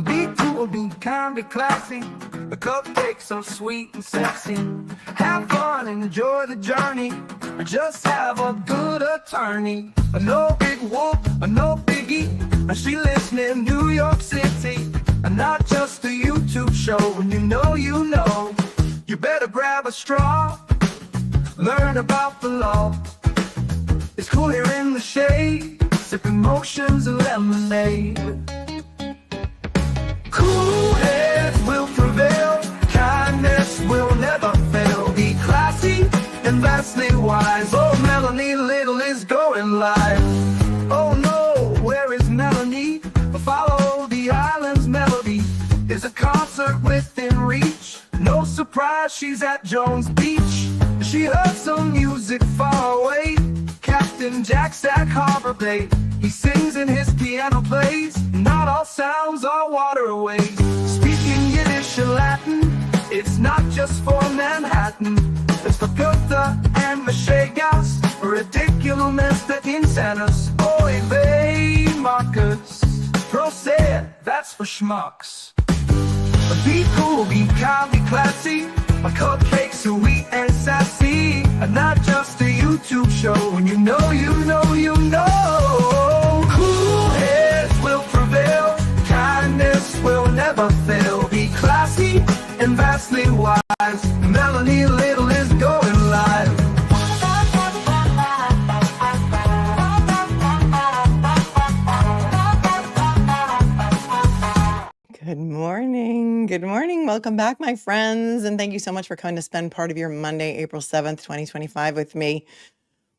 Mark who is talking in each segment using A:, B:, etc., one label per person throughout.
A: Be cool, be kind, be classy. The cupcakes so sweet and sexy. Have fun and enjoy the journey. Or just have a good attorney. No big whoop, no biggie. She lives near New York City. And not just a YouTube show. When you know, you better grab a straw. Learn about the law. It's cool here in the shade. Sipping motions of lemonade. Cool heads will prevail, kindness will never fail. Be classy and vastly wise. Oh, Melanie Little is going live. Oh no, where is Melanie? Follow the island's melody. Is a concert within reach. No surprise, she's at Jones Beach. She heard some music far away. Captain Jack Stack Harbor Bay. He sings and his piano plays. Not all sounds are waterways. Speaking Yiddish and Latin, it's not just for Manhattan. It's for Goethe and Machegas. Ridiculous that insanus. Oy vey, Marcus. Proceed, that's for schmucks. Be cool, be kind, be classy. My cupcakes are sweet and sassy. And not just a YouTube show. When you know, cool heads will prevail. Kindness will never fail. Be classy and vastly wise. Melanie Little is going live.
B: Good morning. Good morning. Welcome back, my friends. And thank you so much for coming to spend part of your Monday, April 7th, 2025 with me.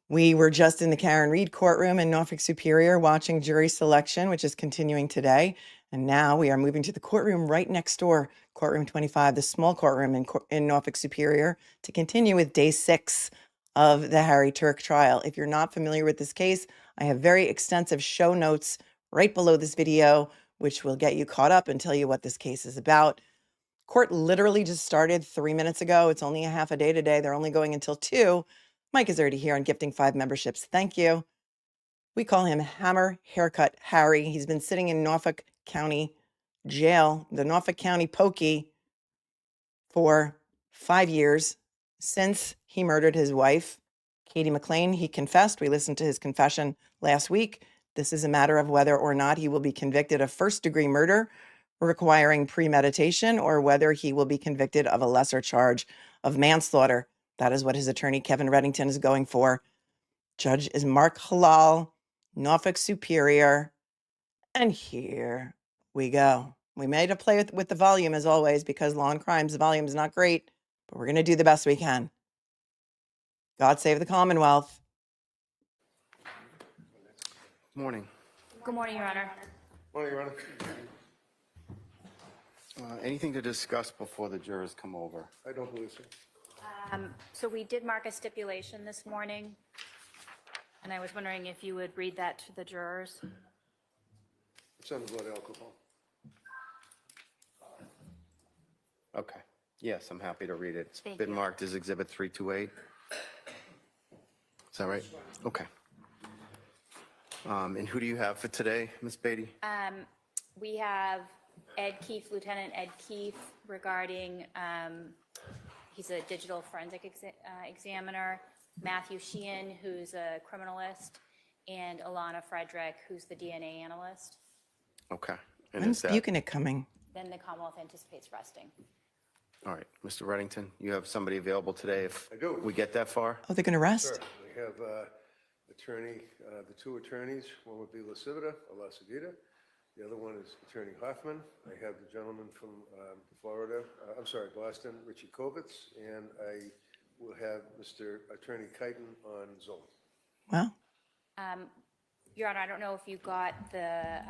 B: We were just in the Karen Reed courtroom in Norfolk Superior watching jury selection, which is continuing today. And now we are moving to the courtroom right next door, courtroom 25, the small courtroom in Norfolk Superior, to continue with day 6 of the Harry Tuerk trial. If you're not familiar with this case, I have very extensive show notes right below this video, which will get you caught up and tell you what this case is about. Court literally just started 3 minutes ago. It's only a half a day today. They're only going until 2. Mike is already here on gifting 5 memberships. Thank you. We call him Hammer Haircut Harry. He's been sitting in Norfolk County Jail, the Norfolk County Pokey, for 5 years since he murdered his wife, Katie McLean. He confessed. We listened to his confession last week. This is a matter of whether or not he will be convicted of first-degree murder requiring premeditation or whether he will be convicted of a lesser charge of manslaughter. That is what his attorney, Kevin Reddington, is going for. Judge is Mark Hallal, Norfolk Superior. And here we go. We made a play with the volume, as always, because Law and Crimes, the volume is not great, but we're going to do the best we can. God save the Commonwealth.
C: Morning.
D: Good morning, Your Honor.
E: Morning, Your Honor.
C: Anything to discuss before the jurors come over?
E: I don't believe so.
D: So we did mark a stipulation this morning, and I was wondering if you would read that to the jurors.
E: It's on the blood alcohol.
C: Okay. Yes, I'm happy to read it. It's
D: Thank
C: been
D: you.
C: marked as Exhibit 328. Is that right? Okay. And who do you have for today, Ms. Beatty?
D: We have Ed Keefe, Lieutenant Ed Keefe, regarding, he's a digital forensic examiner, Matthew Sheehan, who's a criminalist, and Alana Frederick, who's the DNA analyst.
C: Okay. And
B: When's
C: is that,
B: Buchanan coming?
D: Then the Commonwealth anticipates resting.
C: all right, Mr. Reddington, you have somebody available today if
E: I do.
C: we get that far?
B: Oh, they're going to rest?
E: Sure. We have the 2 attorneys. One would be La Civita, or La Civita. The other one is Attorney Hoffman. I have the gentleman from Boston, Richie Kovitz, and I will have Mr. Attorney Keighton on Zoom.
B: Well,
D: Your Honor, I don't know if you got the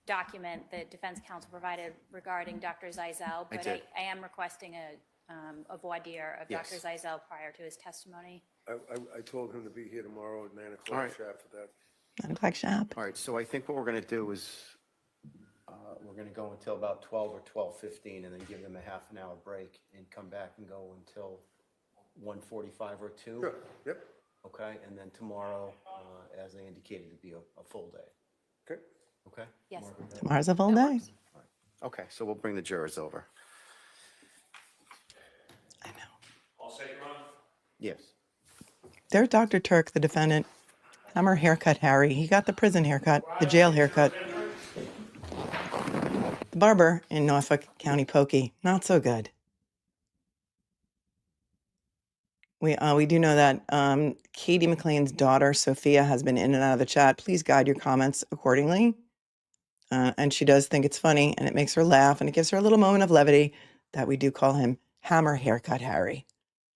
D: document that defense counsel provided regarding Dr. Zeisel, but
C: did.
D: I am requesting a voir dire of
C: Yes.
D: Dr. Zeisel prior to his testimony.
E: I told him to be here tomorrow at 9 o'clock
C: All right.
E: sharp for that.
B: 9 o'clock sharp.
C: All right, so I think what we're going to do is we're going to go until about 12 or 12:15 and then give them a half an hour break and come back and go until 1:45 or 2.
E: Sure, yep,
C: Okay, and then tomorrow, as they indicated, it'd be a full day.
E: okay.
C: Okay?
D: Yes.
C: Margaret, that-
B: Tomorrow's a full
D: That
B: day.
D: works.
C: all right. Okay, so we'll bring the jurors over.
B: I know.
F: All set, Your Honor?
C: Yes.
B: There's Dr. Tuerk, the defendant. Hammer haircut Harry. He got the prison haircut, the jail haircut. The barber in Norfolk County Pokey, not so good. We do know that Katie McLean's daughter, Sophia, has been in and out of the chat. Please guide your comments accordingly. And she does think it's funny, and it makes her laugh, and it gives her a little moment of levity that we do call him Hammer Haircut Harry.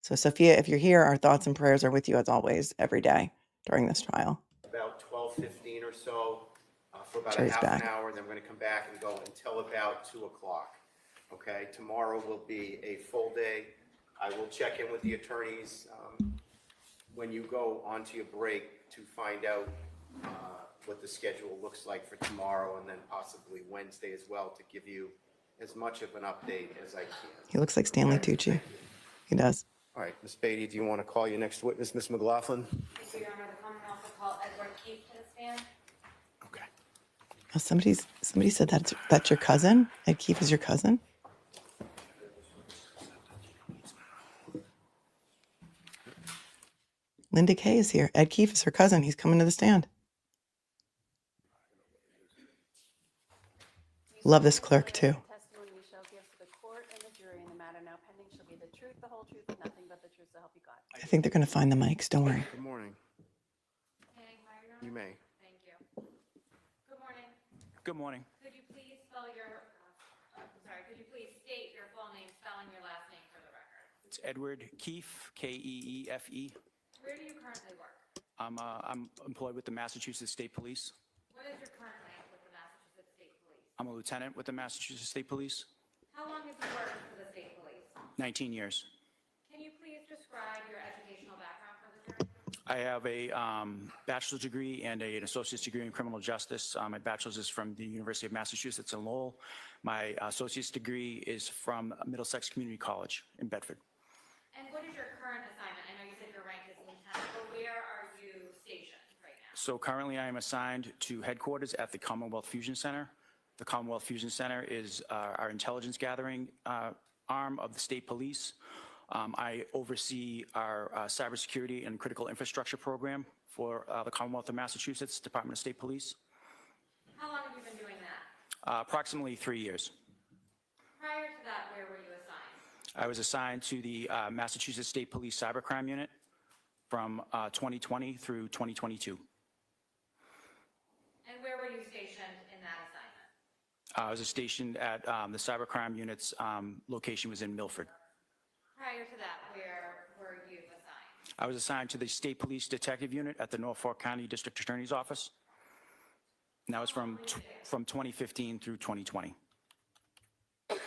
B: So, Sophia, if you're here, our thoughts and prayers are with you as always, every day during this trial.
C: About 12:15 or so, for about a
B: Jerry's
C: half
B: back.
C: an hour, then we're going to come back and go until about 2 o'clock. Okay, tomorrow will be a full day. I will check in with the attorneys when you go onto your break to find out what the schedule looks like for tomorrow and then possibly Wednesday as well to give you as much of an update as I can.
B: He looks like Stanley Tucci. He does.
C: All right, Ms. Beatty, do you want to call your next witness, Ms. McLaughlin?
D: So, Your Honor, the Commonwealth will call Edward Keefe to the stand.
C: Okay.
B: Oh, somebody said that's your cousin? Ed Keefe is your cousin? Linda Kay is here. Ed Keefe is her cousin. He's coming to the stand. Love this clerk, too.
G: Testimony we shall give to the court and the jury in the matter now pending shall be the truth, the whole truth, and nothing but the truth, so help you God.
B: I think they're going to find the mics. Don't worry.
C: Good morning. You may.
D: Thank you. Good morning.
F: Good morning.
D: Could you please spell your, could you please state your full name, spelling your last name for the record?
F: It's Edward Keefe, Keefe.
D: Where do you currently work?
F: I'm employed with the Massachusetts State Police.
D: What is your current rank with the Massachusetts State Police?
F: I'm a lieutenant with the Massachusetts State Police.
D: How long have you worked for the state police?
F: 19 years.
D: Can you please describe your educational background for the jury?
F: I have a bachelor's degree and an associate's degree in criminal justice. My bachelor's is from the University of Massachusetts in Lowell. My associate's degree is from Middlesex Community College in Bedford.
D: And what is your current assignment? I know you said your rank is lieutenant, but where are you stationed right now?
F: So currently I am assigned to headquarters at the Commonwealth Fusion Center. The Commonwealth Fusion Center is our intelligence gathering arm of the state police. I oversee our cybersecurity and critical infrastructure program for the Commonwealth of Massachusetts Department of State Police.
D: How long have you been doing that?
F: Approximately 3 years.
D: Prior to that, where were you assigned?
F: I was assigned to the Massachusetts State Police Cybercrime Unit from 2020 through 2022.
D: And where were you stationed in that assignment?
F: I was stationed at the Cybercrime Unit's location was in Milford.
D: Prior to that, where were you assigned?
F: I was assigned to the State Police Detective Unit at the Norfolk County District Attorney's Office. And that was from 2015 through 2020.
D: What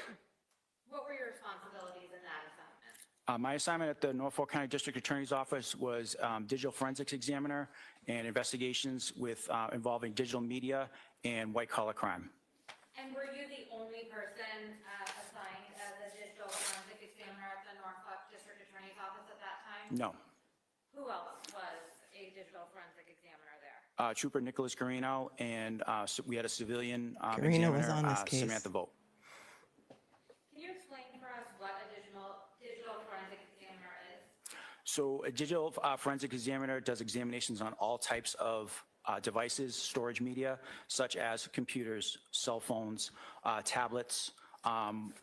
D: were your responsibilities in that assignment?
F: My assignment at the Norfolk County District Attorney's Office was digital forensics examiner and investigations with involving digital media and white-collar crime.
D: And were you the only person assigned as a digital forensic examiner at the Norfolk District Attorney's Office at that time?
F: No.
D: Who else was a digital forensic examiner there?
F: Trooper Nicholas Carino, and we had a civilian
B: Carino was
F: examiner,
B: on this case.
F: Samantha Vogt.
D: Can you explain for us what a digital forensic examiner is?
F: So a digital forensic examiner does examinations on all types of devices, storage media, such as computers, cell phones, tablets.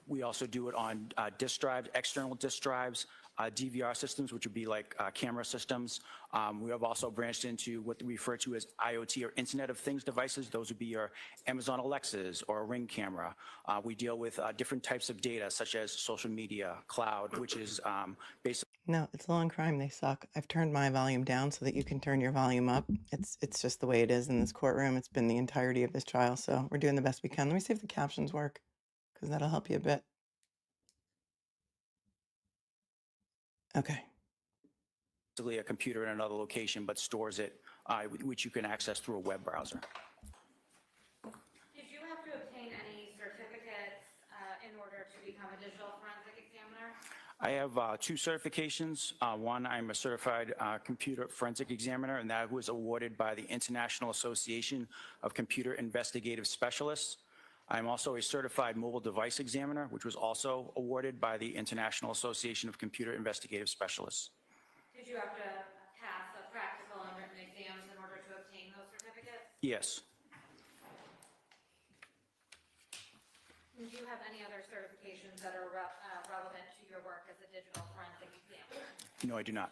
F: We also do it on disk drives, external disk drives, DVR systems, which would be like camera systems. We have also branched into what we refer to as IoT or Internet of Things devices. Those would be your Amazon Alexas or a Ring camera. We deal with different types of data, such as social media, cloud, which is basically.
B: No, it's law and crime. They suck. I've turned my volume down so that you can turn your volume up. It's just the way it is in this courtroom. It's been the entirety of this trial, so we're doing the best we can. Let me see if the captions work, because that'll help you a bit. Okay.
F: A computer in another location, but stores it, which you can access through a web browser.
D: Did you have to obtain any certificates in order to become a digital forensic examiner?
F: I have 2 certifications. One, I'm a certified computer forensic examiner, and that was awarded by the International Association of Computer Investigative Specialists. I'm also a certified mobile device examiner, which was also awarded by the International Association of Computer Investigative Specialists.
D: Did you have to pass the practical and written exams in order to obtain those certificates?
F: Yes.
D: Do you have any other certifications that are relevant to your work as a digital forensic examiner?
F: No, I do not.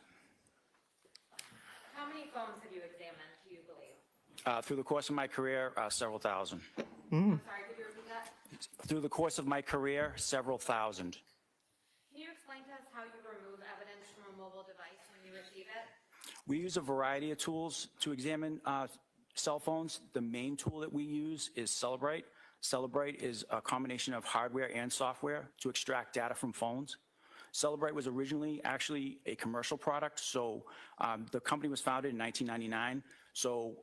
D: How many phones have you examined, do you believe?
F: Through the course of my career, several thousand.
D: I'm sorry, could you repeat that?
F: Through the course of my career, several thousand.
D: Can you explain to us how you remove evidence from a mobile device when you receive it?
F: We use a variety of tools to examine cell phones. The main tool that we use is Celebrite. Celebrite is a combination of hardware and software to extract data from phones. Celebrite was originally actually a commercial product, so the company was founded in 1999. So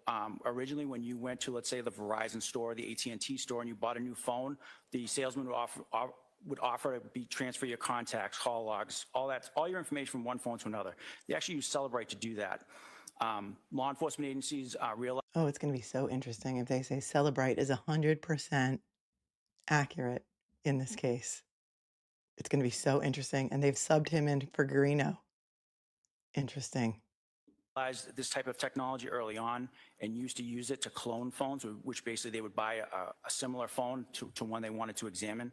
F: originally when you went to, let's say, the Verizon store, the AT&T store, and you bought a new phone, the salesman would offer to transfer your contacts, call logs, all your information from one phone to another. They actually use Celebrite to do that. Law enforcement agencies realize.
B: Oh, it's going to be so interesting if they say Celebrite is 100% accurate in this case. It's going to be so interesting. And they've subbed him in for Garino. Interesting.
F: This type of technology early on and used to use it to clone phones, which basically they would buy a similar phone to one they wanted to examine.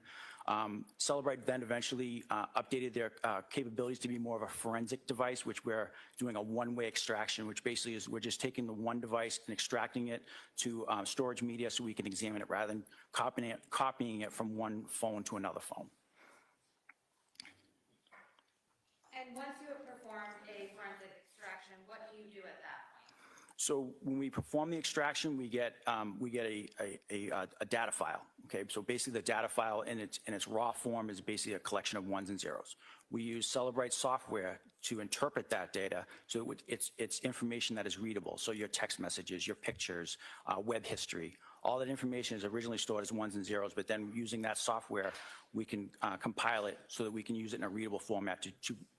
F: Celebrite then eventually updated their capabilities to be more of a forensic device, which we're doing a one-way extraction, which basically is we're just taking the one device and extracting it to storage media so we can examine it rather than copying it from one phone to another phone.
D: And once you have performed a forensic extraction, what do you do at that point?
F: So when we perform the extraction, we get a data file. Okay, so basically the data file in its raw form is basically a collection of ones and zeros. We use Celebrite software to interpret that data so it's information that is readable. So your text messages, your pictures, web history, all that information is originally stored as ones and zeros, but then using that software, we can compile it so that we can use it in a readable format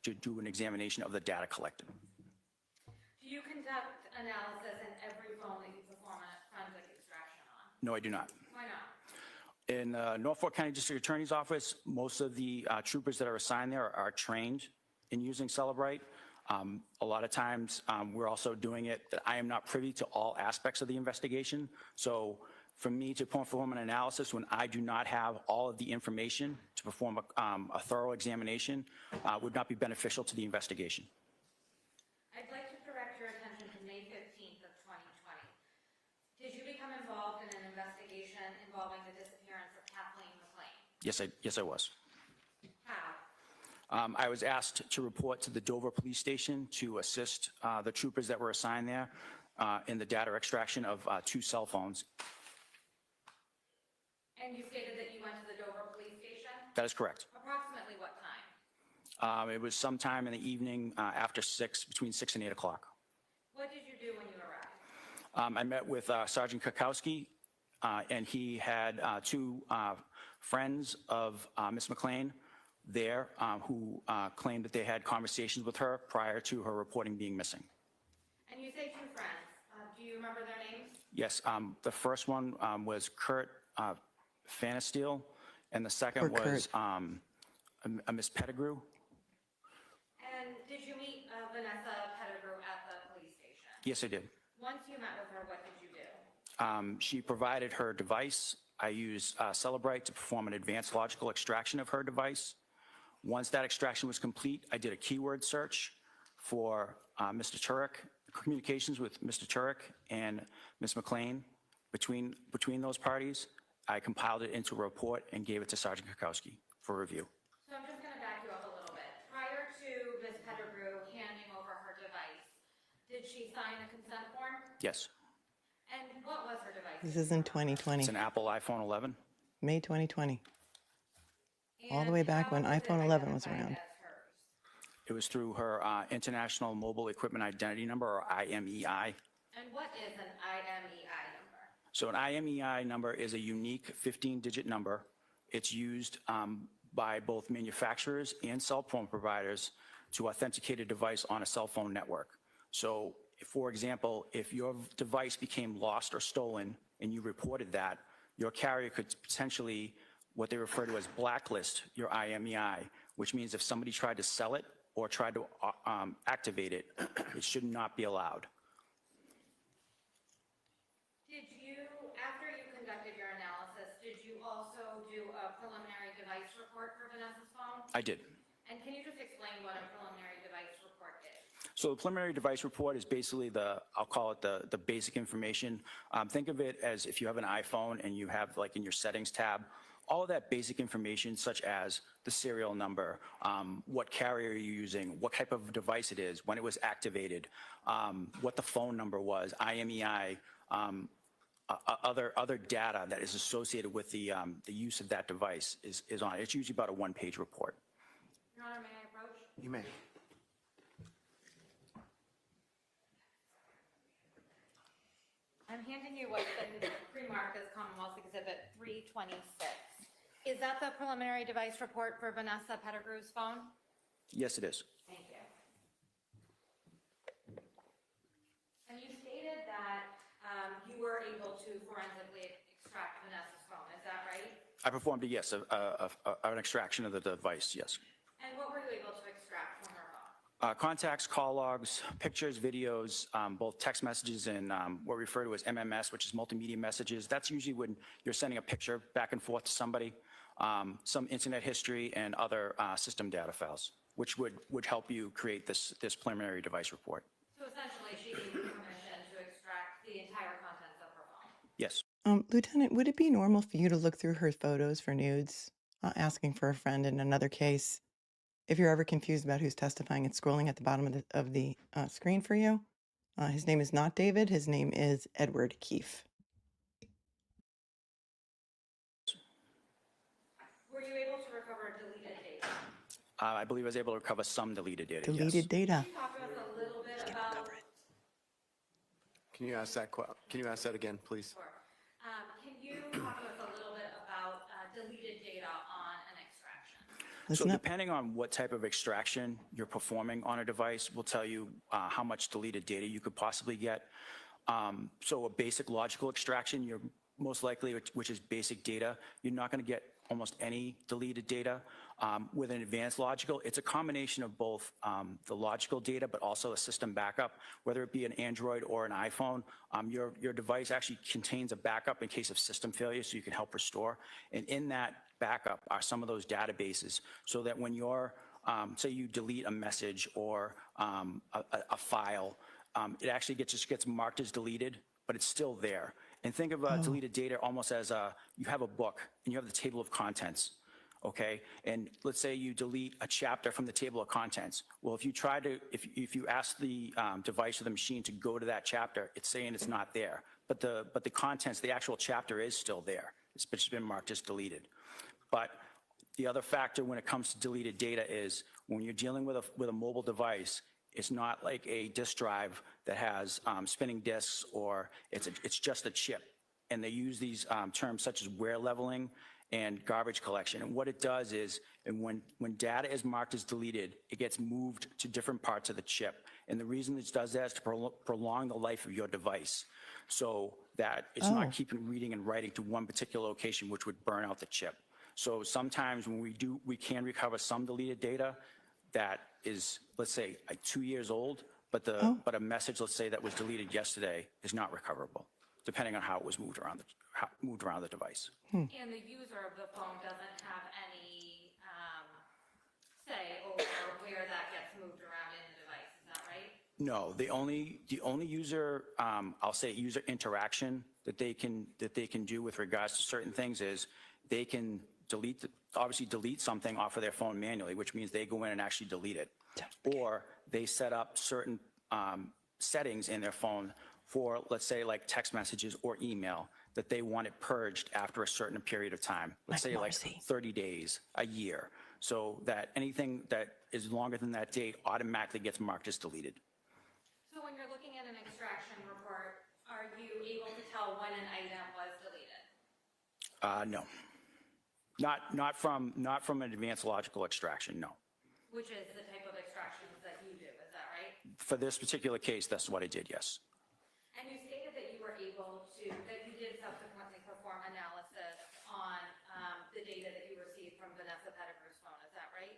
F: to do an examination of the data collected.
D: Do you conduct analysis in every phone that you perform a forensic extraction on?
F: No, I do not.
D: Why not?
F: In Norfolk County District Attorney's Office, most of the troopers that are assigned there are trained in using Celebrite. A lot of times, we're also doing it that I am not privy to all aspects of the investigation. So for me to perform an analysis when I do not have all of the information to perform a thorough examination would not be beneficial to the investigation.
D: I'd like to direct your attention to May 15th of 2020. Did you become involved in an investigation involving the disappearance of Kathleen McLean?
F: Yes, I was.
D: How?
F: I was asked to report to the Dover Police Station to assist the troopers that were assigned there in the data extraction of 2 cell phones.
D: And you stated that you went to the Dover Police Station?
F: That is correct.
D: Approximately what time?
F: It was sometime in the evening after 6, between 6 and 8 o'clock.
D: What did you do when you arrived?
F: I met with Sergeant Kakowski, and he had 2 friends of Ms. McLean there who claimed that they had conversations with her prior to her reporting being missing.
D: And you say 2 friends. Do you remember their names?
F: Yes, the first one was Kurt Fanasteel, and the second
B: Poor
F: was a Miss Pettigrew.
D: And did you meet Vanessa Pettigrew at the police station?
F: Yes, I did.
D: Once you met with her, what did you do?
F: She provided her device. I used Celebrite to perform an advanced logical extraction of her device. Once that extraction was complete, I did a keyword search for Mr. Tuerk, communications with Mr. Tuerk and Ms. McLean. Between those parties, I compiled it into a report and gave it to Sergeant Kakowski for review.
D: So I'm just going to back you up a little bit. Prior to Ms. Pettigrew handing over her device, did she sign a consent form?
F: Yes,
D: And what was her device?
B: This is in 2020,
F: it's an Apple iPhone 11.
B: May 2020. all the
D: And
B: way back
D: how
B: when
D: was it
B: iPhone 11 was
D: identified
B: around.
D: as hers?
F: It was through her International Mobile Equipment Identity Number, or IMEI.
D: And what is an IMEI number?
F: So an IMEI number is a unique 15-digit number. It's used by both manufacturers and cell phone providers to authenticate a device on a cell phone network. So, for example, if your device became lost or stolen and you reported that, your carrier could potentially, what they refer to as blacklist your IMEI, which means if somebody tried to sell it or tried to activate it, it should not be allowed.
D: Did you, after you conducted your analysis, did you also do a preliminary device report for Vanessa's phone?
F: I did.
D: And can you just explain what a preliminary device report is?
F: So the preliminary device report is basically I'll call it the basic information. Think of it as if you have an iPhone and you have, like, in your settings tab, all of that basic information, such as the serial number, what carrier you're using, what type of device it is, when it was activated, what the phone number was, IMEI, other data that is associated with the use of that device is on it. It's usually about a one-page report.
D: Your Honor, may I approach?
C: You may.
D: I'm handing you what's been pre-marked as Commonwealth Exhibit 326. Is that the preliminary device report for Vanessa Pettigrew's phone?
F: Yes, it is.
D: Thank you. And you stated that you were able to forensically extract Vanessa's phone, is that right?
F: I performed an extraction of the device, yes.
D: And what were you able to extract from her phone?
F: Contacts, call logs, pictures, videos, both text messages and what we refer to as MMS, which is multimedia messages. That's usually when you're sending a picture back and forth to somebody, some internet history and other system data files, which would help you create this preliminary device report.
D: So essentially, she gave you permission to extract the entire contents of her phone?
F: Yes.
B: Lieutenant, would it be normal for you to look through her photos for nudes? Asking for a friend in another case. If you're ever confused about who's testifying, it's scrolling at the bottom of the screen for you. His name is not David. His name is Edward Keefe.
D: Were you able to recover deleted data?
F: I believe I was able to recover some deleted data.
B: Deleted
F: yes.
B: data.
D: Can you talk to us a little bit about?
C: Can you ask that again, please?
D: Sure. Can you talk to us a little bit about deleted data on an extraction?
B: Listen
F: So
B: up.
F: depending on what type of extraction you're performing on a device will tell you how much deleted data you could possibly get. So a basic logical extraction, you're most likely, which is basic data, you're not going to get almost any deleted data. With an advanced logical, it's a combination of both the logical data, but also a system backup, whether it be an Android or an iPhone. Your device actually contains a backup in case of system failure, so you can help restore. And in that backup are some of those databases, so that when you're, say you delete a message or a file, it actually just gets marked as deleted, but it's still there. And think of deleted data almost as you have a book and you have the table of contents, okay? And let's say you delete a chapter from the table of contents. Well, if you try to, if you ask the device or the machine to go to that chapter, it's saying it's not there. But the contents, the actual chapter is still there. It's just been marked as deleted. But the other factor when it comes to deleted data is when you're dealing with a mobile device, it's not like a disk drive that has spinning disks, or it's just a chip. And they use these terms such as wear leveling and garbage collection. And what it does is, and when data is marked as deleted, it gets moved to different parts of the chip. And the reason it does that is to prolong the life of your device, so that it's not keeping reading and writing to one particular location, which would burn out the chip. So sometimes when we can recover some deleted data that is, let's say, like 2 years old, but a message, let's say, that was deleted yesterday is not recoverable, depending on how it was moved around the device.
D: And the user of the phone doesn't have any say over where that gets moved around in the device, is that right?
F: No, the only user, I'll say user interaction that they can do with regards to certain things is they can obviously delete something off of their phone manually, which means they go in and actually delete it. Or they set up certain settings in their phone for, let's say, like text messages or email, that they want it purged after a certain period of time. Let's say like 30 days, a year. So that anything that is longer than that date automatically gets marked as deleted.
D: So when you're looking at an extraction report, are you able to tell when an item was deleted?
F: No. Not from an advanced logical extraction, no.
D: Which is the type of extractions that you do, is that right?
F: For this particular case, that's what I did, yes.
D: And you stated that you were able to, that you did subsequently perform analysis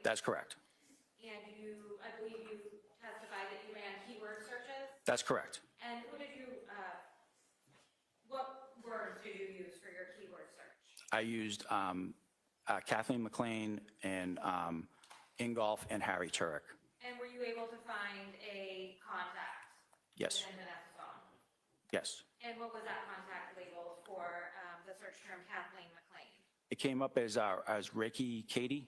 F: That's correct.
D: And I believe you testified that you ran keyword searches?
F: That's correct.
D: And what words did you use for your keyword search?
F: I used Kathleen McLean and Ingolf and Harry Tuerk.
D: And were you able to find a contact?
F: Yes.
D: Within Vanessa's phone?
F: Yes.
D: And what was that contact labeled for the search term Kathleen McLean?
F: It came up as Reiki Katie.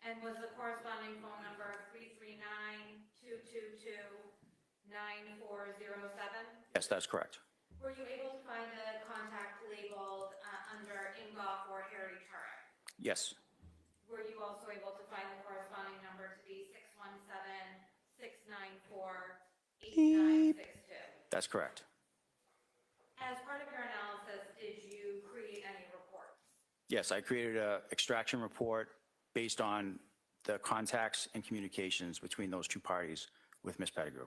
D: And was the corresponding phone number 339-222-9407?
F: Yes, that's correct.
D: Were you able to find the contact labeled under Ingolf or Harry Tuerk?
F: Yes.
D: Were you also able to find the corresponding number to be 617-694-8962?
F: That's correct.
D: As part of your analysis, did you create any reports?
F: Yes, I created an extraction report based on the contacts and communications between those two parties with Ms. Pettigrew.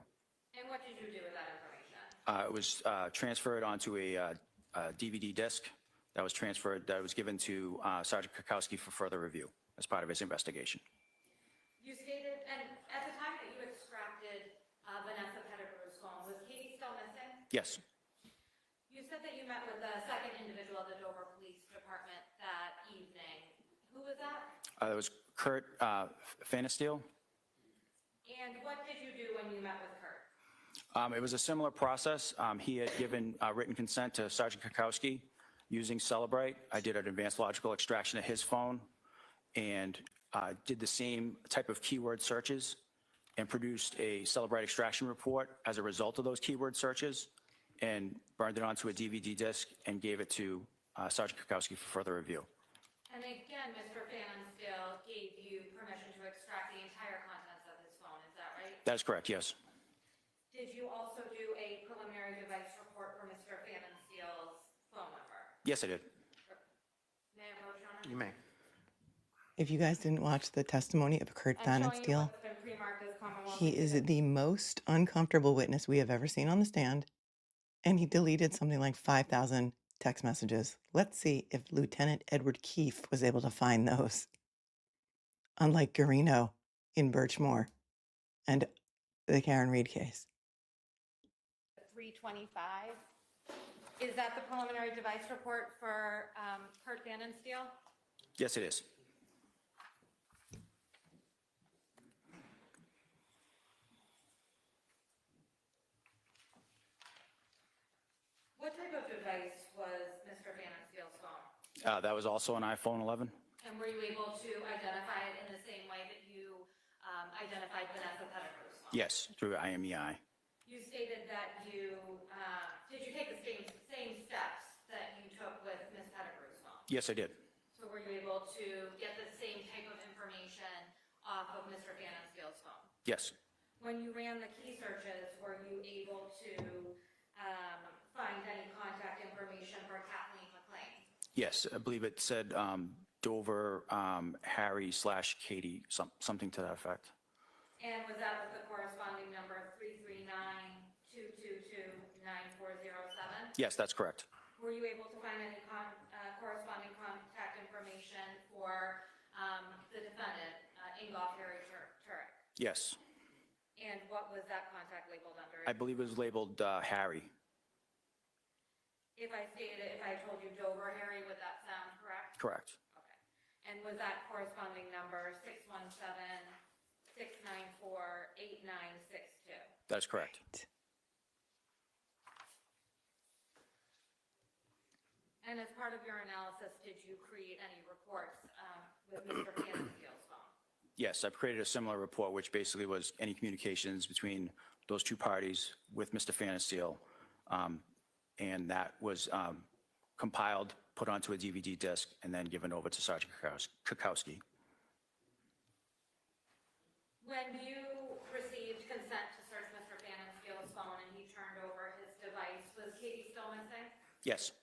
D: And what did you do with that information?
F: It was transferred onto a DVD disc that was given to Sergeant Kukowski for further review as part of his investigation.
D: You stated, and at the time that you extracted Vanessa Pettigrew's phone, was Katie still missing?
F: Yes.
D: You said that you met with the second individual at the Dover Police Department that evening. Who was that?
F: It was Kurt Fanisteel.
D: And what did you do when you met with Kurt?
F: It was a similar process. He had given written consent to Sergeant Kukowski using Celebrite. I did an advanced logical extraction of his phone and did the same type of keyword searches and produced a Celebrite extraction report as a result of those keyword searches and burned it onto a DVD disc and gave it to Sergeant Kukowski for further review.
D: And again, Mr. Fansteel gave you permission to extract the entire contents of his phone, is that right?
F: That is correct, yes.
D: Did you also do a preliminary device report for Mr. Fansteel's phone number?
F: Yes, I did.
D: May I approach, Your Honor?
C: You may.
B: If you guys didn't watch the testimony of Kurt
D: I'm showing you
B: Fansteel,
D: what's been pre-marked as Commonwealth
B: he is
D: exhibit.
B: the most uncomfortable witness we have ever seen on the stand. And he deleted something like 5,000 text messages. Let's see if Lieutenant Edward Keefe was able to find those. Unlike Garino in Birchmore and the Karen Reed case.
D: 325. Is that the preliminary device report for Kurt Fansteel?
F: Yes, it is.
D: What type of device was Mr. Fansteel's phone?
F: That was also an iPhone 11.
D: And were you able to identify it in the same way that you identified Vanessa Pettigrew's phone?
F: Yes, through IMEI.
D: You stated that you, did you take the same steps that you took with Ms. Pettigrew's phone?
F: Yes, I did.
D: So were you able to get the same type of information off of Mr. Fansteel's phone?
F: Yes.
D: When you ran the key searches, were you able to find any contact information for Kathleen McLean?
F: Yes, I believe it said Dover, Harry/Katie, something to that effect.
D: And was that with the corresponding number 339-222-9407?
F: Yes, that's correct.
D: Were you able to find any corresponding contact information for the defendant, Ingolf Tuerk?
F: Yes.
D: And what was that contact labeled under?
F: I believe it was labeled Harry.
D: If I told you Dover Harry, would that sound correct?
F: Correct.
D: Okay. And was that corresponding number 617-694-8962?
F: That is correct.
D: And as part of your analysis, did you create any reports with Mr. Fansteel's phone?
F: Yes, I've created a similar report, which basically was any communications between those two parties with Mr. Fansteel, and that was compiled, put onto a DVD disc, and then given over to Sergeant Kukowski.
D: When you received consent to search Mr. Fansteel's phone and he turned over his device, was Katie still missing?
F: Yes.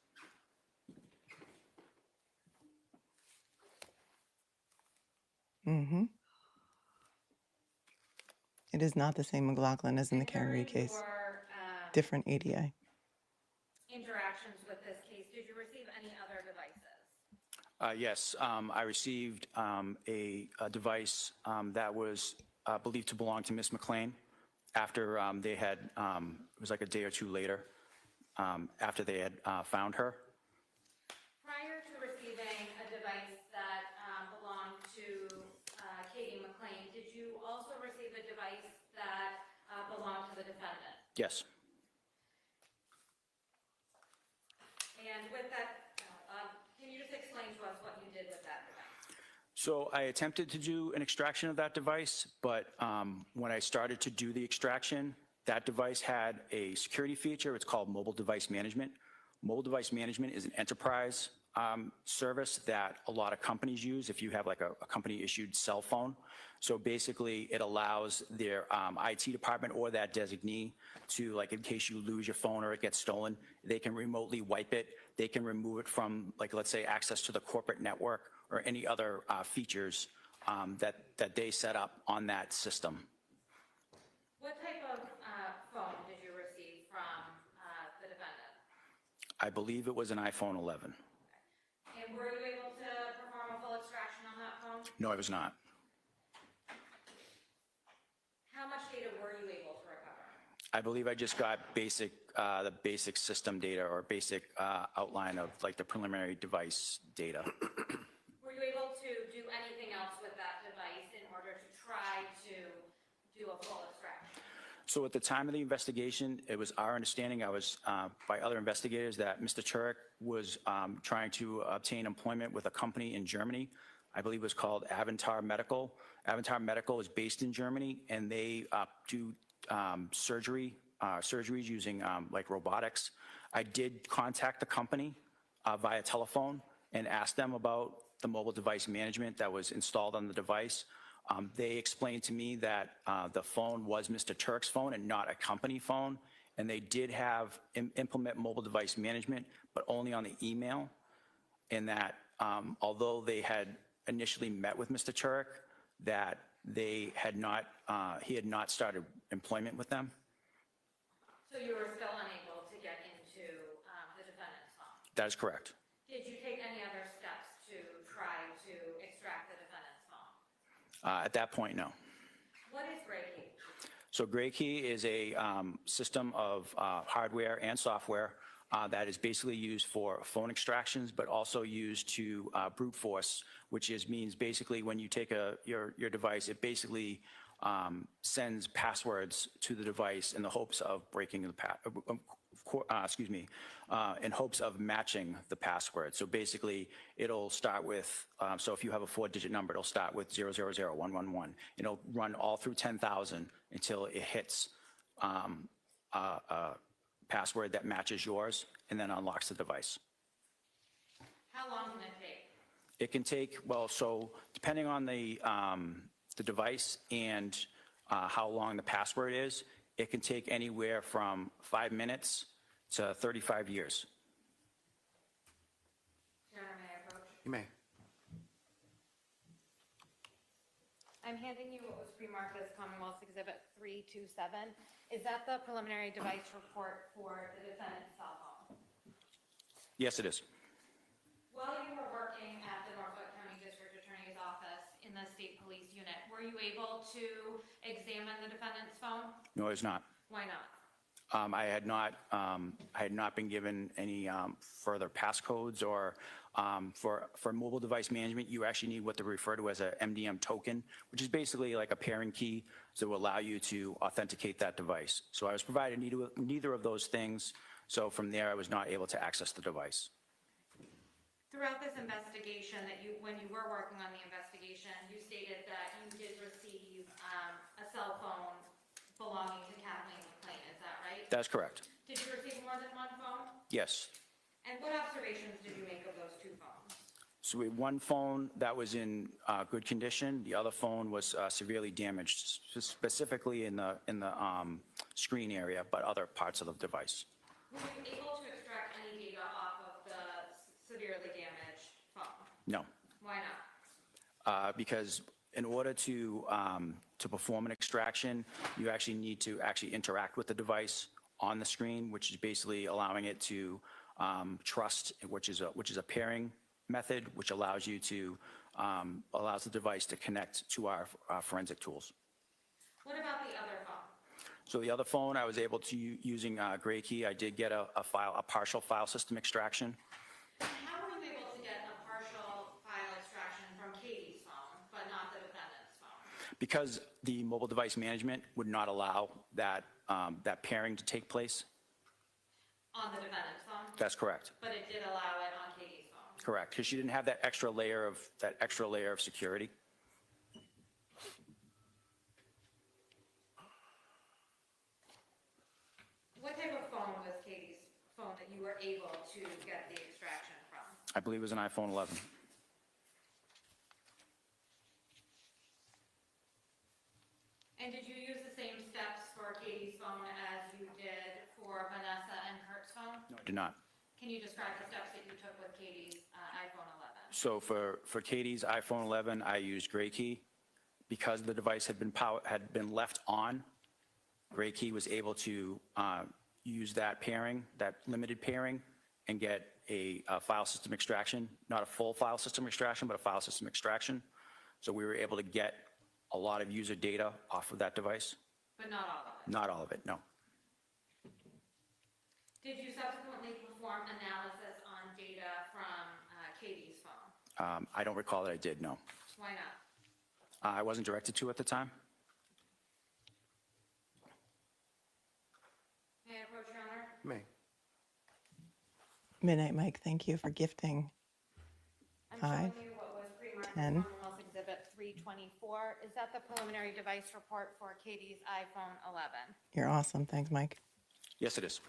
B: Mm-hmm. It is not the same McLaughlin as in the Karen Reed case.
D: Your
B: Different ADA.
D: interactions with this case, did you receive any other devices?
F: Yes, I received a device that was believed to belong to Miss McLean after they had, it was like a day or two later, after they had found her.
D: Prior to receiving a device that belonged to Katie McLean, did you also receive a device that belonged to the defendant?
F: Yes.
D: And with that, can you just explain to us what you did with that device?
F: So I attempted to do an extraction of that device, but when I started to do the extraction, that device had a security feature. It's called mobile device management. Mobile device management is an enterprise service that a lot of companies use if you have like a company issued cell phone. So basically it allows their IT department or that designee to, like, in case you lose your phone or it gets stolen, they can remotely wipe it. They can remove it from, like, let's say, access to the corporate network or any other features that they set up on that system.
D: What type of phone did you receive from the defendant?
F: I believe it was an iPhone 11.
D: And were you able to perform a full extraction on that phone?
F: No, I was not.
D: How much data were you able to recover?
F: I believe I just got basic, the basic system data or basic outline of like the preliminary device data.
D: Were you able to do anything else with that device in order to try to do a full extraction?
F: So at the time of the investigation, it was our understanding, I was by other investigators, that Mr. Tuerk was trying to obtain employment with a company in Germany. I believe it was called Avantar Medical. Avantar Medical is based in Germany, and they do surgeries using like robotics. I did contact the company via telephone and asked them about the mobile device management that was installed on the device. They explained to me that the phone was Mr. Tuerk's phone and not a company phone, and they did have implement mobile device management, but only on the email, and that although they had initially met with Mr. Tuerk, that they had not, he had not started employment with them.
D: So you were still unable to get into the defendant's phone?
F: That is correct.
D: Did you take any other steps to try to extract the defendant's phone?
F: At that point, no.
D: What is Gray Key?
F: So Gray Key is a system of hardware and software that is basically used for phone extractions, but also used to brute force, which means basically when you take your device, it basically sends passwords to the device in the hopes of breaking the in hopes of matching the password. So basically, it'll start with, so if you have a 4-digit number, it'll start with 000111. It'll run all through 10,000 until it hits a password that matches yours, and then unlocks the device.
D: How long can it take?
F: It can take, well, so depending on the device and how long the password is, it can take anywhere from 5 minutes to 35 years.
D: Your Honor, may I approach?
C: You may.
D: I'm handing you what was pre-marked as Commonwealth Exhibit 327. Is that the preliminary device report for the defendant's cell phone?
F: Yes, it is.
D: While you were working at the Norfolk County District Attorney's Office in the State Police Unit, were you able to examine the defendant's phone?
F: No, it's not.
D: Why not?
F: I had not been given any further passcodes or for mobile device management, you actually need what they refer to as a MDM token, which is basically like a pairing key that will allow you to authenticate that device. So I was provided neither of those things. So from there, I was not able to access the device.
D: Throughout this investigation, when you were working on the investigation, you stated that you did receive a cell phone belonging to Kathleen McLean, is that right?
F: That's correct.
D: Did you receive more than one phone?
F: Yes.
D: And what observations did you make of those two phones?
F: So we had one phone that was in good condition. The other phone was severely damaged, specifically in the screen area, but other parts of the device.
D: Were you able to extract any data off of the severely damaged phone?
F: No.
D: Why not?
F: Because in order to perform an extraction, you actually need to interact with the device on the screen, which is basically allowing it to trust, which is a pairing method, which allows you to, allows the device to connect to our forensic tools.
D: What about the other phone?
F: So the other phone, I was able to, using Gray Key, I did get a partial file system extraction.
D: How were you able to get a partial file extraction from Katie's phone, but not the defendant's phone?
F: Because the mobile device management would not allow that, that pairing to take place.
D: On the defendant's phone?
F: That's correct.
D: But it did allow it on Katie's phone?
F: Correct, because she didn't have that extra layer of security.
D: What type of phone was Katie's phone that you were able to get the extraction from?
F: I believe it was an iPhone 11.
D: And did you use the same steps for Katie's phone as you did for Vanessa and Kurt's phone?
F: No, I did not.
D: Can you describe the steps that you took with Katie's iPhone 11?
F: So for Katie's iPhone 11, I used Gray Key. Because the device had been left on, Gray Key was able to use that pairing, that limited pairing, and get a file system extraction, not a full file system extraction, but a file system extraction. So we were able to get a lot of user data off of that device.
D: But not all of it?
F: Not all of it, no.
D: Did you subsequently perform analysis on data from Katie's phone?
F: I don't recall that I did, no.
D: Why not?
F: I wasn't directed to at the time.
D: May I approach your honor?
C: May.
B: Midnight Mike, thank you for gifting.
D: I'm
B: 5,
D: showing you what was pre-marked
B: 10.
D: Commonwealth Exhibit 324. Is that the preliminary device report for Katie's iPhone 11?
B: You're awesome. Thanks, Mike.
F: Yes, it is.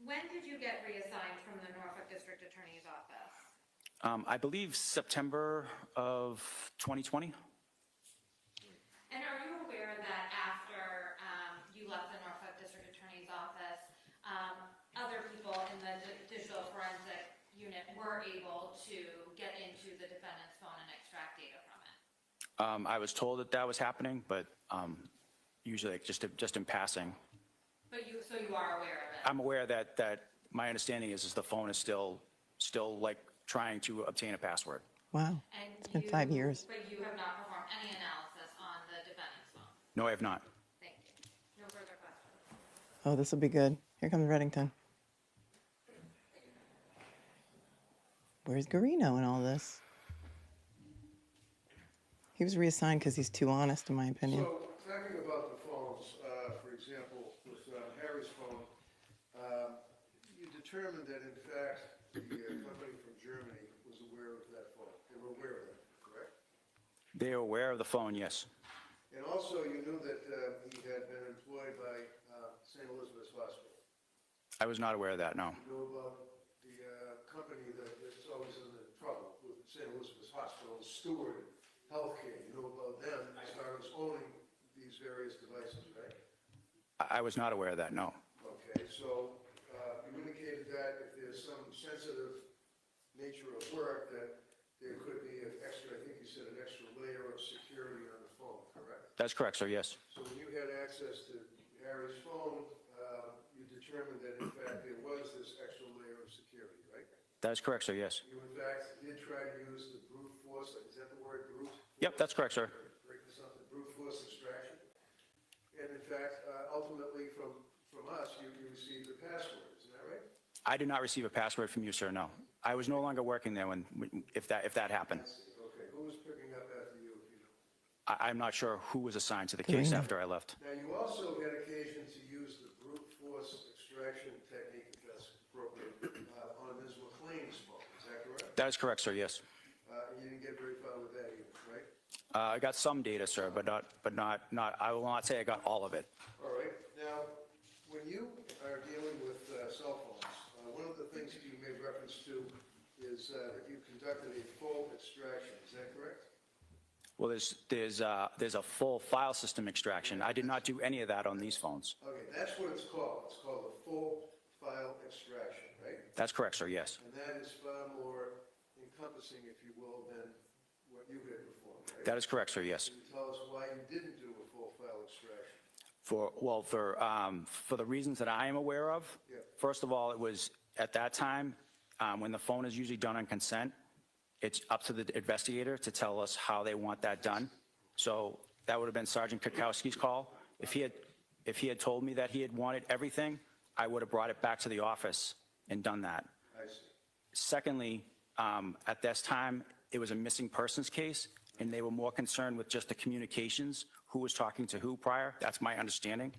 D: When did you get reassigned from the Norfolk District Attorney's Office?
F: I believe September of 2020.
D: And are you aware that after you left the Norfolk District Attorney's Office, other people in the digital forensic unit were able to get into the defendant's phone and extract data from it?
F: I was told that that was happening, but usually just in passing.
D: But so you are aware of it?
F: I'm aware that my understanding is the phone is still like trying to obtain a password.
B: Wow.
D: And
B: It's been 5 years.
D: But you have not performed any analysis on the defendant's phone?
F: No, I have not.
D: Thank you. No further questions.
B: Oh, this will be good. Here comes Reddington. Where's Garino in all this? He was reassigned because he's too honest, in my opinion.
E: So, talking about the phones, for example, with Harry's phone, you determined that in fact the company from Germany was aware of that phone. They were aware of that, correct?
F: They are aware of the phone, yes.
E: And also you knew that he had been employed by St. Elizabeth's Hospital.
F: I was not aware of that, no.
E: You know about the company that's always in the trouble with St. Elizabeth's Hospital, Steward Healthcare. You know about them as far as owning these various devices, right?
F: I was not aware of that, no.
E: Okay, so you indicated that if there's some sensitive nature of work, that there could be an extra, I think you said an extra layer of security on the phone, correct?
F: That's correct, sir, yes.
E: So when you had access to Harry's phone, you determined that in fact there was this extra layer of security, right?
F: That is correct, sir, yes.
E: You in fact did try to use the brute force, is that the word, brute?
F: Yep, that's correct, sir.
E: Break this up, the brute force extraction. And in fact, ultimately from us, you received a password, isn't that right?
F: I did not receive a password from you, sir, no. I was no longer working there if that happened.
E: Okay, who was picking up after you, if you know?
F: I'm not sure who was assigned to the case
B: Karina.
F: after I left.
E: Now, you also had occasion to use the brute force extraction technique, if that's appropriate, on Ms. McLean's phone, is that correct?
F: That is correct, sir, yes.
E: And you didn't get very far with that either, right?
F: I got some data, sir, but not, I will not say I got all of it.
E: All right, now, when you are dealing with cell phones, one of the things that you made reference to is that you conducted a full extraction, is that correct?
F: Well, there's a full file system extraction. I did not do any of that on these phones.
E: Okay, that's what it's called. It's called a full file extraction, right?
F: That's correct, sir, yes.
E: And that is far more encompassing, if you will, than what you had performed, right?
F: That is correct, sir, yes.
E: Can you tell us why you didn't do a full file extraction?
F: For the reasons that I am aware of,
E: Yeah.
F: first of all, it was at that time, when the phone is usually done on consent, it's up to the investigator to tell us how they want that done. So that would have been Sergeant Kukowski's call. If he had told me that he had wanted everything, I would have brought it back to the office and done that.
E: I see.
F: Secondly, at this time, it was a missing persons case, and they were more concerned with just the communications, who was talking to who prior. That's my understanding.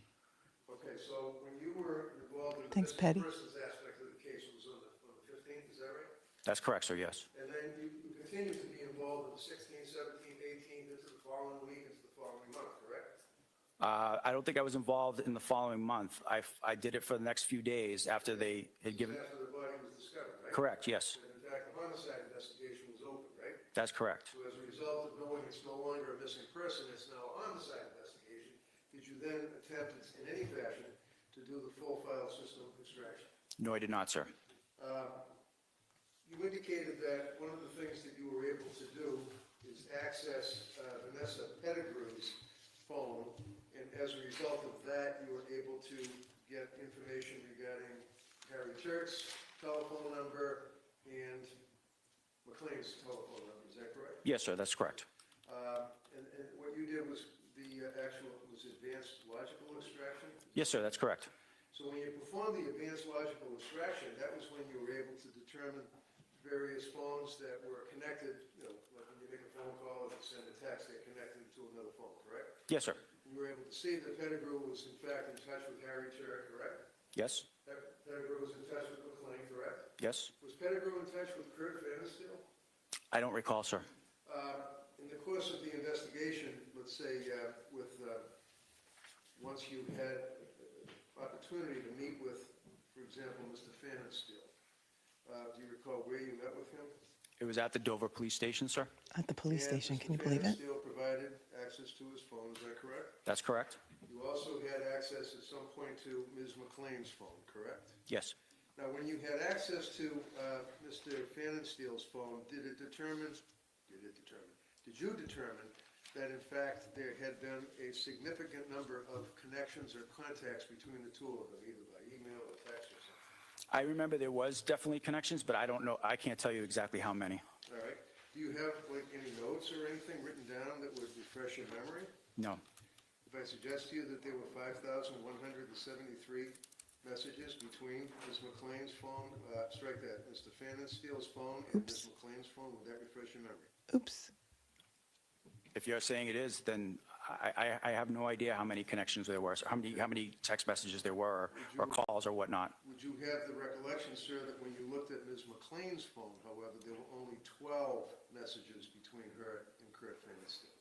E: Okay, so when you were involved in the
B: Thanks,
E: missing
B: Patty.
E: persons aspect of the case, it was on the 15th, is that right?
F: That's correct, sir, yes.
E: And then you continued to be involved in the 16th, 17th, 18th, into the following week, into the following month, correct?
F: I don't think I was involved in the following month. I did it for the next few days after they had given,
E: After the body was discovered, right?
F: correct, yes,
E: And in fact, the homicide investigation was open, right?
F: that's correct.
E: So as a result of knowing it's no longer a missing person, it's now a homicide investigation, did you then attempt in any fashion to do the full file system extraction?
F: No, I did not, sir.
E: You indicated that one of the things that you were able to do is access Vanessa Pettigrew's phone, and as a result of that, you were able to get information regarding Harry Tuerk's telephone number and McLean's telephone number, is that correct?
F: Yes, sir, that's correct.
E: And what you did was advanced logical extraction?
F: Yes, sir, that's correct.
E: So when you performed the advanced logical extraction, that was when you were able to determine various phones that were connected, like when you make a phone call or you send a text, they're connected to another phone, correct?
F: Yes, sir.
E: You were able to see that Pettigrew was in fact in touch with Harry Tuerk, correct?
F: Yes,
E: Pettigrew was in touch with McLean, correct?
F: yes.
E: Was Pettigrew in touch with Kurt Vandersteel?
F: I don't recall, sir.
E: In the course of the investigation, let's say once you had opportunity to meet with, for example, Mr. Vandersteel, do you recall where you met with him?
F: It was at the Dover Police Station, sir.
B: At the police station, can you believe it?
E: Mr. Vandersteel provided access to his phone, is that correct?
F: That's correct.
E: You also had access at some point to Ms. McLean's phone, correct?
F: Yes.
E: Now, when you had access to Mr. Vandersteel's phone, did you determine that in fact there had been a significant number of connections or contacts between the two of them, either by email or text or something?
F: I remember there was definitely connections, but I don't know, I can't tell you exactly how many.
E: All right. Do you have like any notes or anything written down that would refresh your memory?
F: No.
E: If I suggest to you that there were 5,173 messages between Ms. McLean's phone, strike that, Mr. Vandersteel's phone and Ms. McLean's phone, would that refresh your memory?
B: Oops.
F: If you're saying it is, then I have no idea how many connections there were, how many text messages there were, or calls or whatnot.
E: Would you have the recollection, sir, that when you looked at Ms. McLean's phone, however, there were only 12 messages between her and Kurt Vandersteel?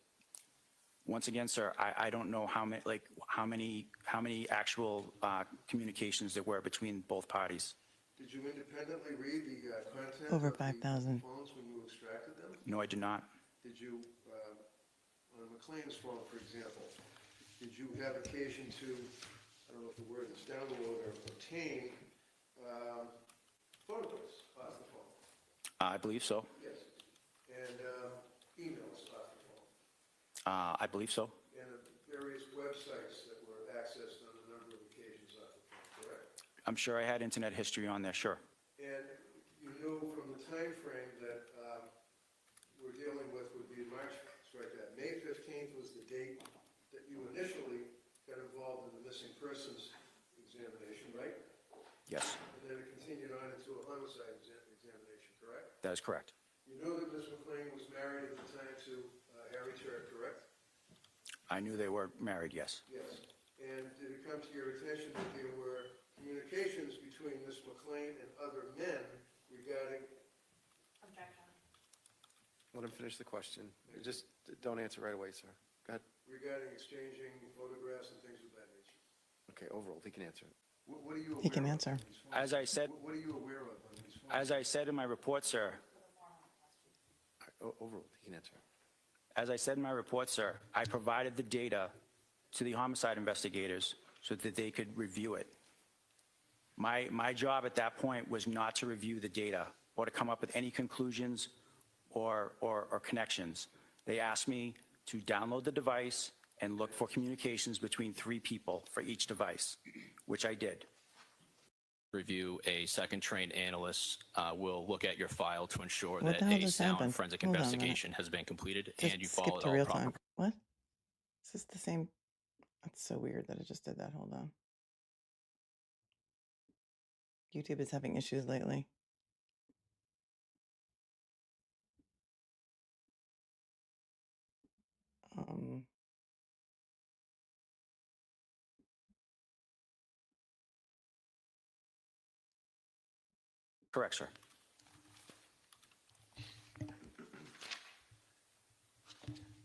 F: Once again, sir, I don't know how many actual communications there were between both parties.
E: Did you independently read the content
B: Over
E: of the
B: 5,000.
E: phones when you extracted them?
F: No, I did not.
E: Did you, on McLean's phone, for example, did you have occasion to, I don't know if the word is download or obtain photographs off the phone?
F: I believe so.
E: Yes. And emails off the phone?
F: I believe so.
E: And various websites that were accessed on a number of occasions off the phone, correct?
F: I'm sure I had internet history on there, sure.
E: And you knew from the time frame that we're dealing with would be March, strike that, May 15th was the date that you initially got involved in the missing persons examination, right?
F: Yes,
E: And then it continued on into a homicide examination, correct?
F: that is correct.
E: You knew that Ms. McLean was married at the time to Harry Tuerk, correct?
F: I knew they were married, yes.
E: Yes. And did it come to your attention that there were communications between Ms. McLean and other men regarding?
G: Objection.
H: Let him finish the question. Just don't answer right away, sir. Go ahead.
E: Regarding exchanging photographs and things of that nature?
H: Okay, overall, he can answer it.
E: What are you aware of?
B: He can answer.
E: on these phones?
F: As I said,
E: What are you aware of on these phones?
F: as I said in my report, sir,
H: Overall, he can answer it.
F: as I said in my report, sir, I provided the data to the homicide investigators so that they could review it. My job at that point was not to review the data or to come up with any conclusions or connections. They asked me to download the device and look for communications between 3 people for each device, which I did.
I: Review. A second trained analyst will look at your file to ensure
B: What
I: that
B: the hell
I: a
B: just
I: sound
B: happened?
I: forensic
B: Hold on a minute.
I: investigation has been completed
B: Just
I: and you
B: skip
I: followed
B: to
I: all
B: real
I: proper.
B: time. What? Is this the same? That's so weird that it just did that. Hold on. YouTube is having issues lately. Um,
F: Correct, sir.
E: So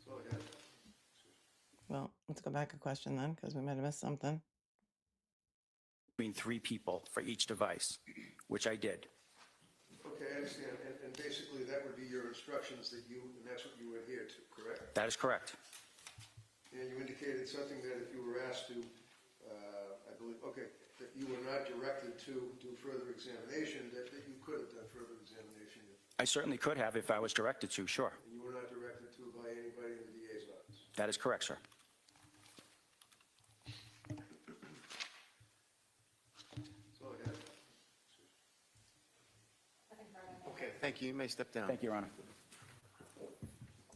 E: I have,
B: well, let's go back a question then, because we might have missed something.
F: Between 3 people for each device, which I did.
E: okay, I understand, and basically that would be your instructions that you, and that's what you adhere to, correct?
F: That is correct.
E: And you indicated something that if you were asked to, I believe, okay, that you were not directed to do further examination, that you could have done further examination,
F: I certainly could have if I was directed to, sure.
E: and you were not directed to by anybody in the DA's office.
F: That is correct, sir.
E: That's all I have.
H: Okay, thank you. You may step down.
F: Thank you, Your Honor.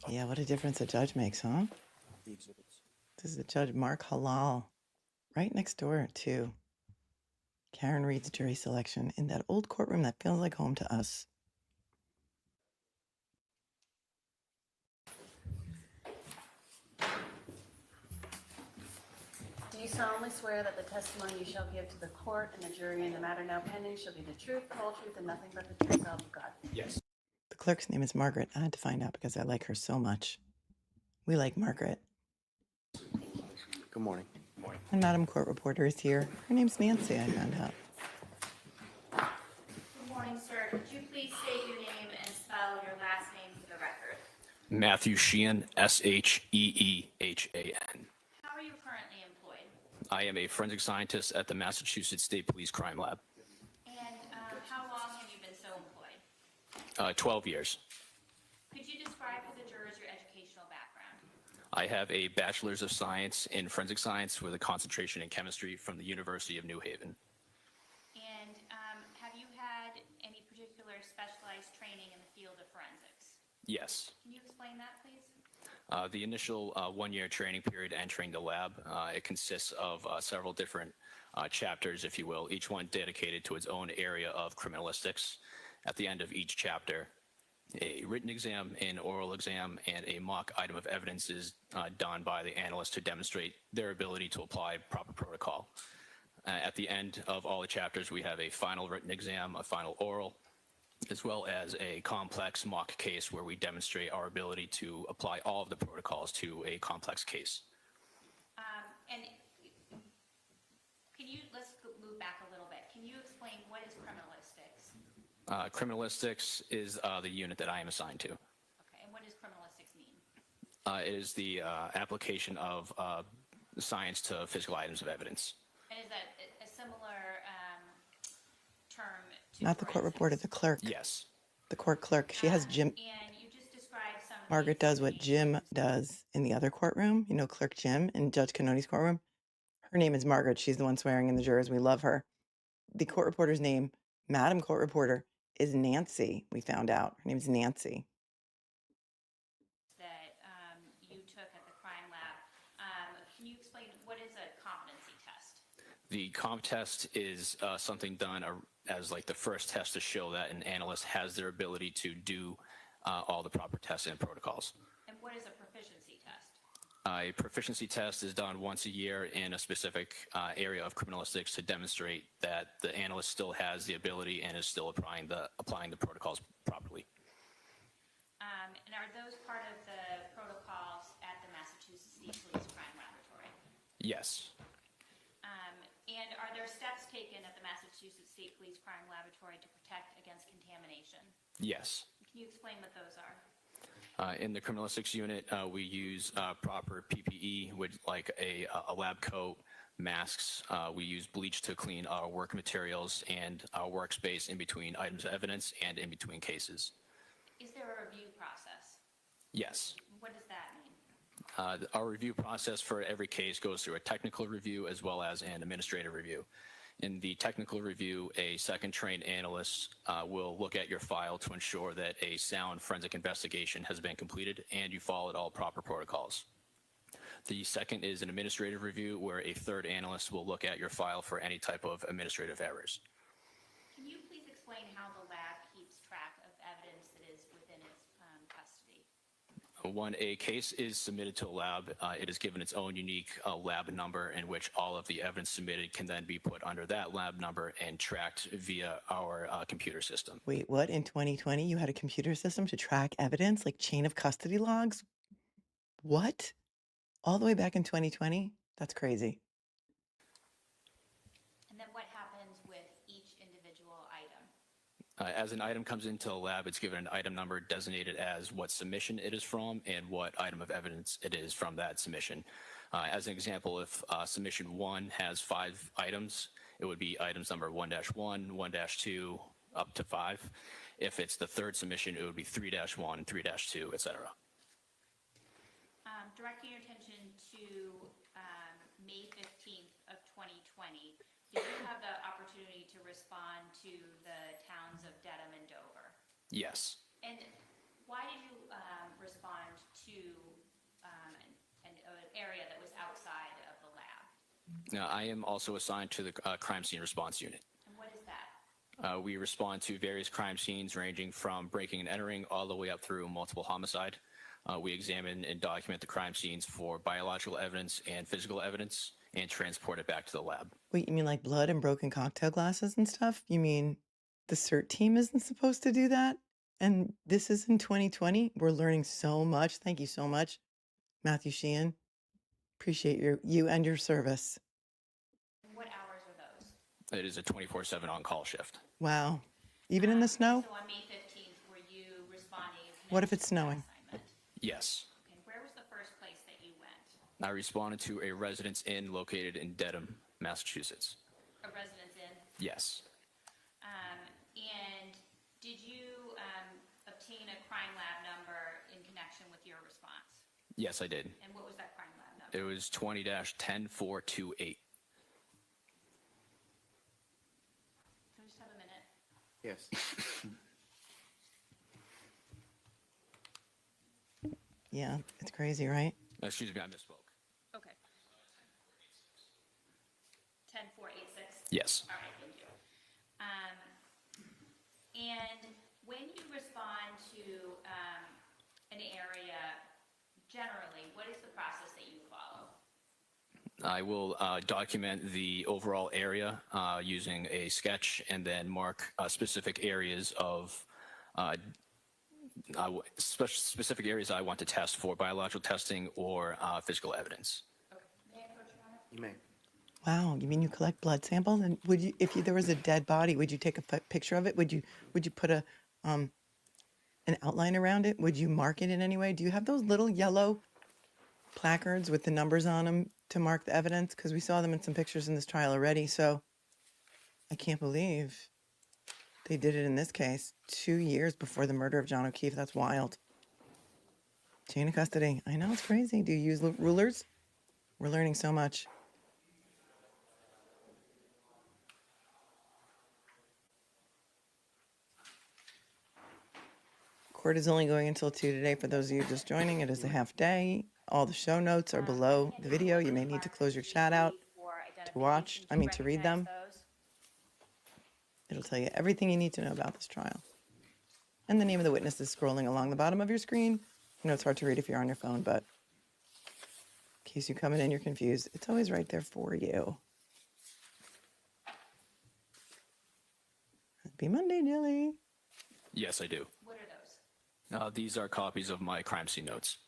B: Yeah, what a difference a judge makes, huh?
F: The exhibits.
B: This is Judge Mark Hallal, right next door to Karen Reed's jury selection in that old courtroom that feels like home to us.
G: Do you solemnly swear that the testimony you shall give to the court and the jury in the matter now pending shall be the truth, the whole truth, and nothing but the truth, so help you God?
F: Yes.
B: The clerk's name is Margaret. I had to find out because I like her so much. We like Margaret.
H: Good morning.
B: And Madam Court Reporter is here. Her name's Nancy, I found out.
D: Good morning, sir. Could you please state your name and spell your last name for the record?
I: Matthew Sheehan, Sheehan.
D: How are you currently employed?
I: I am a forensic scientist at the Massachusetts State Police Crime Lab.
D: And how long have you been so employed?
I: 12 years.
D: Could you describe to the jurors your educational background?
I: I have a bachelor's of science in forensic science with a concentration in chemistry from the University of New Haven.
D: And have you had any particular specialized training in the field of forensics?
I: Yes.
D: Can you explain that, please?
I: The initial 1-year training period entering the lab, it consists of several different chapters, if you will, each one dedicated to its own area of criminalistics. At the end of each chapter, a written exam, an oral exam, and a mock item of evidence is done by the analyst to demonstrate their ability to apply proper protocol. At the end of all the chapters, we have a final written exam, a final oral, as well as a complex mock case where we demonstrate our ability to apply all of the protocols to a complex case.
D: And can you, let's move back a little bit. Can you explain what is criminalistics?
I: Criminalistics is the unit that I am assigned to.
D: Okay, and what does criminalistics mean?
I: It is the application of science to physical items of evidence.
D: And is that a similar term to
B: Not the court
D: forensics?
B: reporter, the clerk.
I: Yes.
B: The court clerk. She has Jim.
D: And you just described some of
B: Margaret
D: these
B: does what Jim does in the other courtroom. You know, Clerk Jim in Judge Canoni's courtroom. Her name is Margaret. She's the one swearing in the jurors. We love her. The court reporter's name, Madam Court Reporter, is Nancy. We found out. Her name's Nancy.
D: that you took at the crime lab. Can you explain what is a competency test?
I: The comp test is something done as like the first test to show that an analyst has their ability to do all the proper tests and protocols.
D: And what is a proficiency test?
I: A proficiency test is done once a year in a specific area of criminalistics to demonstrate that the analyst still has the ability and is still applying the protocols properly.
D: And are those part of the protocols at the Massachusetts State Police Crime Laboratory?
I: Yes.
D: And are there steps taken at the Massachusetts State Police Crime Laboratory to protect against contamination?
I: Yes.
D: Can you explain what those are?
I: In the criminalistics unit, we use proper PPE, with like a lab coat, masks. We use bleach to clean our work materials and our workspace in between items of evidence and in between cases.
D: Is there a review process?
I: Yes.
D: What does that
I: Our review process for every case goes through a technical review as well as an administrative review. In the technical review, a second trained analyst will look at your file to ensure that a sound forensic investigation has been completed and you followed all proper protocols. The second is an administrative review where a third analyst will look at your file for any type of administrative errors.
D: Can you please explain how the lab keeps track of evidence that is within its custody?
I: When a case is submitted to a lab, it is given its own unique lab number in which all of the evidence submitted can then be put under that lab number and tracked via our computer system.
B: Wait, what? In 2020, you had a computer system to track evidence like chain of custody logs? What? All the way back in 2020? That's crazy.
D: And then what happens with each individual item?
I: As an item comes into a lab, it's given an item number designated as what submission it is from and what item of evidence it is from that submission. As an example, if submission 1 has 5 items, it would be items number 1-1, 1-2, up to 5. If it's the third submission, it would be 3-1, 3-2, et cetera.
D: Directing your attention to May 15th of 2020, did you have the opportunity to respond to the towns of Dedham and Dover?
I: Yes.
D: And why did you respond to an area that was outside of the lab?
I: Now, I am also assigned to the crime scene response unit.
D: And what is that?
I: We respond to various crime scenes ranging from breaking and entering all the way up through multiple homicide. We examine and document the crime scenes for biological evidence and physical evidence and transport it back to the lab.
B: Wait, you mean like blood and broken cocktail glasses and stuff? You mean the CERT team isn't supposed to do that? And this is in 2020? We're learning so much. Thank you so much, Matthew Sheehan. Appreciate you and your service.
D: What hours are those?
I: It is a 24/7 on-call shift.
B: Wow. Even in the snow?
D: So on May 15th, were you responding? in
B: What if
D: connection
B: it's
D: to that
B: snowing?
D: assignment?
I: Yes.
D: And where was the first place that you went?
I: I responded to a residence inn located in Dedham, Massachusetts.
D: A residence inn?
I: Yes.
D: And did you obtain a crime lab number in connection with your response?
I: Yes, I did.
D: And what was that crime lab number?
I: It was 20-10428.
D: Can we just have a minute?
H: Yes.
B: Yeah, it's crazy, right?
I: Excuse me, I misspoke.
D: Okay. 10486?
I: Yes.
D: All right, thank you. And when you respond to an area, generally, what is the process that you follow?
I: I will document the overall area using a sketch and then mark specific areas of specific areas I want to test for biological testing or physical evidence.
D: Okay. May I approach your honor?
H: You may.
B: Wow, you mean you collect blood samples? And would you, if there was a dead body, would you take a picture of it? Would you put an outline around it? Would you mark it in any way? Do you have those little yellow placards with the numbers on them to mark the evidence? Because we saw them in some pictures in this trial already. So I can't believe they did it in this case 2 years before the murder of John O'Keefe. That's wild. Chain of custody. I know, it's crazy. Do you use rulers? We're learning so much. Court is only going until 2 today. For those of you just joining, it is a half day. All the show notes are below the video. You may need to close your chat out to watch, to read them. It'll tell you everything you need to know about this trial. And the name of the witness is scrolling along the bottom of your screen. I know it's hard to read if you're on your phone, but in case you come in and you're confused, it's always right there for you. Happy Monday, Dilly.
I: Yes, I do.
D: What are those?
I: These are copies of my crime scene notes.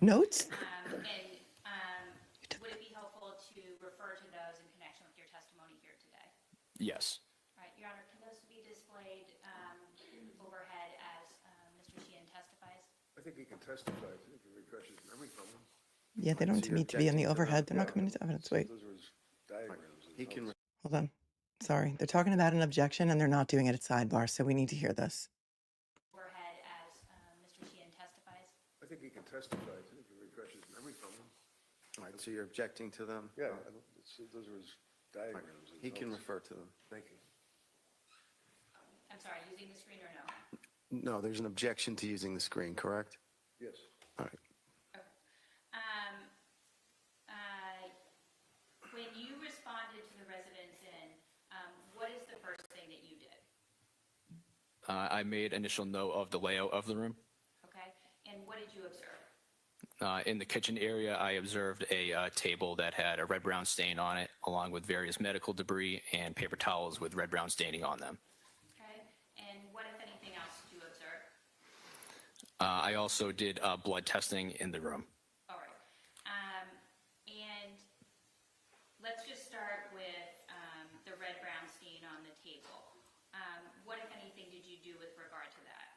B: Notes?
D: And would it be helpful to refer to those in connection with your testimony here today?
I: Yes.
D: All right, Your Honor, can those be displayed overhead as Mr. Sheehan testifies?
E: I think he can testify. I think it refreshes memory from him.
B: Yeah, they don't need to be in the overhead. They're not coming into evidence. Wait,
E: Those are his diagrams.
H: He can,
B: hold on. Sorry, they're talking about an objection and they're not doing it at sidebar, so we need to hear this.
D: Overhead as Mr. Sheehan testifies?
E: I think he can testify. I think it refreshes memory from
H: So you're objecting to them?
E: Yeah, those are his diagrams. and
H: He can
E: notes.
H: refer to them.
E: Thank you.
D: I'm sorry, using the screen or no?
H: No, there's an objection to using the screen, correct?
E: Yes.
H: All right.
D: Okay. When you responded to the residents in, what is the first thing that you did?
I: I made initial note of the layout of the room.
D: Okay, and what did you observe?
I: In the kitchen area, I observed a table that had a red-brown stain on it, along with various medical debris and paper towels with red-brown staining on them.
D: Okay, and what, if anything else, did you observe?
I: I also did blood testing in the room.
D: All right, and let's just start with the red-brown stain on the table. What, if anything, did you do with regard to that?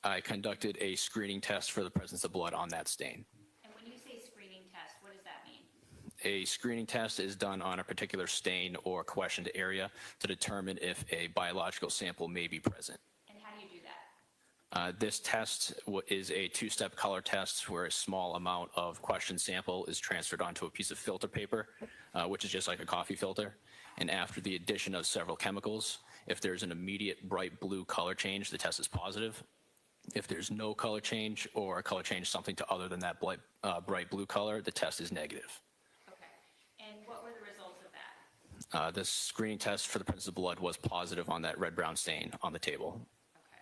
I: I conducted a screening test for the presence of blood on that stain.
D: And when you say screening test, what does that mean?
I: A screening test is done on a particular stain or questioned area to determine if a biological sample may be present.
D: And how do you do that?
I: This test is a two-step color test where a small amount of question sample is transferred onto a piece of filter paper, which is just like a coffee filter. And after the addition of several chemicals, if there's an immediate bright blue color change, the test is positive. If there's no color change or a color change something to other than that bright blue color, the test is negative.
D: Okay, and what were the results of that?
I: The screening test for the presence of blood was positive on that red-brown stain on the table.
D: Okay.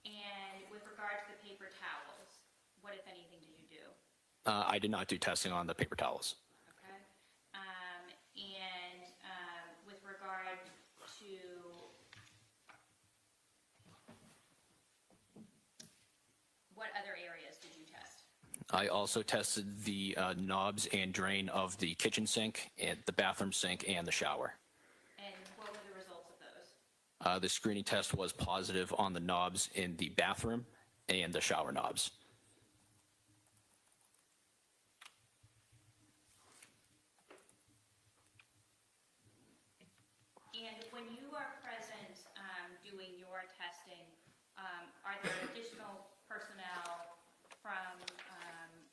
D: And with regard to the paper towels, what, if anything, did you do?
I: I did not do testing on the paper towels.
D: Okay. And with regard to what other areas did you test?
I: I also tested the knobs and drain of the kitchen sink, and the bathroom sink, and the shower.
D: And what were the results of those?
I: The screening test was positive on the knobs in the bathroom and the shower knobs.
D: And when you are present doing your testing, are there additional personnel from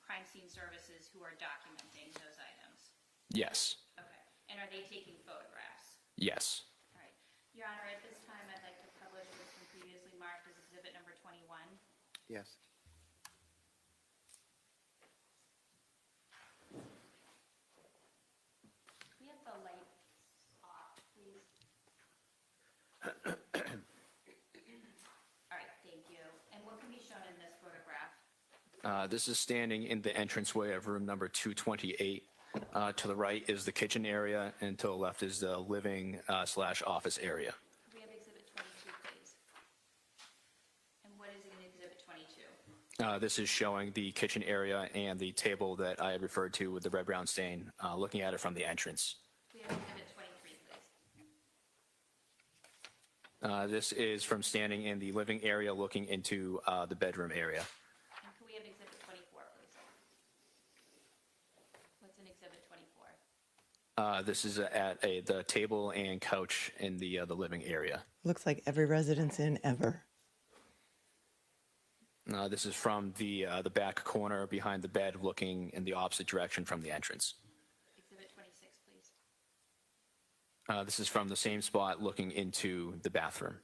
D: crime scene services who are documenting those items?
I: Yes.
D: Okay. And are they taking photographs?
I: Yes.
D: All right. Your Honor, at this time, I'd like to publish what's been previously marked as exhibit number 21.
H: Yes.
D: Can we have the lights off, please? All right, thank you. And what can be shown in this photograph?
I: This is standing in the entranceway of room number 228. To the right is the kitchen area, and to the left is the living / office area.
D: Could we have exhibit 22, please? And what is in exhibit 22?
I: This is showing the kitchen area and the table that I had referred to with the red-brown stain, looking at it from the entrance.
D: Could we have exhibit 23, please?
I: This is from standing in the living area looking into the bedroom area.
D: And could we have exhibit 24, please? What's in exhibit 24?
I: This is at the table and couch in the living area.
B: Looks like every residence in ever.
I: This is from the back corner behind the bed looking in the opposite direction from the entrance.
D: Exhibit 26, please.
I: This is from the same spot looking into the bathroom.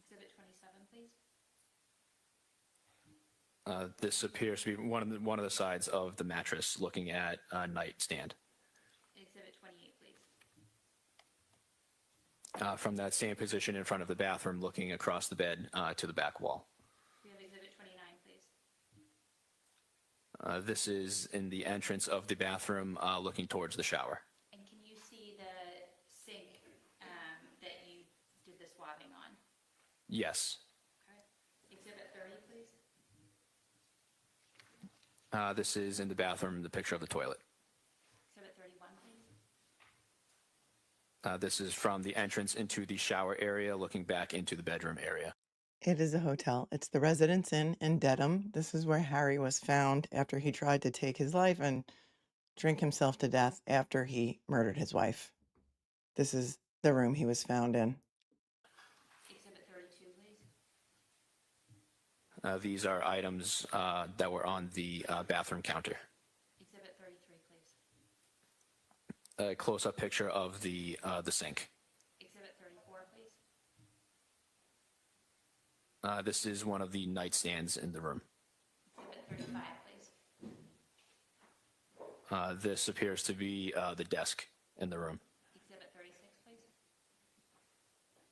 D: Exhibit 27, please.
I: This appears to be one of the sides of the mattress looking at a nightstand.
D: Exhibit 28, please.
I: From that same position in front of the bathroom looking across the bed to the back wall.
D: We have exhibit 29, please.
I: This is in the entrance of the bathroom looking towards the shower.
D: And can you see the sink that you did the swabbing on?
I: Yes.
D: Okay. Exhibit 30, please.
I: This is in the bathroom, the picture of the toilet.
D: Exhibit 31, please.
I: This is from the entrance into the shower area looking back into the bedroom area.
B: It is a hotel. It's the Residence Inn in Dedham. This is where Harry was found after he tried to take his life and drink himself to death after he murdered his wife. This is the room he was found in.
D: Exhibit 32, please.
I: These are items that were on the bathroom counter.
D: Exhibit 33,
I: a close-up picture of the sink.
D: Exhibit 34, please.
I: This is one of the nightstands in the room.
D: Exhibit 35, please.
I: This appears to be the desk in the room.
D: Exhibit 36, please.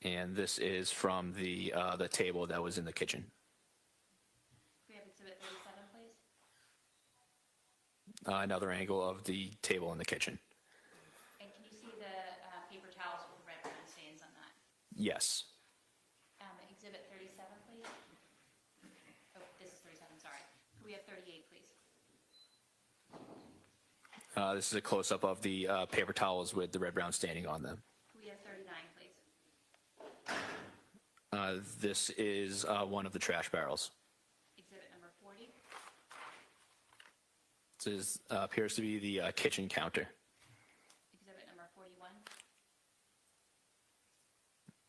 I: And this is from the table that was in the kitchen.
D: We have exhibit 37, please.
I: Another angle of the table in the kitchen.
D: And can you see the paper towels with red brown stains on that?
I: Yes.
D: Exhibit 37, please. Oh, this is 37, sorry. Could we have 38, please?
I: This is a close-up of the paper towels with the red-brown staining on them.
D: Could we have 39, please?
I: This is one of the trash barrels.
D: Exhibit number 40.
I: This appears to be the kitchen counter.
D: Exhibit number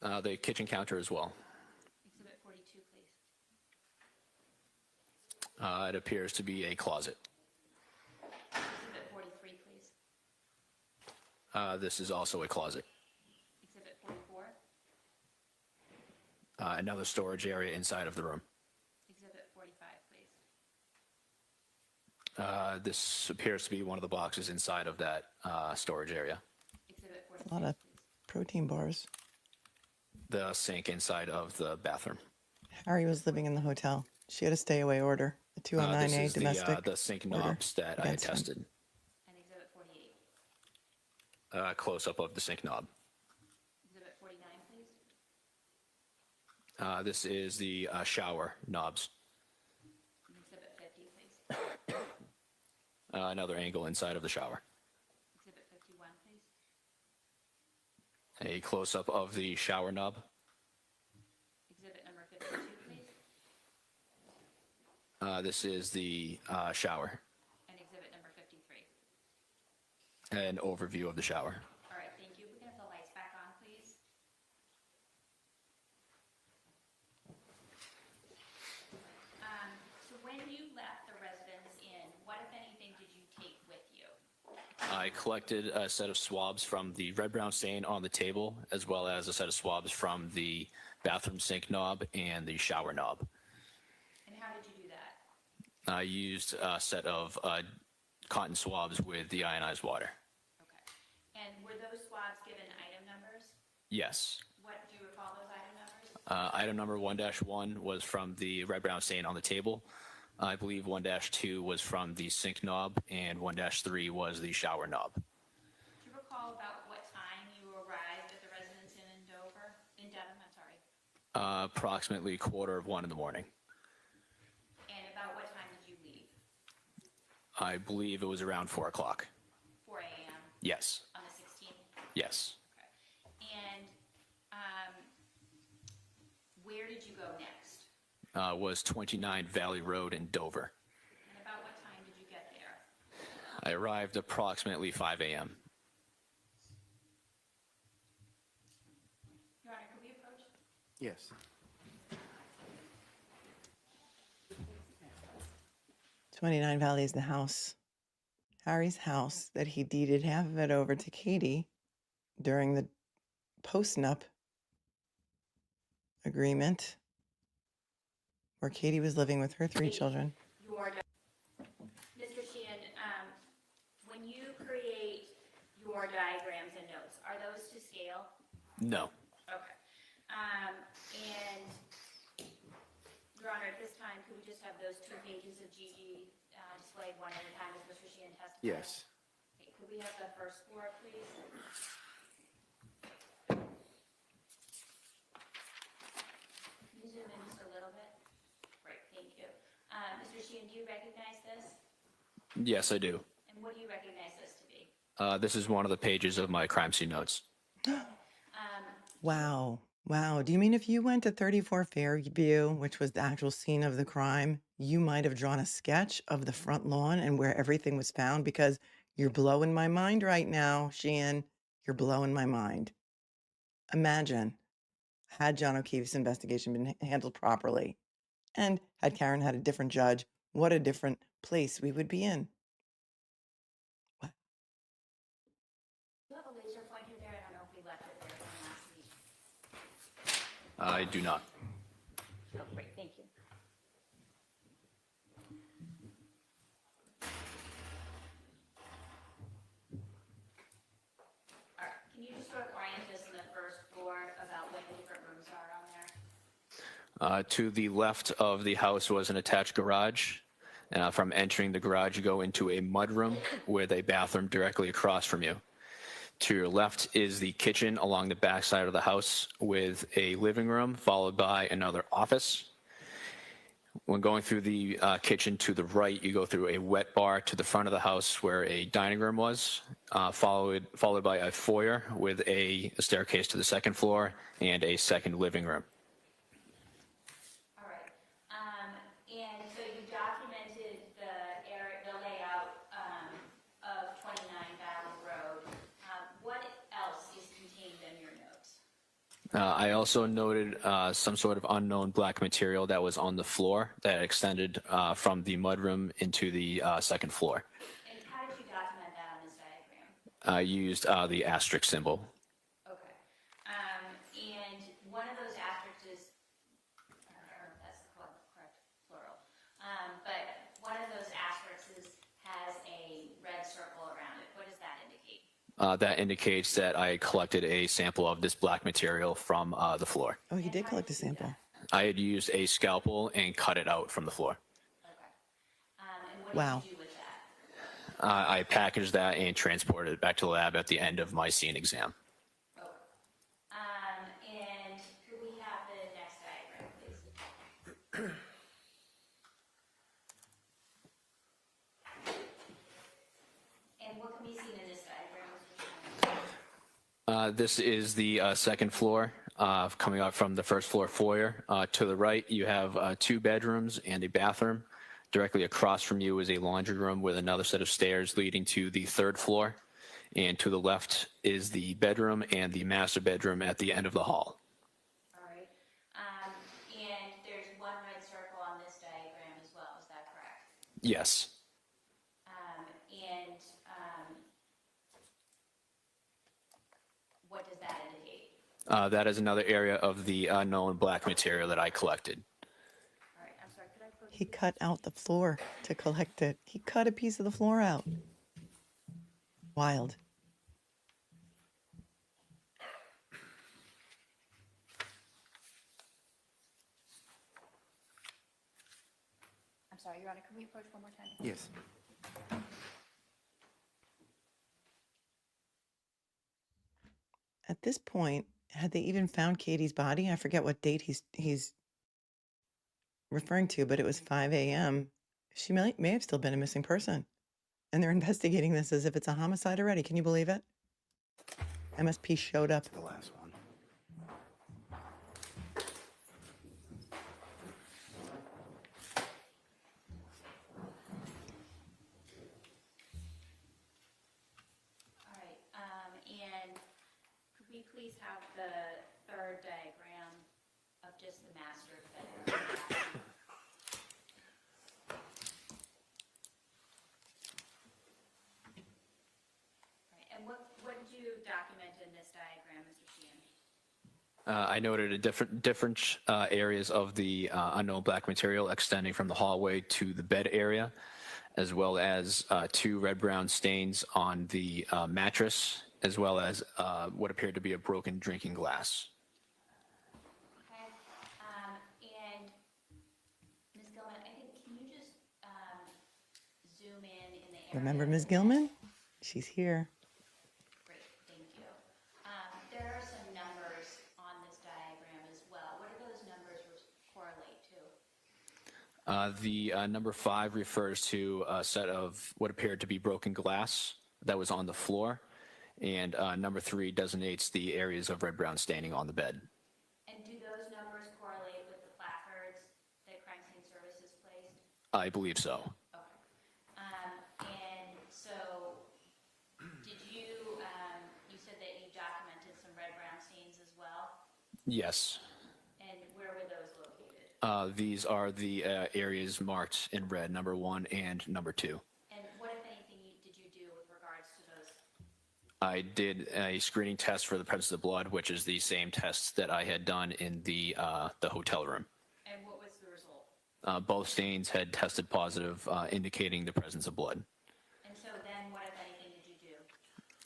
D: 41.
I: The kitchen counter as well.
D: Exhibit 42, please.
I: It appears to be a closet.
D: Exhibit 43, please.
I: This is also a closet.
D: Exhibit 44.
I: Another storage area inside of the room.
D: Exhibit 45, please.
I: This appears to be one of the boxes inside of that storage area.
D: Exhibit
B: A lot
D: 46,
B: of
D: please.
B: protein bars.
I: The sink inside of the bathroom.
B: Harry was living in the hotel. She had a stay away order, a
I: This
B: 209A
I: is
B: domestic.
I: the sink
B: order
I: knobs that I
B: against him.
I: tested.
D: And exhibit 48.
I: Close-up of the sink knob.
D: Exhibit 49, please.
I: This is the shower knobs.
D: And exhibit 50, please.
I: Another angle inside of the shower.
D: Exhibit 51, please.
I: A close-up of the shower knob.
D: Exhibit number 52, please.
I: This is the shower.
D: And exhibit number 53.
I: An overview of the shower.
D: All right, thank you. We can have the lights back on, please. So when you left the residence in, what, if anything, did you take with you?
I: I collected a set of swabs from the red-brown stain on the table, as well as a set of swabs from the bathroom sink knob and the shower knob.
D: And how did you do that?
I: I used a set of cotton swabs with deionized water.
D: Okay. And were those swabs given item numbers?
I: Yes.
D: What, do you recall those item numbers?
I: Item number 1-1 was from the red-brown stain on the table. I believe 1-2 was from the sink knob, and 1-3 was the shower knob.
D: Do you recall about what time you arrived at the residence in Dover, in Dedham, I'm sorry?
I: Approximately 1:15 in the morning.
D: And about what time did you leave?
I: I believe it was around 4 o'clock.
D: 4 a.m.
I: Yes.
D: on the 16th?
I: Yes.
D: Okay. And where did you go next?
I: Was 29 Valley Road in Dover.
D: And about what time did you get there?
I: I arrived approximately 5 a.m.
D: Your Honor, could we approach?
H: Yes.
B: 29 Valley is the house, Harry's house, that he deeded half of it over to Katie during the post-nup agreement, where Katie was living with her 3 children.
D: Mr. Sheehan, when you create your diagrams and notes, are those to scale?
I: No.
D: Okay. And, Your Honor, at this time, could we just have those 2 pages of GG displayed one at a time as Mr. Sheehan testifies?
H: Yes.
D: Okay, could we have the first floor, please? Can you zoom in just a little bit? Great, thank you. Mr. Sheehan, do you recognize this?
I: Yes, I do.
D: And what do you recognize this to be?
I: This is one of the pages of my crime scene notes.
B: Wow. Wow. Do you mean if you went to 34 Fairview, which was the actual scene of the crime, you might have drawn a sketch of the front lawn and where everything was found? Because you're blowing my mind right now, Sheehan. You're blowing my mind. Imagine, had John O'Keefe's investigation been handled properly, and had Karen had a different judge, what a different place we would be in.
I: I do not.
D: Oh, great, thank you. All right, can you just sort of orient us in the first floor about what the different rooms are on there?
I: To the left of the house was an attached garage. From entering the garage, you go into a mudroom with a bathroom directly across from you. To your left is the kitchen along the back side of the house with a living room followed by another office. When going through the kitchen to the right, you go through a wet bar to the front of the house where a dining room was, followed by a foyer with a staircase to the second floor and a second living room.
D: All right, and so you documented the area, the layout of 29 Valley Road. What else is contained in your notes?
I: I also noted some sort of unknown black material that was on the floor that extended from the mudroom into the second floor.
D: And how did you document that on this diagram?
I: I used the asterisk symbol.
D: Okay. And one of those asterisks is, I don't know if that's the correct plural, but one of those asterisks has a red circle around it. What does that indicate?
I: That indicates that I collected a sample of this black material from the floor.
B: Oh, he did collect a sample.
I: I had used a scalpel and cut it out from the floor.
D: Okay. And what
B: Wow.
D: did you do with that?
I: I packaged that and transported it back to the lab at the end of my scene exam.
D: Okay. And could we have the next diagram, please? And what can be seen in this diagram?
I: This is the second floor, coming up from the first floor foyer. To the right, you have 2 bedrooms and a bathroom. Directly across from you is a laundry room with another set of stairs leading to the 3rd floor. And to the left is the bedroom and the master bedroom at the end of the hall.
D: All right. And there's one red circle on this diagram as well, is that correct?
I: Yes.
D: What does that indicate?
I: That is another area of the unknown black material that I collected.
D: All right, I'm sorry, could I put?
B: He cut out the floor to collect it. He cut a piece of the floor out. Wild.
D: I'm sorry, Your Honor, can we approach one more time?
H: Yes.
B: At this point, had they even found Katie's body? I forget what date he's referring to, but it was 5 a.m. She may have still been a missing person. And they're investigating this as if it's a homicide already. Can you believe it? MSP showed up.
C: The last one.
D: All right, and could we please have the 3rd diagram of just the master bedroom? Right, and what did you document in this diagram, Mr. Sheehan?
I: I noted different areas of the unknown black material extending from the hallway to the bed area, as well as 2 red-brown stains on the mattress, as well as what appeared to be a broken drinking glass.
D: Okay, and Ms. Gilman, I think, can you just zoom in the area?
B: Remember Ms. Gilman? She's here.
D: Great, thank you. There are some numbers on this diagram as well. What do those numbers correlate to?
I: The number 5 refers to a set of what appeared to be broken glass that was on the floor, and number 3 designates the areas of red-brown staining on the bed.
D: And do those numbers correlate with the placards that Crime Scene Services placed?
I: I believe so.
D: Okay. And so, did you, you said that you documented some red-brown stains as well?
I: Yes.
D: And where were those located?
I: These are the areas marked in red, number 1 and number 2.
D: And what, if anything, did you do with regards to those
I: I did a screening test for the presence of blood, which is the same test that I had done in the hotel room.
D: And what was the result?
I: Both stains had tested positive, indicating the presence of blood.
D: And so then what, if anything, did you do?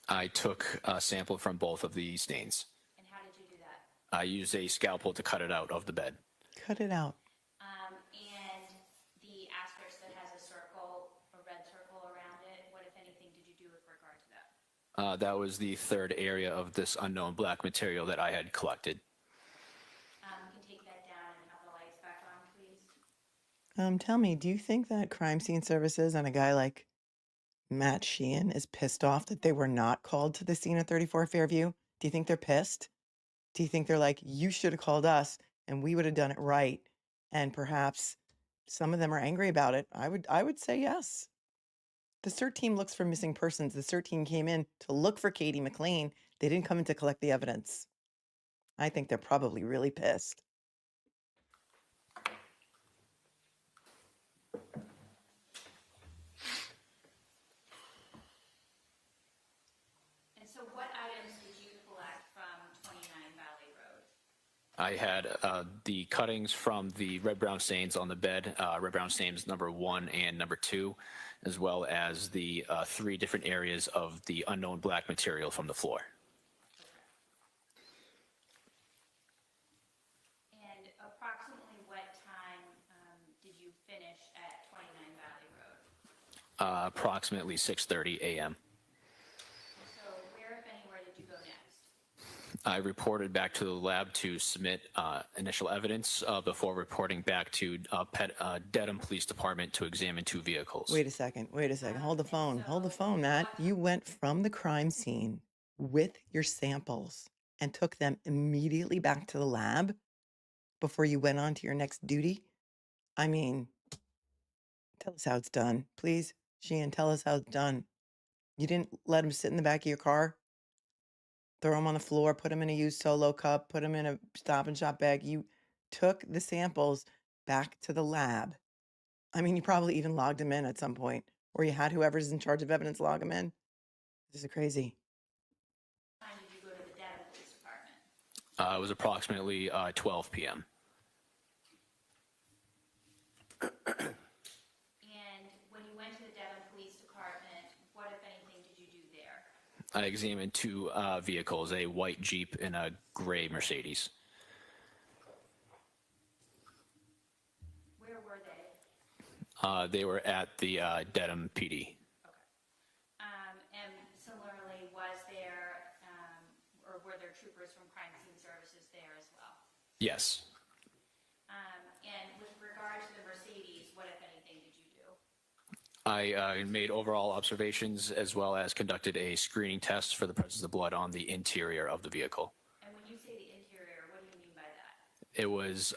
I: I took a sample from both of the stains.
D: And how did you do that?
I: I used a scalpel to cut it out of the bed.
B: Cut it out.
D: And the asterisk that has a circle, a red circle around it, what, if anything, did you do with regard to that?
I: That was the third area of this unknown black material that I had collected.
D: You can take that down and have the lights back on, please.
B: Tell me, do you think that crime scene services and a guy like Matt Sheehan is pissed off that they were not called to the scene at 34 Fairview? Do you think they're pissed? Do you think they're like, you should have called us and we would have done it right? And perhaps some of them are angry about it. I would say yes. The CERT team looks for missing persons. The CERT team came in to look for Katie McLean. They didn't come in to collect the evidence. I think they're probably really pissed.
D: And so what items did you collect from 29 Valley Road?
I: I had the cuttings from the red-brown stains on the bed, red-brown stains number 1 and number 2, as well as the 3 different areas of the unknown black material from the floor.
D: And approximately what time did you finish at 29 Valley Road?
I: Approximately 6:30 a.m.
D: So where, if anywhere, did you go next?
I: I reported back to the lab to submit initial evidence before reporting back to Dedham Police Department to examine 2 vehicles.
B: Wait a second. Hold the phone, Matt. You went from the crime scene with your samples and took them immediately back to the lab before you went on to your next duty? I mean, tell us how it's done. Please, Sheehan, tell us how it's done. You didn't let them sit in the back of your car? Throw them on the floor, put them in a used Solo cup, put them in a Stop and Shop bag. You took the samples back to the lab. I mean, you probably even logged them in at some point, or you had whoever's in charge of evidence log them in. This is crazy.
D: What time did you go to the Dedham Police Department?
I: It was approximately 12 p.m.
D: And when you went to the Dedham Police Department, what, if anything, did you do there?
I: I examined 2 vehicles, a white Jeep and a gray Mercedes.
D: Where were they?
I: They were at the Dedham PD.
D: And similarly, was there, or were there troopers from crime scene services there as well?
I: Yes.
D: And with regard to the Mercedes, what, if anything, did you do?
I: I made overall observations as well as conducted a screening test for the presence of blood on the interior of the vehicle.
D: And when you say the interior, what do you mean by that?
I: It was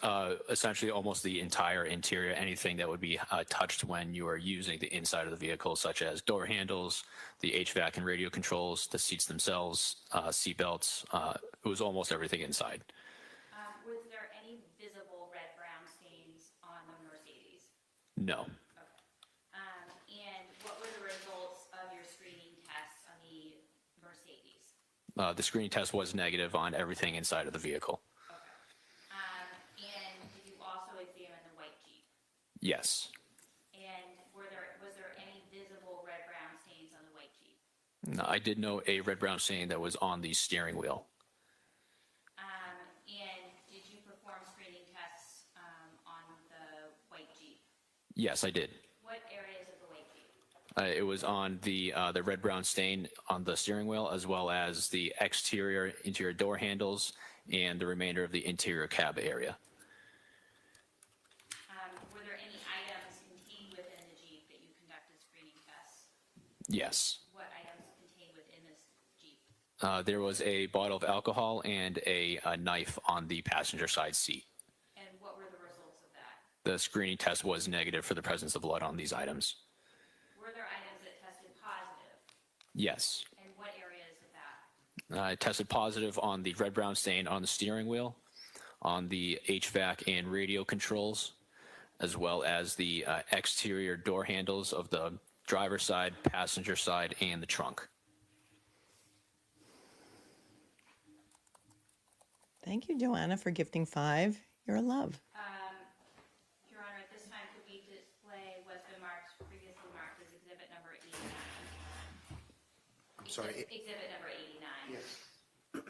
I: essentially almost the entire interior, anything that would be touched when you are using the inside of the vehicle, such as door handles, the HVAC and radio controls, the seats themselves, seat belts. It was almost everything inside.
D: Was there any visible red-brown stains on the Mercedes?
I: No.
D: And what were the results of your screening tests on the Mercedes?
I: The screening test was negative on everything inside of the vehicle.
D: And did you also examine the white Jeep?
I: Yes.
D: And was there any visible red-brown stains on the white Jeep?
I: No, I did note a red-brown stain that was on the steering wheel.
D: And did you perform screening tests on the white Jeep?
I: Yes, I did.
D: What areas of the white Jeep?
I: It was on the red-brown stain on the steering wheel, as well as the interior door handles, and the remainder of the interior cab area.
D: Were there any items contained within the Jeep that you conducted screening tests?
I: Yes.
D: What items contained within this Jeep?
I: There was a bottle of alcohol and a knife on the passenger side seat.
D: And what were the results of that?
I: The screening test was negative for the presence of blood on these items.
D: Were there items that tested positive?
I: Yes.
D: And what areas of that?
I: It tested positive on the red-brown stain on the steering wheel, on the HVAC and radio controls, as well as the exterior door handles of the driver's side, passenger side, and the trunk.
B: Thank you, Joanna, for gifting 5. You're a love.
D: Your Honor, at this time, could we display what's been previously marked as exhibit number 89?
C: I'm sorry.
D: Exhibit number 89.
C: Yes.
D: And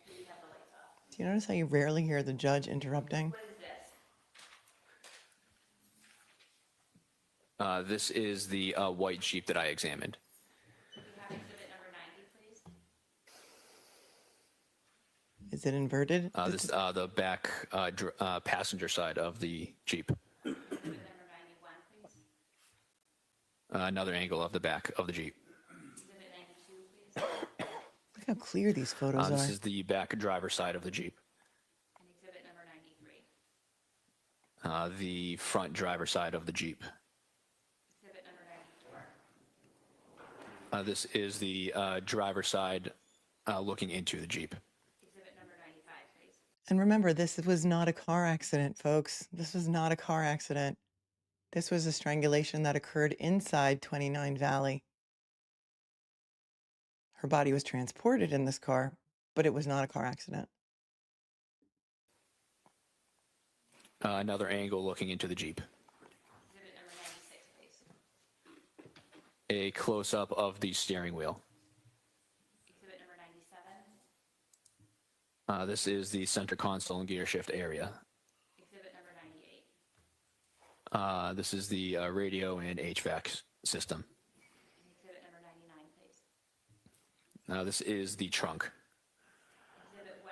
D: could we have the lights off?
B: Do you notice how you rarely hear the judge interrupting?
D: What is this?
I: This is the white Jeep that I examined.
D: Could we have exhibit number 90, please?
B: Is it inverted?
I: This is the back passenger side of the Jeep.
D: Exhibit number 91, please.
I: Another angle of the back of the Jeep.
D: Exhibit 92, please.
B: Look how clear these photos
I: This
B: are.
I: is the back driver's side of the Jeep.
D: And exhibit number 93.
I: The front driver's side of the Jeep.
D: Exhibit number 94.
I: This is the driver's side looking into the Jeep.
D: Exhibit number 95, please.
B: And remember, this was not a car accident, folks. This was not a car accident. This was a strangulation that occurred inside 29 Valley. Her body was transported in this car, but it was not a car accident.
I: Another angle looking into the Jeep.
D: Exhibit number 96, please.
I: A close-up of the steering wheel.
D: Exhibit number 97.
I: This is the center console and gear shift area.
D: Exhibit number 98.
I: This is the radio and HVAC system.
D: And exhibit number 99, please.
I: This is the trunk.
D: Exhibit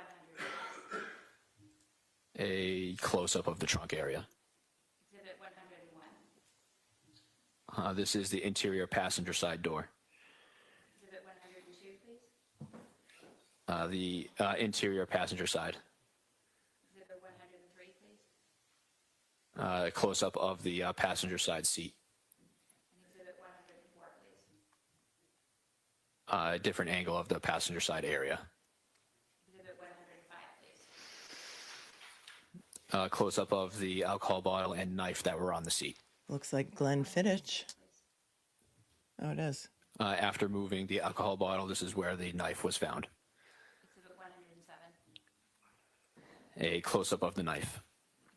D: 100.
I: A close-up of the trunk area.
D: Exhibit 101.
I: This is the interior passenger side door.
D: Exhibit 102, please.
I: The interior passenger side.
D: Exhibit 103, please.
I: A close-up of the passenger side seat.
D: And exhibit 104, please.
I: A different angle of the passenger side area.
D: Exhibit 105, please.
I: Close-up of the alcohol bottle and knife that were on the seat.
B: Looks like Glenn Fittich. Oh, it is.
I: After moving the alcohol bottle, this is where the knife was found.
D: Exhibit 107.
I: A close-up of the knife.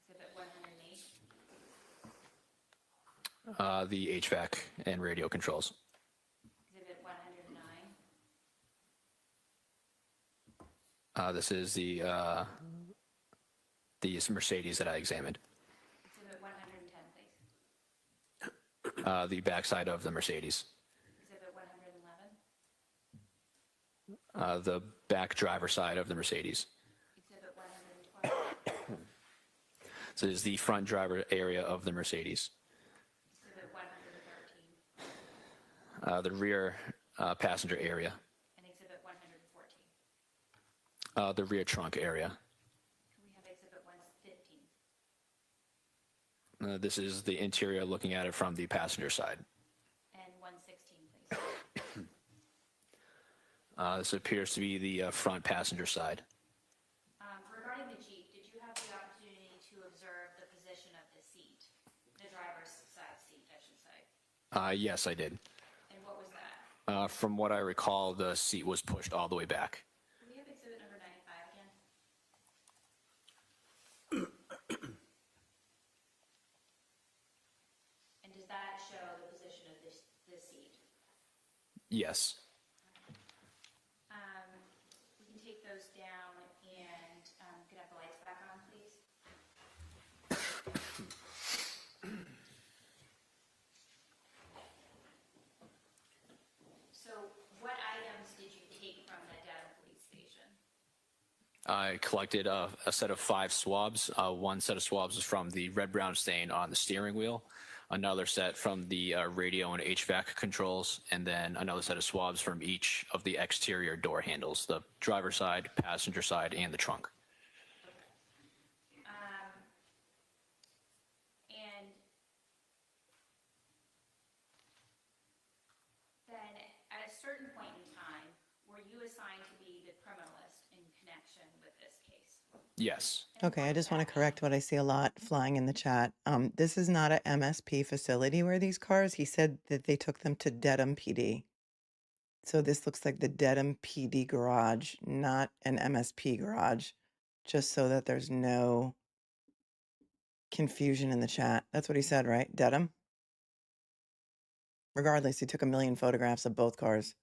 D: Exhibit 108.
I: The HVAC and radio controls.
D: Exhibit 109.
I: This is the Mercedes that I examined.
D: Exhibit 110, please.
I: The backside of the Mercedes.
D: Exhibit 111.
I: The back driver side of the Mercedes.
D: Exhibit 112.
I: So this is the front driver area of the Mercedes.
D: Exhibit 113.
I: The rear passenger area.
D: And exhibit 114.
I: The rear trunk area.
D: Can we have exhibit 115?
I: This is the interior looking at it from the passenger side.
D: And 116, please.
I: This appears to be the front passenger side.
D: Regarding the Jeep, did you have the opportunity to observe the position of the seat? The driver's side seat, I should say.
I: Yes, I did.
D: And what was that?
I: From what I recall, the seat was pushed all the way back.
D: Can we have exhibit number 95 again? And does that show the position of this seat?
I: Yes.
D: We can take those down and could have the lights back on, please. So what items did you take from the Dedham police station?
I: I collected a set of 5 swabs. One set of swabs was from the red-brown stain on the steering wheel, another set from the radio and HVAC controls, and then another set of swabs from each of the exterior door handles, the driver's side, passenger side, and the trunk.
D: And then at a certain point in time, were you assigned to be the criminalist in connection with this case?
I: Yes.
B: Okay, I just want to correct what I see a lot flying in the chat. This is not a MSP facility where these cars, he said that they took them to Dedham PD. So this looks like the Dedham PD garage, not an MSP garage. just so that there's no confusion in the chat. That's what he said, right? Dedham? Regardless, he took 1 million photographs of both cars.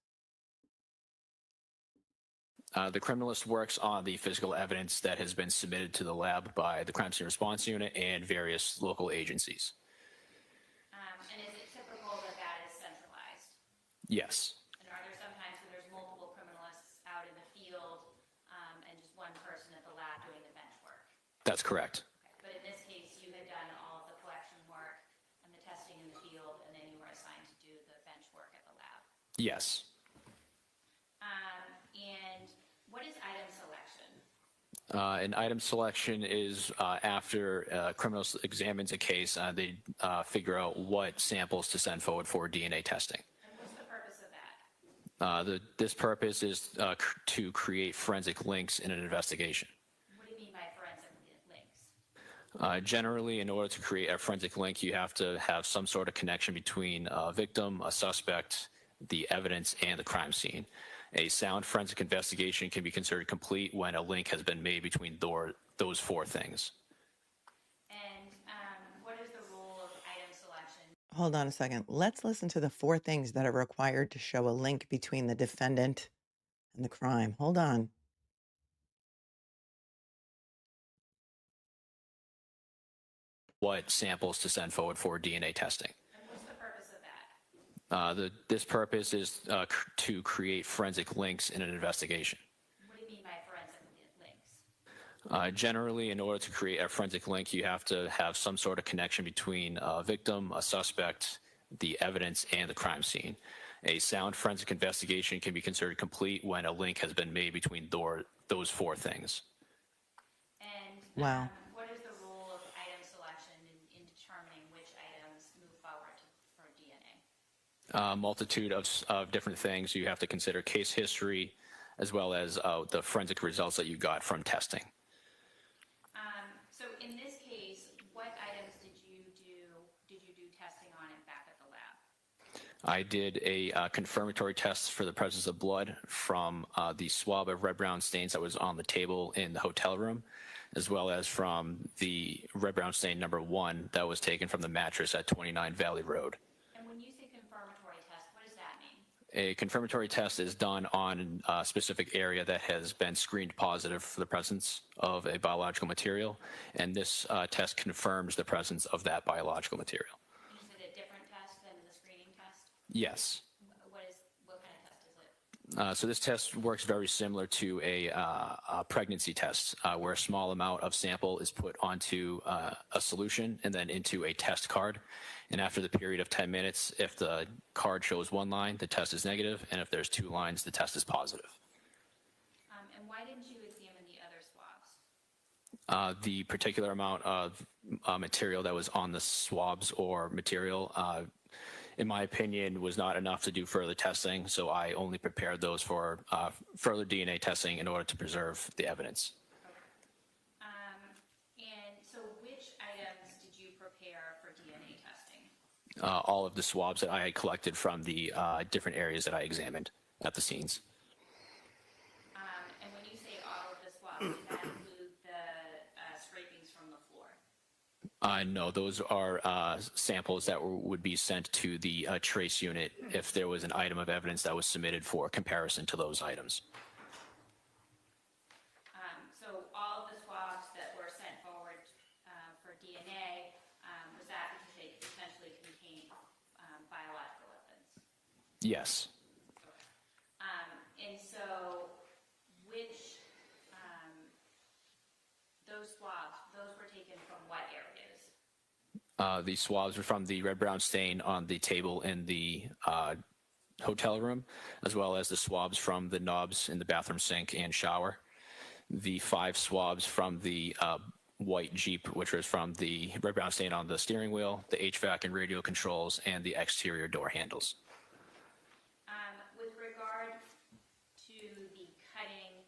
I: The criminalist works on the physical evidence that has been submitted to the lab by the Crime Scene Response Unit and various local agencies.
D: And is it typical that that is centralized?
I: Yes.
D: And are there sometimes when there's multiple criminalists out in the field and just one person at the lab doing the bench work?
I: That's correct.
D: Okay. But in this case, you had done all of the collection work and the testing in the field, and then you were assigned to do the bench work at the lab.
I: Yes.
D: And what is item selection?
I: An item selection is after a criminal examines a case, they figure out what samples to send forward for DNA testing.
D: And what's the purpose of that?
I: This purpose is to create forensic links in an investigation.
D: What do you mean by forensic links?
I: Generally, in order to create a forensic link, you have to have some sort of connection between a victim, a suspect, the evidence, and the crime scene. A sound forensic investigation can be considered complete when a link has been made between those 4 things.
D: And what is the role of item selection?
B: Hold on a second. Let's listen to the 4 things that are required to show a link between the defendant and the crime. Hold on.
I: What samples to send forward for DNA testing.
D: And what's the purpose of that?
I: This purpose is to create forensic links in an investigation.
D: What do you mean by forensic links?
I: Generally, in order to create a forensic link, you have to have some sort of connection between a victim, a suspect, the evidence, and the crime scene. A sound forensic investigation can be considered complete when a link has been made between those 4 things.
D: And
B: Wow.
D: what is the role of item selection in determining which items move forward for DNA?
I: A multitude of different things. You have to consider case history as well as the forensic results that you got from testing.
D: So in this case, what items did you do testing on and back at the lab?
I: I did a confirmatory test for the presence of blood from the swab of red-brown stains that was on the table in the hotel room, as well as from the red-brown stain number 1 that was taken from the mattress at 29 Valley Road.
D: And when you say confirmatory test, what does that mean?
I: A confirmatory test is done on a specific area that has been screened positive for the presence of a biological material, and this test confirms the presence of that biological material.
D: Is it a different test than the screening test?
I: Yes.
D: What kind of test is it?
I: So this test works very similar to a pregnancy test, where a small amount of sample is put onto a solution and then into a test card. And after the period of 10 minutes, if the card shows 1 line, the test is negative, and if there's 2 lines, the test is positive.
D: And why didn't you examine the other swabs?
I: The particular amount of material that was on the swabs or material, in my opinion, was not enough to do further testing, so I only prepared those for further DNA testing in order to preserve the evidence.
D: And so which items did you prepare for DNA testing?
I: All of the swabs that I had collected from the different areas that I examined at the scenes.
D: And when you say all of the swabs, does that include the scrapings from the floor?
I: No, those are samples that would be sent to the trace unit if there was an item of evidence that was submitted for comparison to those items.
D: So all of the swabs that were sent forward for DNA, was that because they potentially contain biological evidence?
I: Yes.
D: And so which, those swabs, those were taken from what areas?
I: The swabs were from the red-brown stain on the table in the hotel room, as well as the swabs from the knobs in the bathroom sink and shower. The 5 swabs from the white Jeep, which was from the red-brown stain on the steering wheel, the HVAC and radio controls, and the exterior door handles.
D: With regard to the cutting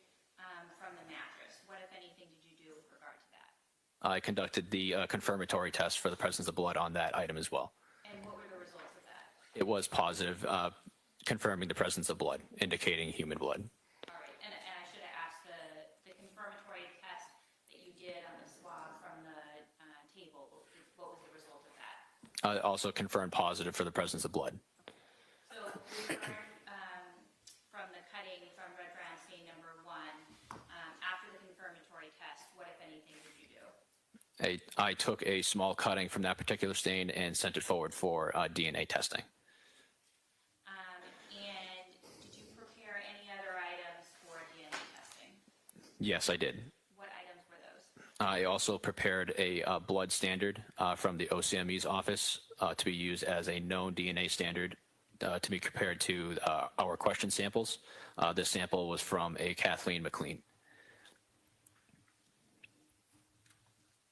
D: from the mattress, what, if anything, did you do with regard to that?
I: I conducted the confirmatory test for the presence of blood on that item as well.
D: And what were the results of that?
I: It was positive, confirming the presence of blood, indicating human blood.
D: All right, and I should have asked the confirmatory test,
I: Also confirmed positive for the presence of blood.
D: So we learned from the cutting from red brown stain number 1, after the confirmatory test, what, if anything, did you do?
I: I took a small cutting from that particular stain and sent it forward for DNA testing.
D: And did you prepare any other items for DNA testing?
I: Yes, I did.
D: What items were those?
I: I also prepared a blood standard from the OCME's office to be used as a known DNA standard to be compared to our question samples. This sample was from a Kathleen McLean.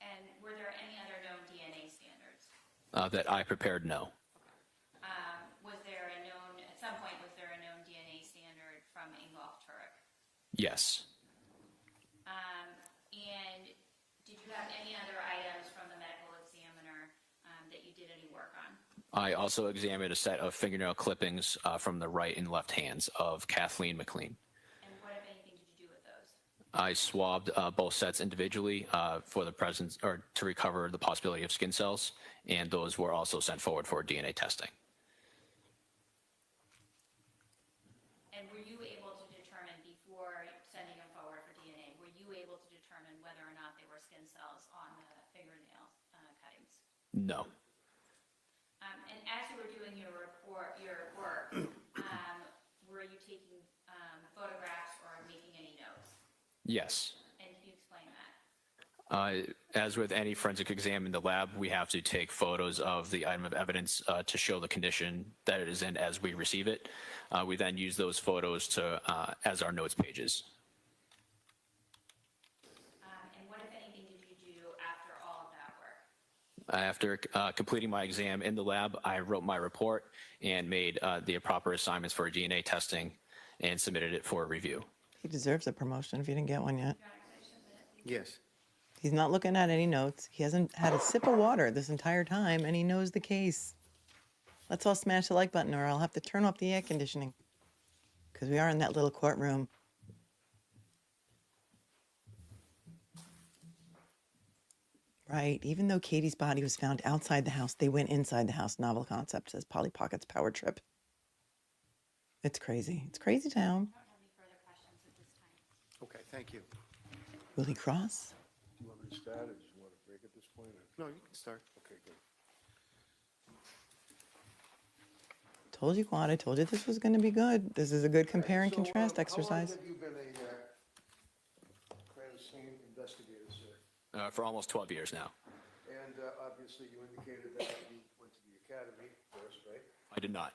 D: And were there any other known DNA standards?
I: That I prepared, no.
D: Was there a known, at some point, was there a known DNA standard from Ingolf Tuerk?
I: Yes.
D: And did you have any other items from the medical examiner that you did any work on?
I: I also examined a set of fingernail clippings from the right and left hands of Kathleen McLean.
D: And what, if anything, did you do with those?
I: I swabbed both sets individually for the presence or to recover the possibility of skin cells, and those were also sent forward for DNA testing.
D: And were you able to determine before sending them forward for DNA, were you able to determine whether or not there were skin cells on the fingernail cuttings?
I: No.
D: And as you were doing your report, your work, were you taking photographs or making any notes?
I: Yes.
D: And can you explain that?
I: As with any forensic exam in the lab, we have to take photos of the item of evidence to show the condition that it is in as we receive it. We then use those photos to as our notes pages.
D: And what, if anything, did you do after all of that work?
I: After completing my exam in the lab, I wrote my report and made the proper assignments for DNA testing and submitted it for review.
B: He deserves a promotion if he didn't get one yet.
H: Yes.
B: He's not looking at any notes. He hasn't had a sip of water this entire time, and he knows the case. Let's all smash the like button, or I'll have to turn off the air conditioning, because we are in that little courtroom. Right. Even though Katie's body was found outside the house, they went inside the house. Novel concept, says Polly Pocket's Power Trip. It's crazy. It's crazy town.
D: I don't have any further questions at this time.
H: Okay, thank you.
B: Will he cross?
E: Do you want me to start, or do you want to break at this point? or-
H: No, you can start.
E: Okay, good.
B: Told you, Quad. I told you this was going to be good. This is a good compare and
E: So,
B: contrast
E: How
B: exercise.
E: long have you been a crime scene investigator, sir?
I: For almost 12 years now.
E: And obviously, you indicated that you went to the academy first, right?
I: I did not.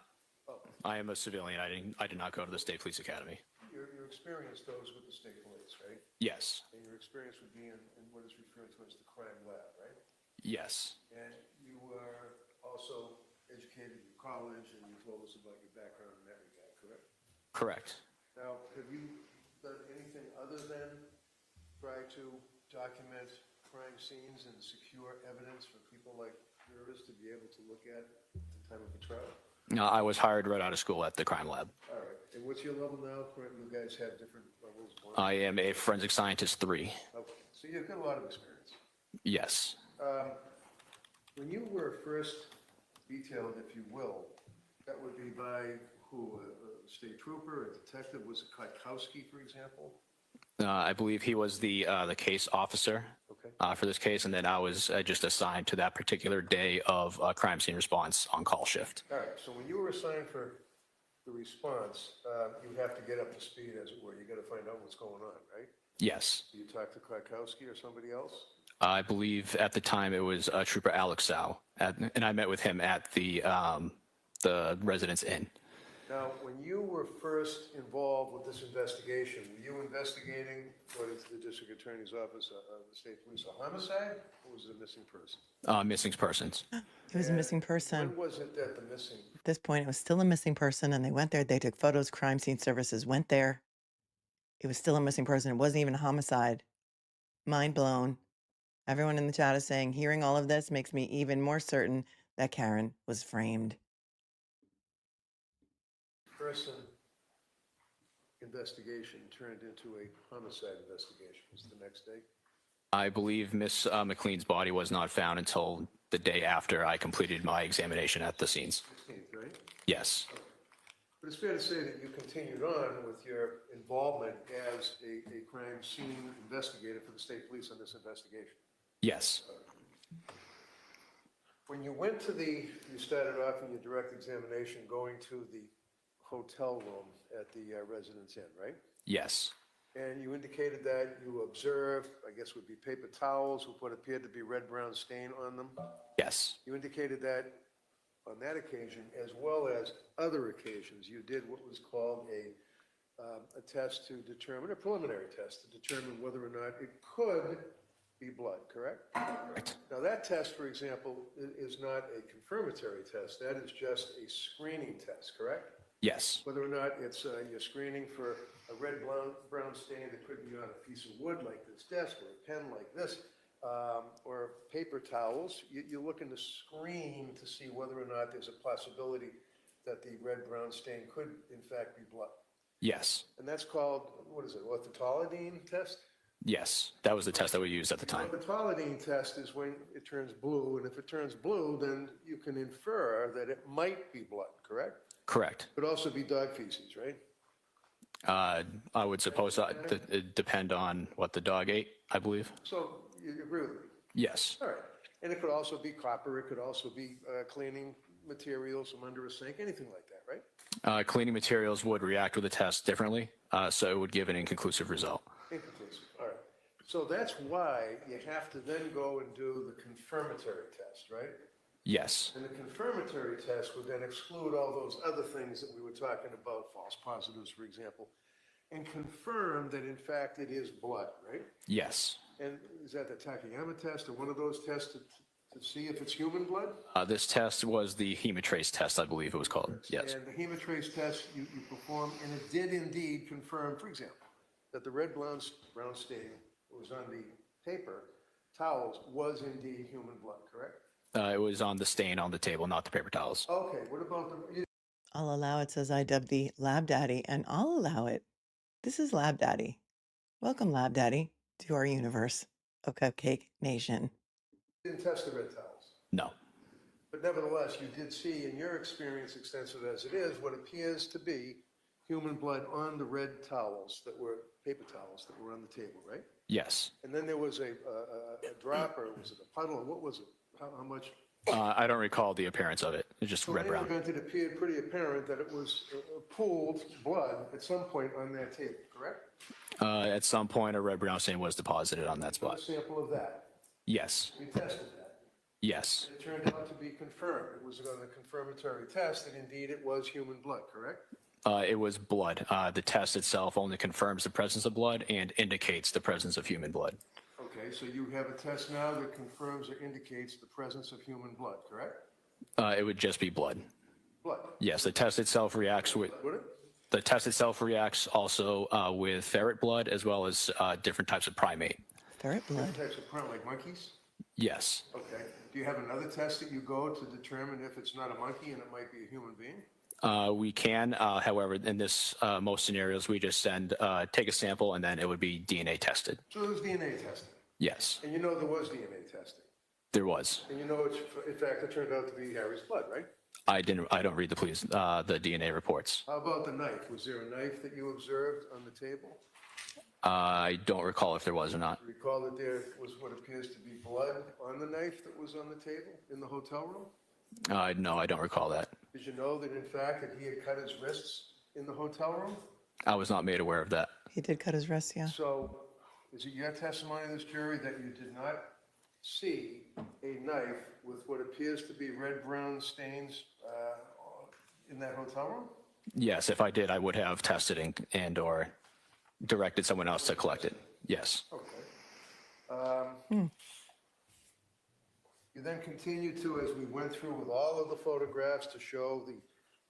E: Oh,
I: I am a civilian. I did not go to the State Police Academy.
E: your experience, though, is with the state police, right?
I: Yes.
E: And your experience would be in what is referred to as the crime lab, right?
I: Yes.
E: And you were also educated in college, and you told us about your background in that regard, correct?
I: Correct.
E: Now, have you done anything other than try to document crime scenes and secure evidence for people like jurors to be able to look at the time of the trial?
I: I was hired right out of school at the crime lab.
E: All right, and what's your level now? You guys have different levels?
I: I am a forensic scientist 3.
E: Okay, so you've got a lot of experience.
I: Yes.
E: When you were first detailed, if you will, that would be by who, a state trooper, a detective? Was it Kotkowski, for example?
I: I believe he was the case officer for this case, and then I was just assigned to that particular day of crime scene response on call shift.
E: All right, so when you were assigned for the response, you have to get up to speed, as it were. You got to find out what's going on, right?
I: Yes.
E: You talk to Kotkowski or somebody else?
I: I believe at the time it was Trooper Alex Sow, and I met with him at the Residence Inn.
E: Now, when you were first involved with this investigation, were you investigating, according to the district attorney's office, the state police, a homicide, or was it a missing person?
I: Missing persons.
B: It was a missing person.
E: When was it that the missing?
B: At this point, it was still a missing person, and they went there. They took photos. Crime scene services went there. It was still a missing person. It wasn't even a homicide. Mind blown. Everyone in the chat is saying, hearing all of this makes me even more certain that Karen was framed.
E: Person investigation turned into a homicide investigation. Was the next day?
I: I believe Miss McLean's body was not found until the day after I completed my examination at the scenes.
E: 16th, right?
I: Yes.
E: But it's fair to say that you continued on with your involvement as a crime scene investigator for the state police on this investigation.
I: Yes.
E: When you went to you started off in your direct examination going to the hotel room at the Residence Inn, right?
I: Yes.
E: And you indicated that you observed, I guess would be paper towels with what appeared to be red-brown stain on them.
I: Yes.
E: You indicated that on that occasion, as well as other occasions, you did what was called a test to determine, a preliminary test to determine whether or not it could be blood, correct?
I: Correct.
E: Now, that test, for example, is not a confirmatory test. That is just a screening test, correct?
I: Yes.
E: Whether or not it's, you're screening for a red-brown stain that could be on a piece of wood like this desk, or a pen like this, or paper towels, you're looking to screen to see whether or not there's a possibility that the red-brown stain could, in fact, be blood.
I: Yes.
E: And that's called, what is it, orthotolidine test?
I: Yes. That was the test that we used at the time.
E: The orthotolidine test is when it turns blue, and if it turns blue, then you can infer that it might be blood, correct?
I: Correct.
E: Could also be dog feces, right?
I: I would suppose it depend on what the dog ate, I believe.
E: So you agree with me?
I: Yes.
E: All right. And it could also be copper, it could also be cleaning materials from under a sink, anything like that, right?
I: Cleaning materials would react with the test differently, so it would give an inconclusive result.
E: Inconclusive, all right. So that's why you have to then go and do the confirmatory test, right?
I: Yes.
E: And the confirmatory test would then exclude all those other things that we were talking about, false positives, for example, and confirm that in fact it is blood, right?
I: Yes.
E: And is that the Takayama test or one of those tests to see if it's human blood?
I: This test was the hemotrace test, I believe it was called. Yes.
E: And the hemotrace test you performed, and it did indeed confirm, for example, that the red-brown stain that was on the paper towels was indeed human blood, correct?
I: It was on the stain on the table, not the paper towels.
E: Okay, what about the,
B: I'll allow it, says IW Lab Daddy, and I'll allow it. This is Lab Daddy. Welcome, Lab Daddy, to our universe of Cupcake Nation.
E: you didn't test the red towels?
I: No.
E: But nevertheless, you did see, in your experience, extensive as it is, what appears to be human blood on the red towels that were, paper towels that were on the table, right?
I: Yes.
E: And then there was a drop, or was it a puddle, what was it? How much?
I: I don't recall the appearance of it. It's just
E: So
I: red
E: in any
I: brown.
E: event, it appeared pretty apparent that it was pooled blood at some point on that table, correct?
I: At some point, a red brown stain was deposited on that
E: A
I: spot.
E: sample of that.
I: Yes.
E: You tested that.
I: Yes.
E: It turned out to be confirmed. It was on the confirmatory test, and indeed it was human blood, correct?
I: It was blood. The test itself only confirms the presence of blood and indicates the presence of human blood.
E: Okay, so you have a test now that confirms or indicates the presence of human blood, correct?
I: It would just be blood.
E: Blood,
I: Yes, the test itself reacts with.
E: would it?
I: The test itself reacts also with ferret blood as well as different types of primate.
B: Ferret blood.
E: Different types of print, like monkeys?
I: Yes.
E: Okay. Do you have another test that you go to determine if it's not a monkey and it might be a human being?
I: We can, however, in this most scenarios, we just take a sample and then it would be DNA tested.
E: So there's DNA testing,
I: Yes,
E: and you know there was DNA testing,
I: there was.
E: and you know it's, in fact, it turned out to be Harry's blood, right?
I: I don't read the DNA reports.
E: How about the knife? Was there a knife that you observed on the table?
I: I don't recall if there was or not.
E: Recall that there was what appears to be blood on the knife that was on the table in the hotel room?
I: No, I don't recall that.
E: Did you know that in fact that he had cut his wrists in the hotel room?
I: I was not made aware of that.
B: He did cut his wrist, yeah.
E: So is it your testimony in this jury that you did not see a knife with what appears to be red-brown stains in that hotel room?
I: Yes, if I did, I would have tested and or directed someone else to collect it. Yes.
E: Okay. You then continued to, as we went through with all of the photographs to show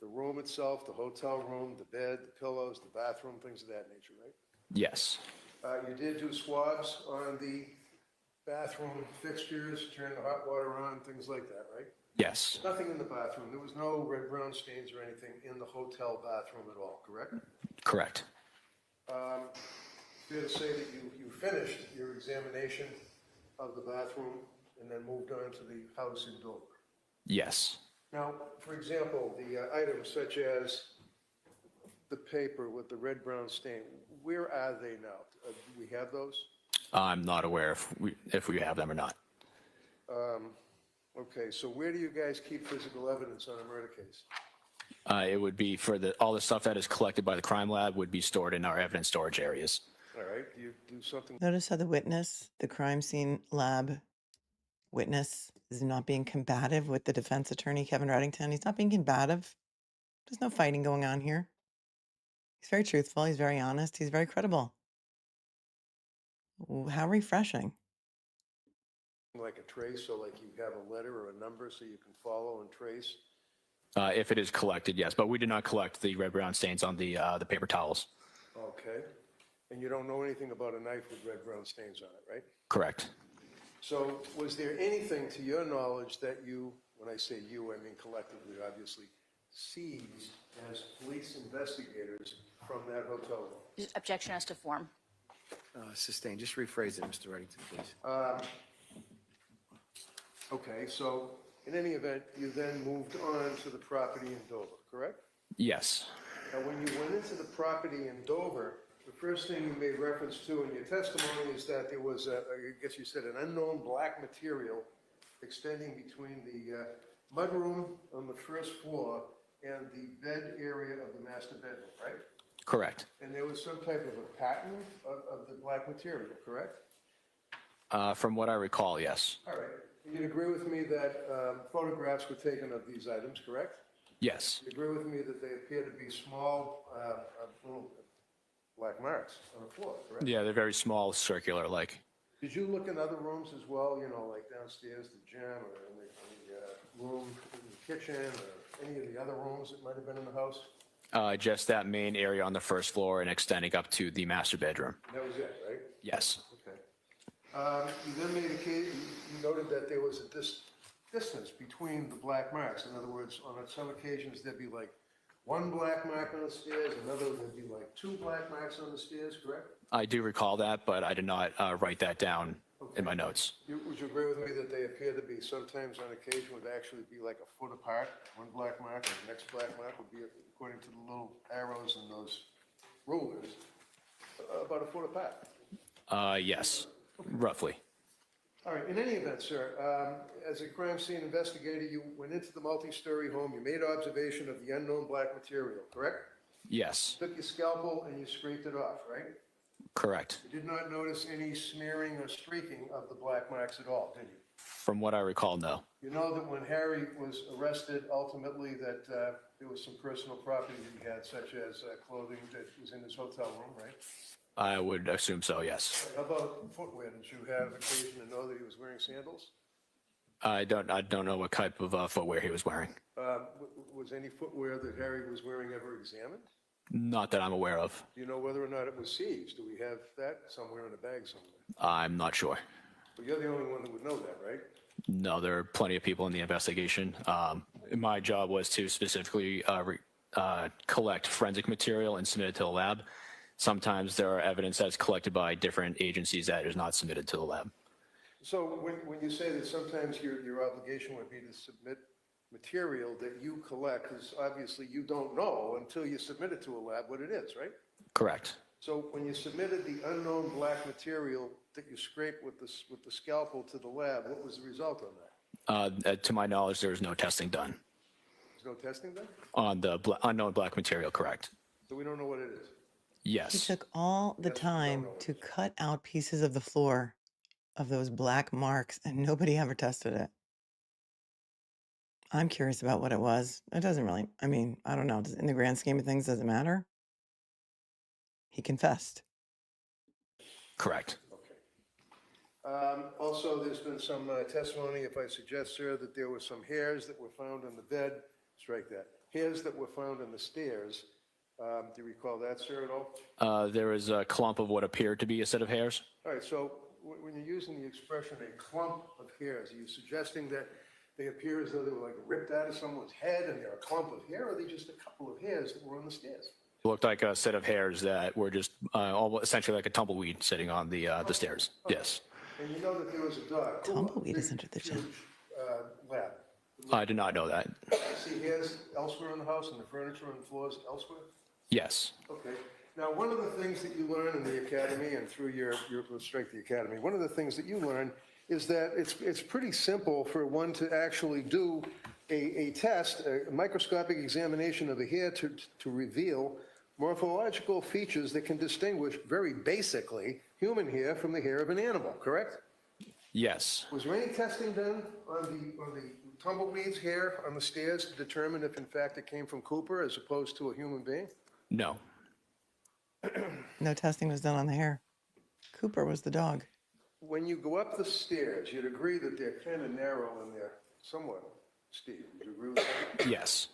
E: the room itself, the hotel room, the bed, the pillows, the bathroom, things of that nature, right?
I: Yes.
E: You did do swabs on the bathroom fixtures, turn the hot water on, things like that, right?
I: Yes.
E: Nothing in the bathroom. There was no red-brown stains or anything in the hotel bathroom at all, correct?
I: Correct.
E: Fair to say that you finished your examination of the bathroom and then moved on to the house in Dover.
I: Yes.
E: Now, for example, the items such as the paper with the red-brown stain, where are they now? Do we have those?
I: I'm not aware if we have them or not.
E: Okay, so where do you guys keep physical evidence on a murder case?
I: It would be for all the stuff that is collected by the crime lab would be stored in our evidence storage areas.
E: All right, do you do something?
B: Notice how the witness, the crime scene lab witness, is not being combative with the defense attorney, Kevin Reddington. He's not being combative. There's no fighting going on here. He's very truthful. He's very honest. He's very credible. Ooh, how refreshing.
E: Like a trace, so like you have a letter or a number so you can follow and trace?
I: If it is collected, yes, but we did not collect the red-brown stains on the paper towels.
E: Okay, and you don't know anything about a knife with red-brown stains on it, right?
I: Correct.
E: So was there anything to your knowledge that you, when I say you, I mean collectively, obviously, seized as police investigators from that hotel room?
D: Just objection as to form.
H: Sustained. Just rephrase it, Mr. Reddington, please.
E: Okay, so in any event, you then moved on to the property in Dover, correct?
I: Yes.
E: Now, when you went into the property in Dover, the first thing you made reference to in your testimony is that there was, I guess you said, an unknown black material extending between the mudroom on the first floor and the bed area of the master bedroom, right?
I: Correct.
E: And there was some type of a pattern of the black material, correct?
I: From what I recall, yes.
E: All right. You'd agree with me that photographs were taken of these items, correct?
I: Yes.
E: You agree with me that they appear to be small, little black marks on the floor, correct?
I: Yeah, they're very small, circular, like.
E: Did you look in other rooms as well, you know, like downstairs, the gym, or in the room in the kitchen, or any of the other rooms that might have been in the house?
I: Just that main area on the first floor and extending up to the master bedroom.
E: That was it, right?
I: Yes.
E: Okay. You then made a case, you noted that there was a distance between the black marks. In other words, on some occasions, there'd be like one black mark on the stairs, another there'd be like two black marks on the stairs, correct?
I: I do recall that, but I did not write that down in my notes.
E: Would you agree with me that they appear to be sometimes on occasion would actually be like a foot apart? One black mark and the next black mark would be, according to the little arrows and those rulers, about a foot apart.
I: Yes, roughly.
E: All right, in any event, sir, as a crime scene investigator, you went into the multi-story home, you made observation of the unknown black material, correct?
I: Yes,
E: Took your scalpel and you scraped it off, right?
I: correct.
E: You did not notice any smearing or streaking of the black marks at all, did you?
I: From what I recall, no.
E: You know that when Harry was arrested, ultimately that there was some personal property that he had, such as clothing that was in his hotel room, right?
I: I would assume so, yes.
E: How about footwear? Did you have occasion to know that he was wearing sandals?
I: I don't know what type of footwear he was wearing.
E: Was any footwear that Harry was wearing ever examined?
I: Not that I'm aware of.
E: Do you know whether or not it was seized? Do we have that somewhere in a bag somewhere?
I: I'm not sure.
E: Well, you're the only one that would know that, right?
I: No, there are plenty of people in the investigation. My job was to specifically collect forensic material and submit it to the lab. Sometimes there are evidence that's collected by different agencies that is not submitted to the lab.
E: So when you say that sometimes your obligation would be to submit material that you collect, because obviously you don't know until you submit it to a lab what it is, right?
I: Correct.
E: So when you submitted the unknown black material that you scraped with the scalpel to the lab, what was the result on that?
I: To my knowledge, there was no testing done
E: There's no testing done?
I: on the unknown black material, correct?
E: So we don't know what it is.
B: He
I: Yes.
B: took all the
E: Yes, we don't
B: time
E: know.
B: to cut out pieces of the floor of those black marks, and nobody ever tested it. I'm curious about what it was. It doesn't really, I mean, I don't know. In the grand scheme of things, does it matter? He confessed.
I: Correct.
E: Okay. Also, there's been some testimony, if I suggest, sir, that there were some hairs that were found on the bed. Strike that. Hairs that were found on the stairs. Do you recall that, sir, at all?
I: There was a clump of what appeared to be a set of hairs.
E: All right, so when you're using the expression a clump of hairs, are you suggesting that they appear as though they were like ripped out of someone's head and they're a clump of hair, or are they just a couple of hairs that were on the stairs?
I: It looked like a set of hairs that were just essentially like a tumbleweed sitting on the stairs. Yes.
E: And you know that there was a dog.
B: Tumbleweed has entered the chat.
E: Lab.
I: I did not know that.
E: See hairs elsewhere in the house and the furniture and the floors elsewhere?
I: Yes.
E: Okay. Now, one of the things that you learn in the academy and through your straight the academy, one of the things that you learn is that it's pretty simple for one to actually do a test, a microscopic examination of a hair to reveal morphological features that can distinguish very basically human hair from the hair of an animal, correct?
I: Yes.
E: Was there any testing done on the tumbleweed's hair on the stairs to determine if in fact it came from Cooper as opposed to a human being?
I: No.
B: No testing was done on the hair. Cooper was the dog.
E: When you go up the stairs, you'd agree that they're kind of narrow and they're somewhat steep. Would you agree with that?
I: Yes.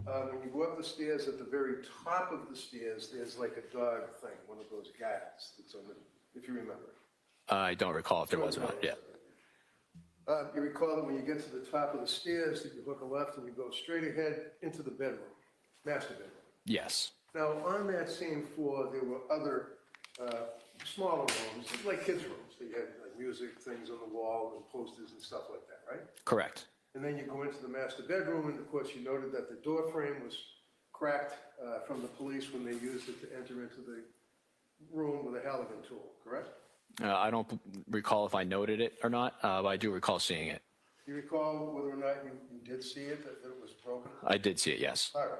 E: When you go up the stairs, at the very top of the stairs, there's like a dog thing, one of those guides that's on the, if you remember.
I: I don't recall if there was or not. Yeah.
E: You recall that when you get to the top of the stairs, that you hook a left and you go straight ahead into the bedroom, master bedroom.
I: Yes.
E: Now, on that same floor, there were other smaller rooms, like kids' rooms. They had like music things on the wall and posters and stuff like that, right?
I: Correct.
E: And then you go into the master bedroom, and of course, you noted that the door frame was cracked from the police when they used it to enter into the room with a Hallal tool, correct?
I: I don't recall if I noted it or not, but I do recall seeing it.
E: Do you recall whether or not you did see it, that it was broken?
I: I did see it, yes.
E: All right.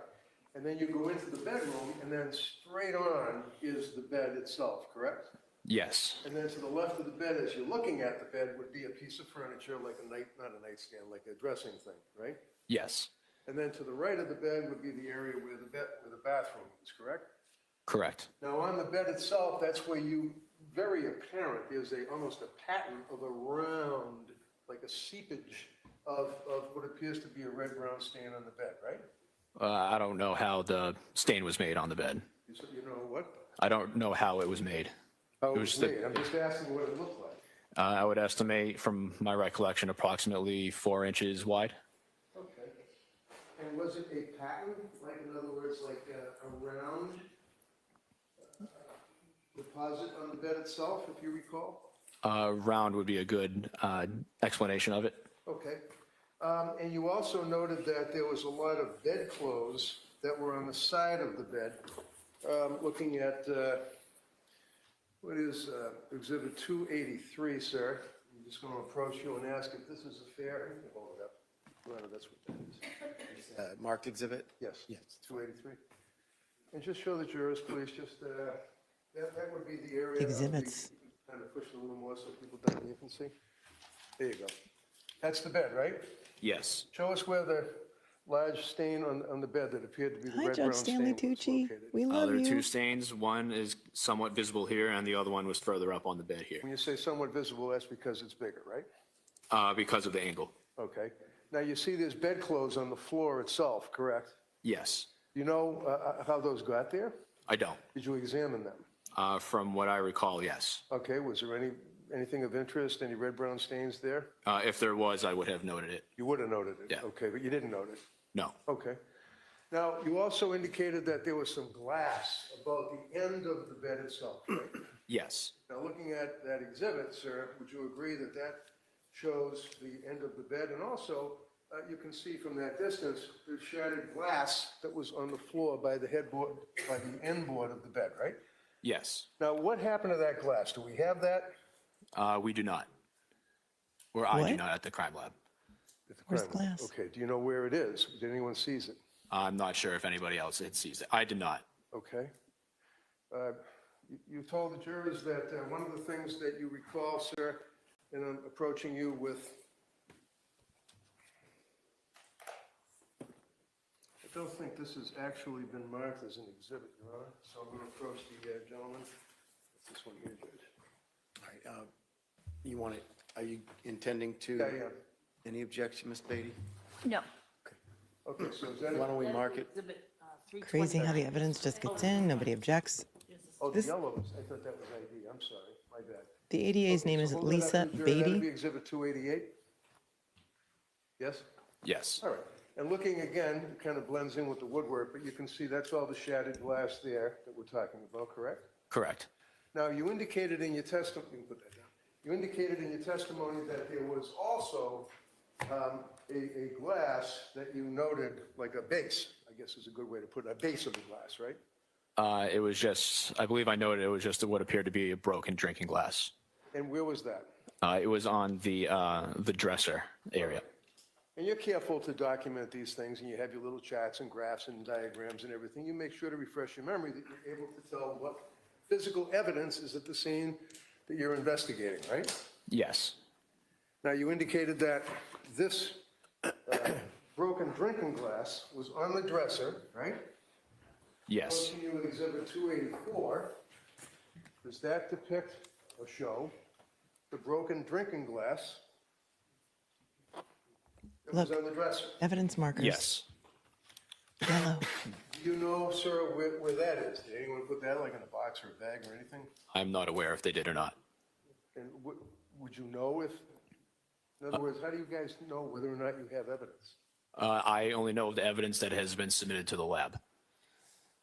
E: And then you go into the bedroom, and then straight on is the bed itself, correct?
I: Yes.
E: And then to the left of the bed, as you're looking at the bed, would be a piece of furniture like not a nightstand, like a dressing thing, right?
I: Yes.
E: And then to the right of the bed would be the area where the bathroom is, correct?
I: Correct.
E: Now, on the bed itself, that's where very apparent, there's almost a pattern of a round, like a seepage of what appears to be a red-brown stain on the bed, right?
I: I don't know how the stain was made on the bed.
E: You know what?
I: I don't know how it was made.
E: How it
I: was
E: was
I: the-
E: made. I'm just asking what it looked like.
I: I would estimate, from my recollection, approximately 4 inches wide.
E: Okay. And was it a pattern, like in other words, like a round deposit on the bed itself, if you recall?
I: Round would be a good explanation of it.
E: Okay. And you also noted that there was a lot of bedclothes that were on the side of the bed. Looking at what is Exhibit 283, sir. I'm just going to approach you and ask if this is a fair. Hold it up. Well, that's what that is.
H: Marked exhibit?
E: Yes. Yes. 283. And just show the jurors, please. Just that would be the area.
B: Exhibits.
E: Kind of push it a little more so people down here can see. There you go. That's the bed, right?
I: Yes.
E: Show us where the large stain on the bed that appeared to be the
B: Hi,
E: red-brown
B: Judge
E: stain
B: Stanley
E: was
B: Tucci.
E: located.
B: We love
I: There are 2
B: you.
I: stains. One is somewhat visible here, and the other one was further up on the bed here
E: When you say somewhat visible, that's because it's bigger, right?
I: because of the angle.
E: Okay. Now, you see there's bedclothes on the floor itself, correct?
I: Yes.
E: You know how those got there?
I: I don't.
E: Did you examine them?
I: From what I recall, yes.
E: Okay, was there anything of interest, any red-brown stains there?
I: If there was, I would have noted it.
E: You would have noted it?
I: Yeah.
E: Okay, but you didn't note it?
I: No.
E: Okay. Now, you also indicated that there was some glass about the end of the bed itself, right?
I: Yes.
E: Now, looking at that exhibit, sir, would you agree that that shows the end of the bed? And also, you can see from that distance, there's shattered glass that was on the floor by the headboard, by the end board of the bed, right?
I: Yes.
E: Now, what happened to that glass? Do we have that?
I: We do not. Or I do
B: What?
I: not at the crime lab.
E: At the
B: Where's
E: crime lab?
B: glass?
E: Okay, do you know where it is? Did anyone sees it?
I: I'm not sure if anybody else had sees it. I did not.
E: Okay. You told the jurors that one of the things that you recall, sir, and I'm approaching you with, I don't think this has actually been marked as an exhibit, Your Honor, so I'm going to approach the gentleman. This one here, Judge.
H: All right, you want it, are you intending to?
E: Yeah, yeah.
H: Any objection, Ms. Beatty?
D: No.
E: Okay, so is that,
H: Why don't we mark it?
B: Crazy how the evidence just gets in, nobody objects.
E: oh, the
B: this-
E: yellow, I thought that was ID, I'm sorry, my bad.
B: The ADA's name
E: Okay,
B: is
E: so hold that
B: Lisa
E: up to the jury. That'd be
B: Beatty.
E: Exhibit 288? Yes?
I: Yes.
E: All right. And looking again, it kind of blends in with the woodwork, but you can see that's all the shattered glass there that we're talking about, correct?
I: Correct.
E: Now, you indicated in your testimony, you can put that down. You indicated in your testimony that there was also a glass that you noted, like a base, I guess is a good way to put it, a base of the glass, right?
I: It was just, I believe I noted it was just what appeared to be a broken drinking glass.
E: And where was that?
I: It was on the dresser area.
E: And you're careful to document these things, and you have your little charts and graphs and diagrams and everything. You make sure to refresh your memory that you're able to tell what physical evidence is at the scene that you're investigating, right?
I: Yes.
E: Now, you indicated that this broken drinking glass was on the dresser, right?
I: Yes.
E: Continue with Exhibit 284. Does that depict or show the broken drinking glass that was
B: Look.
E: on the dresser?
B: Evidence markers.
I: Yes.
B: Yellow.
E: Do you know, sir, where that is? Did anyone put that like in a box or a bag or anything?
I: I'm not aware if they did or not.
E: And would you know if, in other words, how do you guys know whether or not you have evidence?
I: I only know of the evidence that has been submitted to the lab.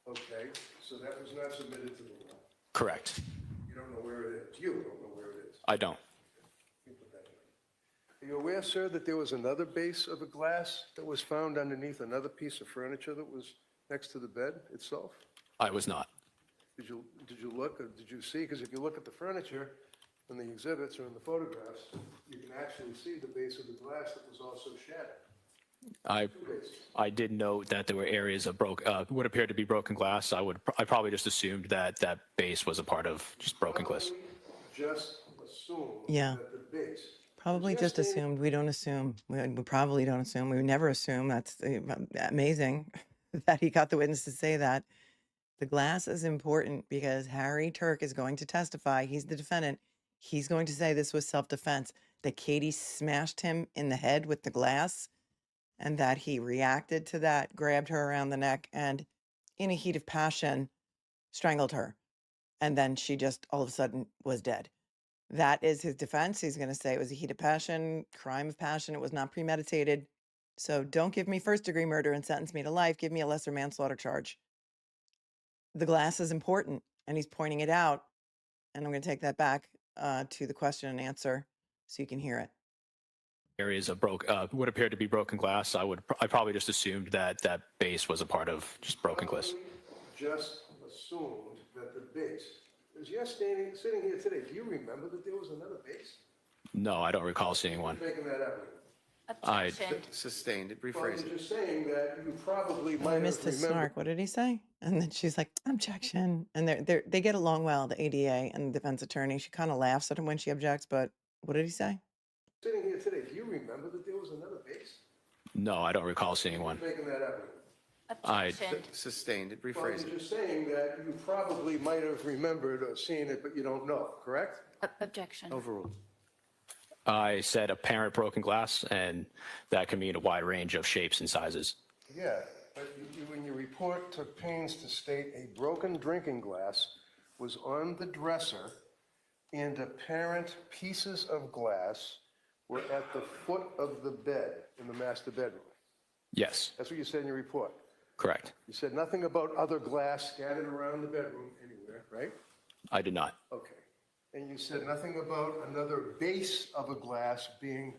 E: Okay, so that was not submitted to the lab.
I: Correct.
E: You don't know where it is. You don't know where it is.
I: I don't.
E: You put that in. Are you aware, sir, that there was another base of a glass that was found underneath another piece of furniture that was next to the bed itself?
I: I was not.
E: Did you look, or did you see? Because if you look at the furniture in the exhibits or in the photographs, you can actually see the base of the glass that was also shattered.
I: I did note that there were areas of what appeared to be broken glass. I probably just assumed that that base was a part of just broken glass.
E: Just assume
B: Yeah.
E: that the base.
B: Probably just assumed. We don't assume. We probably don't assume. We would never assume. That's amazing that he got the witness to say that. The glass is important because Harry Tuerk is going to testify. He's the defendant. He's going to say this was self-defense, that Katie smashed him in the head with the glass and that he reacted to that, grabbed her around the neck, and in a heat of passion, strangled her. And then she just all of a sudden was dead. That is his defense. He's going to say it was a heat of passion, crime of passion. It was not premeditated. So don't give me first-degree murder and sentence me to life. Give me a lesser manslaughter charge. The glass is important, and he's pointing it out. And I'm going to take that back to the question and answer so you can hear it.
I: Areas of what appeared to be broken glass. I probably just assumed that that base was a part of just broken glass.
E: Just assumed that the base. As you're sitting here today, do you remember that there was another base?
I: No, I don't recall seeing one.
E: Making that up.
D: Objection.
H: Sustained,
E: Well,
H: rephrase
E: you're
H: it.
E: just saying that you probably
B: Oh,
E: might
B: I
E: have
B: missed his
E: remembered.
B: snark. What did he say? And then she's like, objection. And they get along well, the ADA and the defense attorney. She kind of laughs at him when she objects, but what did he say?
E: Sitting here today, do you remember that there was another base?
I: No, I don't recall seeing one.
E: Making that up.
D: Objection.
H: Sustained,
E: Well,
H: rephrase
E: you're
H: it.
E: just saying that you probably might have remembered or seen it, but you don't know, correct?
D: Objection.
H: Overruled.
I: I said apparent broken glass, and that can mean a wide range of shapes and sizes.
E: Yeah, but when you report took pains to state a broken drinking glass was on the dresser and apparent pieces of glass were at the foot of the bed in the master bedroom.
I: Yes,
E: That's what you said in your report.
I: correct.
E: You said nothing about other glass scattered around the bedroom anywhere, right?
I: I did not.
E: Okay. And you said nothing about another base of a glass being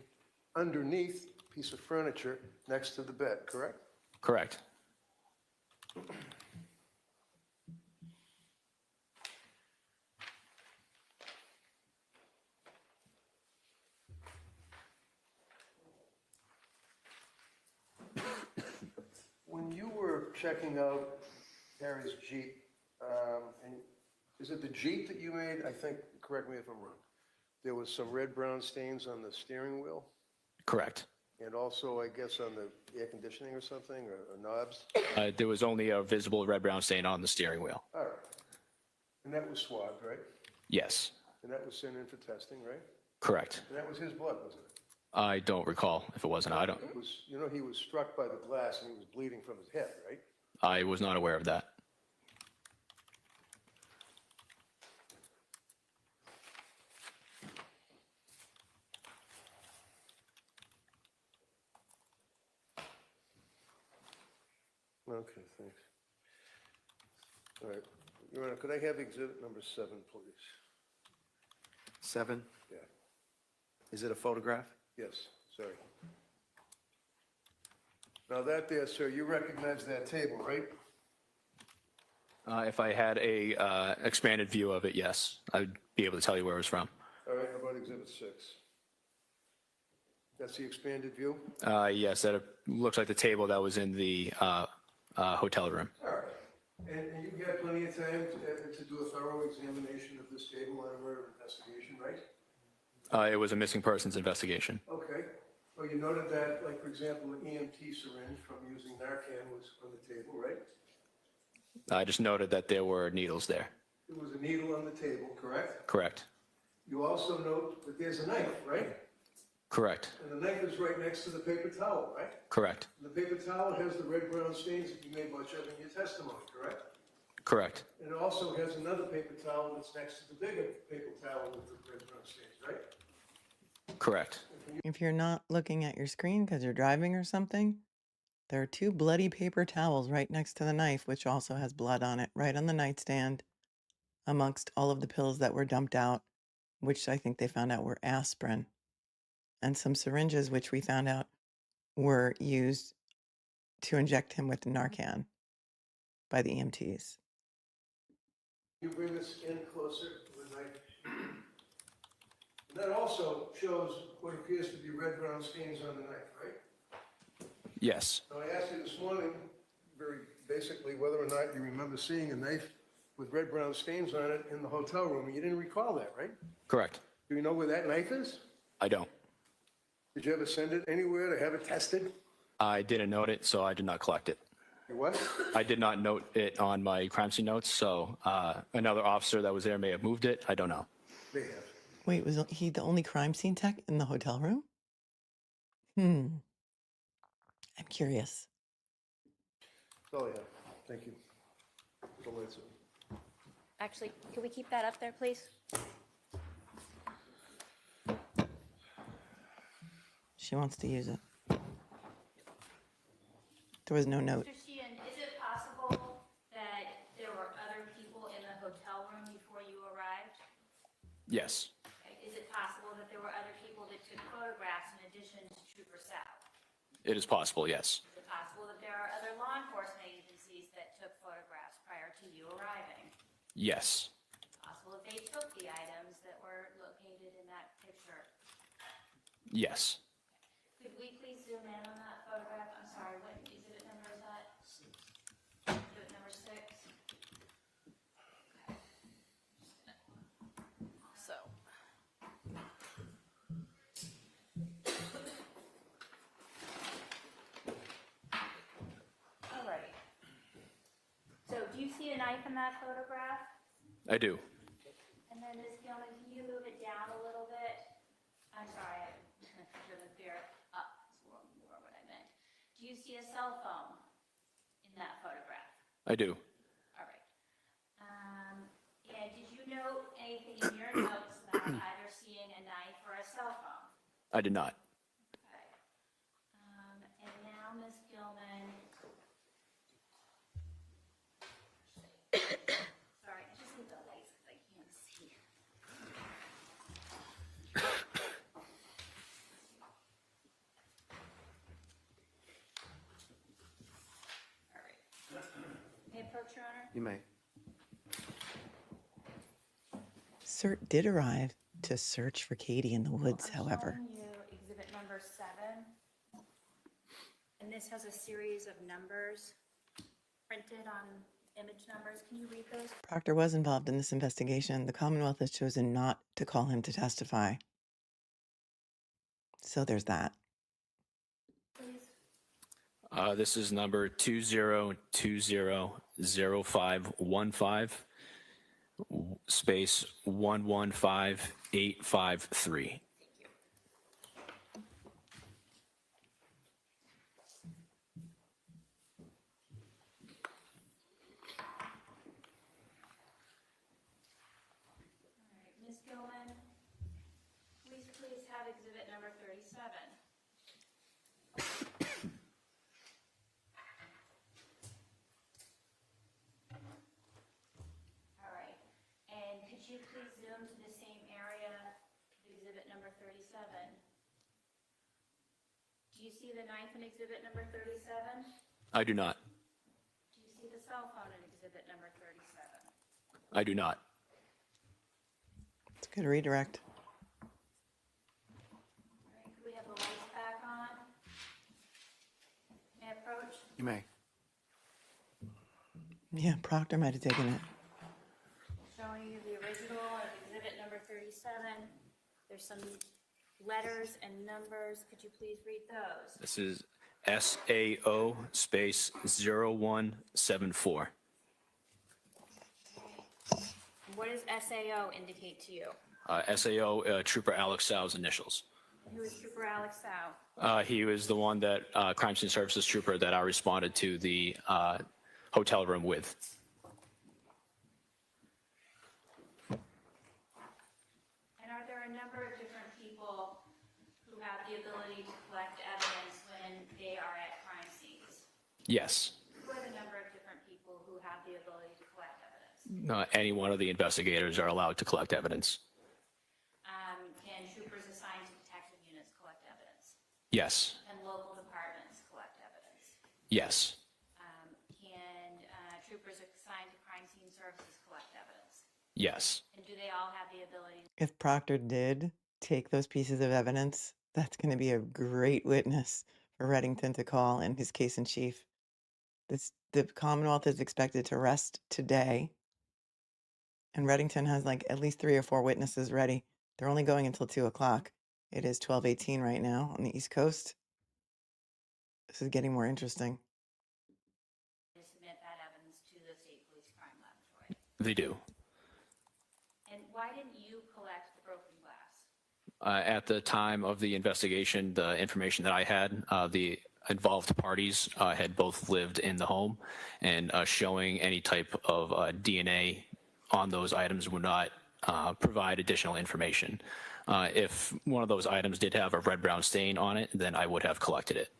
E: underneath a piece of furniture next to the bed, correct?
I: Correct.
E: When you were checking out Harry's Jeep, and is it the Jeep that you made? I think, correct me if I'm wrong. There was some red-brown stains on the steering wheel
I: Correct.
E: and also, I guess, on the air conditioning or something, or knobs?
I: There was only a visible red-brown stain on the steering wheel.
E: All right. And that was swabbed, right?
I: Yes,
E: And that was sent in for testing, right?
I: correct.
E: And that was his blood, wasn't it?
I: I don't recall if it was or not.
E: It was, you know, he was struck by the glass and he was bleeding from his head, right?
I: I was not aware of that.
E: Okay, thanks. All right. Your Honor, could I have exhibit number 7, please?
H: 7?
E: Yeah,
H: Is it a photograph?
E: yes, sorry. Now that there, sir, you recognize that table, right?
I: If I had a expanded view of it, yes, I would be able to tell you where it was from.
E: All right, how about Exhibit 6? That's the expanded view?
I: Yes, that looks like the table that was in the hotel room.
E: All right. And you had plenty of time to do a thorough examination of this table on a murder investigation, right?
I: It was a missing persons investigation.
E: Okay. Well, you noted that, like, for example, an EMT syringe from using Narcan was on the table, right?
I: I just noted that there were needles there.
E: There was a needle on the table, correct?
I: Correct.
E: You also note that there's a knife, right?
I: Correct.
E: And the knife is right next to the paper towel, right?
I: Correct.
E: And the paper towel has the red-brown stains that you made much of in your testimony, correct?
I: Correct.
E: And it also has another paper towel that's next to the bigger paper towel with the red-brown stains, right?
I: Correct.
B: If you're not looking at your screen because you're driving or something, there are 2 bloody paper towels right next to the knife, which also has blood on it, right on the nightstand, amongst all of the pills that were dumped out, which I think they found out were aspirin, and some syringes, which we found out were used to inject him with Narcan by the EMTs.
E: You bring this in closer to the knife. And that also shows what appears to be red-brown stains on the knife, right?
I: Yes.
E: Now, I asked you this morning, very basically, whether or not you remember seeing a knife with red-brown stains on it in the hotel room, and you didn't recall that, right?
I: Correct.
E: Do you know where that knife is?
I: I don't.
E: Did you ever send it anywhere to have it tested?
I: I didn't note it, so I did not collect it.
E: You what?
I: I did not note it on my crime scene notes, so another officer that was there may have moved it. I don't know.
E: They have.
B: Wait, was he the only crime scene tech in the hotel room? I'm curious.
E: That's all I have. Thank you. Don't answer.
D: Actually, can we keep that up there, please?
B: She wants to use it. There was no note.
D: Mr. Sheehan, is it possible that there were other people in the hotel room before you arrived?
I: Yes.
D: Okay. Is it possible that there were other people that took photographs in addition to Trooper Sal?
I: It is possible, yes.
D: Is it possible that there are other law enforcement agencies that took photographs prior to you arriving?
I: Yes.
D: Possible that they took the items that were located in that picture?
I: Yes.
D: Could we please zoom in on that photograph? I'm sorry, what exhibit number is that? 6. Exhibit number 6. Okay. So. All right. So do you see a knife in that photograph?
I: I do.
D: And then Ms. Gilman, can you move it down a little bit? I'm sorry, I driven fear. Up is more what I meant. Do you see a cell phone in that photograph?
I: I do.
D: All right. And did you note anything in your notes about either seeing a knife or a cell phone?
I: I did not.
D: Okay. And now, Ms. Gilman. Sorry, I just need the lights because I can't see. All right. May I approach, Your Honor?
H: You may.
B: CERT did arrive to search for Katie in the woods,
D: I'm
B: however.
D: showing you exhibit number 7. And this has a series of numbers printed on image numbers. Can you read those?
B: Proctor was involved in this investigation. The Commonwealth has chosen not to call him to testify. So there's that.
D: Please.
I: This is number 20200515 space 115853.
D: All right, Ms. Gilman, please have exhibit number 37. All right, and could you please zoom to the same area Do you see the knife in exhibit number 37?
I: I do not.
D: Do you see the cell phone in exhibit number 37?
I: I do not.
B: It's a good redirect.
D: All right, could we have the lights back on? May I approach?
H: You may.
B: Yeah, Proctor might have taken it.
D: Showing you the original of exhibit number 37. There's some letters and numbers. Could you please read those?
I: This is SAO space 0174.
D: What does SAO indicate to you?
I: SAO Trooper Alex Sau's initials.
D: Who is Trooper Alex Sau?
I: He was the one that crime scene services trooper that I responded to the hotel room with.
D: And are there a number of different people who have the ability to collect evidence when they are at crime scenes?
I: Yes.
D: Who are the number of different people who have the ability to collect evidence?
I: Any one of the investigators are allowed to collect evidence.
D: Can troopers assigned to detective units collect evidence?
I: Yes.
D: Can local departments collect evidence?
I: Yes.
D: Can troopers assigned to crime scene services collect evidence?
I: Yes.
D: And do they all have the ability?
B: If Proctor did take those pieces of evidence, that's going to be a great witness for Reddington to call in his case in chief. The Commonwealth is expected to rest today, and Reddington has like at least 3 or 4 witnesses ready. They're only going until 2 o'clock. It is 12:18 right now on the East Coast. This is getting more interesting.
D: To submit that evidence to the state police crime laboratory?
I: They do.
D: And why didn't you collect the broken glass?
I: At the time of the investigation, the information that I had, the involved parties had both lived in the home, and showing any type of DNA on those items would not provide additional information. If one of those items did have a red-brown stain on it, then I would have collected it.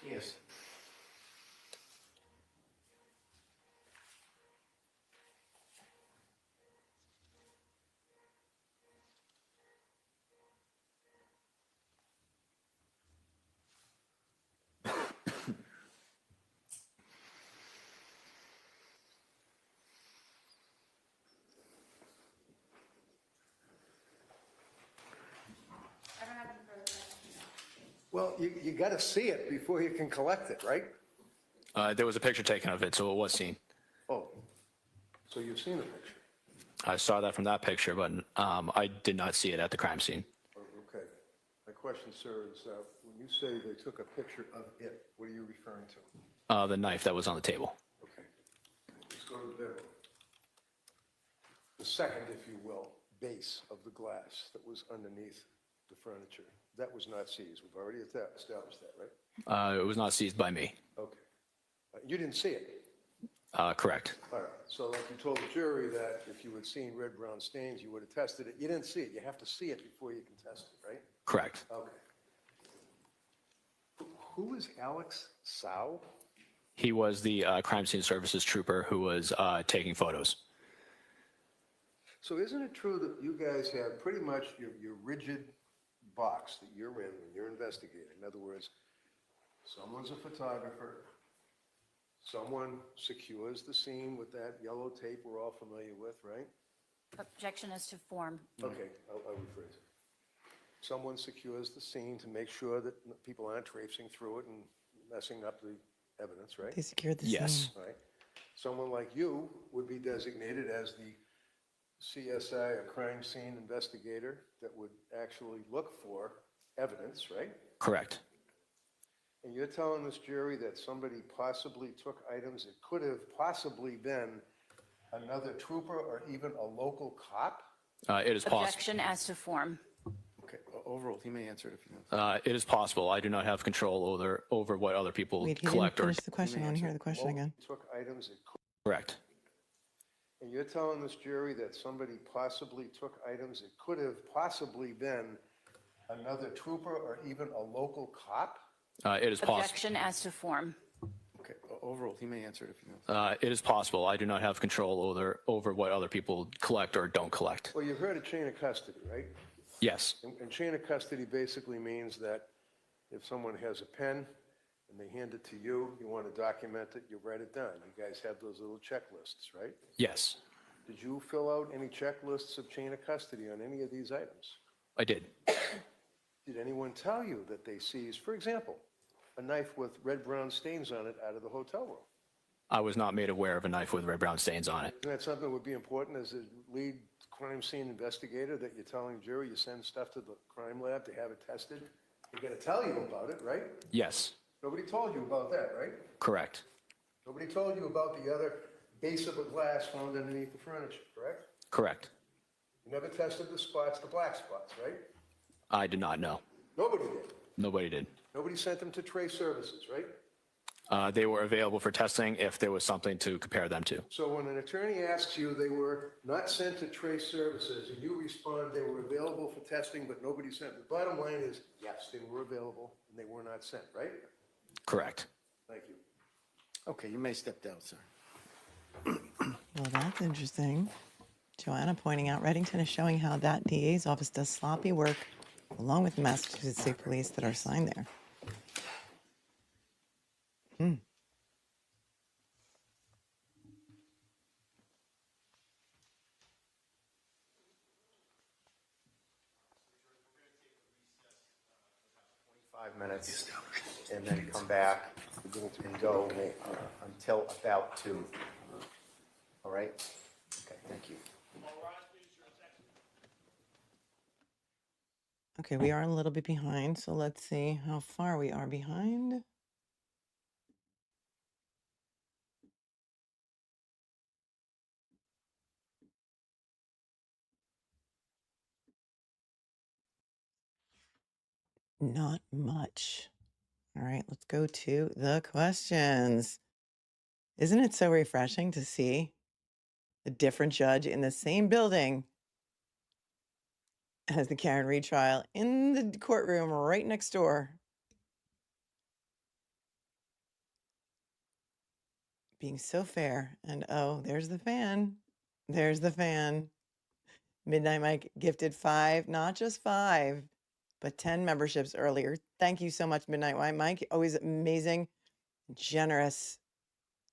C: Yes.
D: I don't have any further questions.
E: Well, you got to see it before you can collect it, right?
I: There was a picture taken of it, so it was seen.
E: Oh, so you've seen the picture.
I: I saw that from that picture, but I did not see it at the crime scene.
E: Okay. My question, sir, is when you say they took a picture of it, what are you referring to?
I: The knife that was on the table.
E: Okay. Let's go to the bedroom. The second, if you will, base of the glass that was underneath the furniture, that was not seized. We've already established that, right?
I: It was not seized by me.
E: Okay. You didn't see it?
I: Correct.
E: All right. So like you told the jury that if you had seen red-brown stains, you would have tested it. You didn't see it. You have to see it before you can test it, right?
I: Correct.
E: Okay. Who is Alex Sau?
I: He was the crime scene services trooper who was taking photos.
E: So isn't it true that you guys have pretty much your rigid box that you're in when you're investigating? In other words, someone's a photographer, someone secures the scene with that yellow tape we're all familiar with, right?
D: Objection is to form.
E: Okay, I'll rephrase it. Someone secures the scene to make sure that people aren't traipsing through it and messing up the evidence, right?
B: They secured the
I: Yes.
B: scene.
E: Right. Someone like you would be designated as the CSI, a crime scene investigator that would actually look for evidence, right?
I: Correct.
E: And you're telling this jury that somebody possibly took items, it could have possibly been another trooper or even a local cop?
I: It is possible.
D: Objection as to form.
H: Okay, overall, he may answer it if you know.
I: It is possible. I do not have control over what other people
B: Wait, he didn't
I: collect or.
B: finish the question. I want to hear the question again.
E: Took items, it could.
I: Correct.
E: And you're telling this jury that somebody possibly took items, it could have possibly been another trooper or even a local cop?
I: It is possible.
D: Objection as to form.
H: Okay, overruled. He may answer it if he knows.
I: It is possible. I do not have control over what other people collect or don't collect.
E: Well, you've heard of chain of custody, right?
I: Yes.
E: And chain of custody basically means that if someone has a pen and they hand it to you, you want to document it, you write it down. You guys have those little checklists, right?
I: Yes,
E: Did you fill out any checklists of chain of custody on any of these items?
I: I did.
E: Did anyone tell you that they seized, for example, a knife with red-brown stains on it out of the hotel room?
I: I was not made aware of a knife with red-brown stains on it.
E: Isn't that something that would be important as a lead crime scene investigator, that you're telling jury, you send stuff to the crime lab to have it tested? They're going to tell you about it, right?
I: Yes,
E: Nobody told you about that, right?
I: correct.
E: Nobody told you about the other base of a glass found underneath the furniture, correct?
I: Correct.
E: You never tested the spots, the black spots, right?
I: I did not know.
E: Nobody did.
I: Nobody did.
E: Nobody sent them to Trace Services, right?
I: They were available for testing if there was something to compare them to.
E: So when an attorney asks you they were not sent to Trace Services, and you respond they were available for testing, but nobody sent, the bottom line is, yes, they were available, and they were not sent, right?
I: Correct.
E: Thank you.
H: Okay, you may step down, sir.
B: Well, that's interesting. Joanna pointing out Reddington is showing how that DA's office does sloppy work along with the Massachusetts State Police that are assigned there.
C: Minutes, and then come back and go until about 2. All right? Okay, thank you.
B: Okay, we are a little bit behind, so let's see how far we are behind. Not much. All right, let's go to the questions. Isn't it so refreshing to see a different judge in the same building as the Karen Reed trial in the courtroom right next door? Being so fair. And oh, there's the fan. There's the fan. Midnight Mike gifted 5, not just 5, but 10 memberships earlier. Thank you so much, Midnight Mike. Always amazing, generous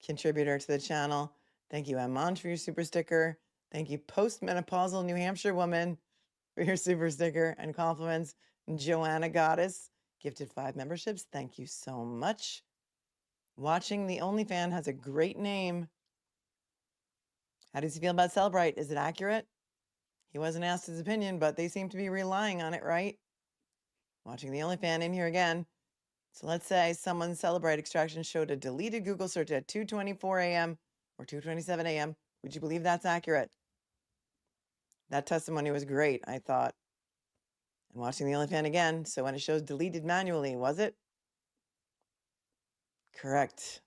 B: contributor to the channel. Thank you, Amon, for your super sticker. Thank you, postmenopausal New Hampshire woman, for your super sticker and compliments. Joanna Goddess gifted 5 memberships. Thank you so much. Watching the OnlyFan has a great name. How does he feel about Celebrite? Is it accurate? He wasn't asked his opinion, but they seem to be relying on it, right? Watching the OnlyFan in here again. So let's say someone's Celebrite extraction showed a deleted Google search at 2:24 a.m. or 2:27 a.m. Would you believe that's accurate? That testimony was great, I thought. And watching the OnlyFan again, so when it shows deleted manually, was it? Correct.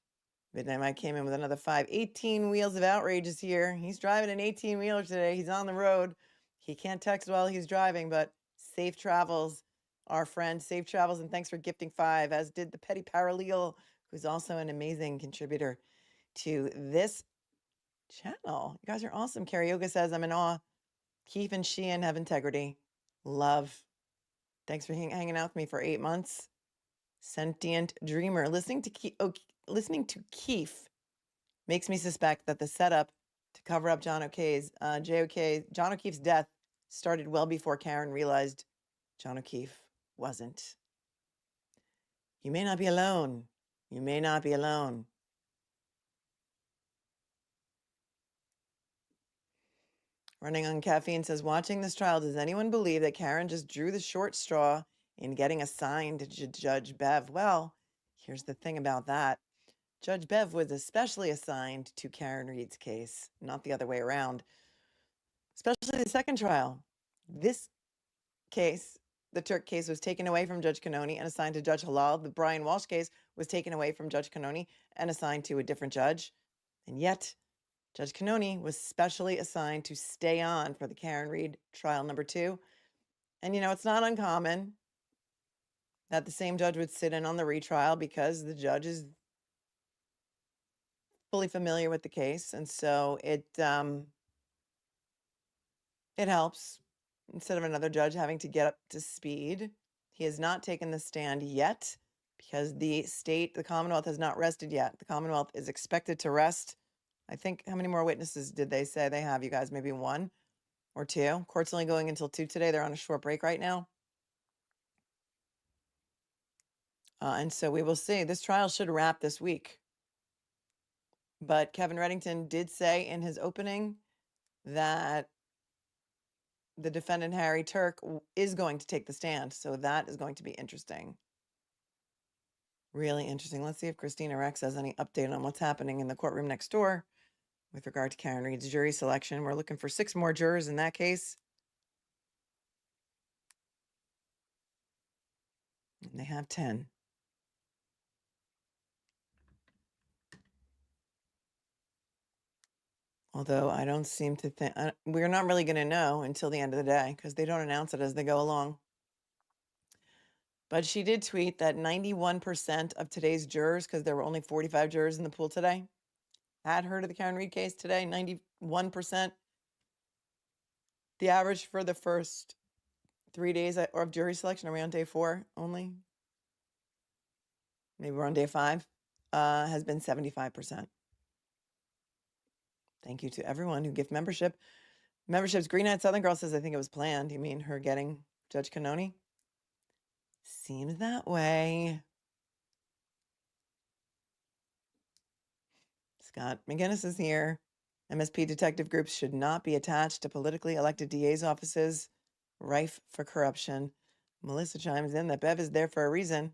B: Midnight Mike came in with another 5. 18 Wheels of Outrage is here. He's driving an 18-wheeler today. He's on the road. He can't text while he's driving, but safe travels, our friend. Safe travels, and thanks for gifting 5, as did the Petty Paralegal, who's also an amazing contributor to this channel. You guys are awesome. Karaoke says, I'm in awe. Keefe and Sheehan have integrity. Love. Thanks for hanging out with me for 8 months. Sentient Dreamer. Listening to Keefe makes me suspect that the setup to cover up John O'Keefe's death started well before Karen realized John O'Keefe wasn't. You may not be alone. You may not be alone. Running on Caffeine says, watching this trial, does anyone believe that Karen just drew the short straw in getting assigned to Judge Bev? Well, here's the thing about that. Judge Bev was especially assigned to Karen Reed's case, not the other way around, especially the second trial. This case, the Tuerk case, was taken away from Judge Cannoni and assigned to Judge Hallal. The Brian Walsh case was taken away from Judge Cannoni and assigned to a different judge. And yet, Judge Cannoni was specially assigned to stay on for the Karen Reed trial number 2. And you know, it's not uncommon that the same judge would sit in on the retrial because the judge is fully familiar with the case, and so it helps instead of another judge having to get up to speed. He has not taken the stand yet because the Commonwealth has not rested yet. The Commonwealth is expected to rest. I think, how many more witnesses did they say they have, you guys? Maybe 1 or 2. Court's only going until 2 today. They're on a short break right now. And so we will see. This trial should wrap this week. But Kevin Reddington did say in his opening that the defendant, Harry Tuerk, is going to take the stand. So that is going to be interesting. Really interesting. Let's see if Christina Rex has any update on what's happening in the courtroom next door with regard to Karen Reed's jury selection. We're looking for 6 more jurors in that case. And they have 10. Although I don't seem to think, we're not really going to know until the end of the day because they don't announce it as they go along. But she did tweet that 91% of today's jurors, because there were only 45 jurors in the pool today, had heard of the Karen Reed case today, 91%. The average for the first 3 days of jury selection, are we on day 4 only? Maybe we're on day 5, has been 75%. Thank you to everyone who gift membership. Memberships, Green Hat Southern Girl says, I think it was planned. You mean her getting Judge Cannoni? Seems that way. Scott McGinnis is here. MSP detective groups should not be attached to politically elected DA's offices, rife for corruption. Melissa chimes in that Bev is there for a reason.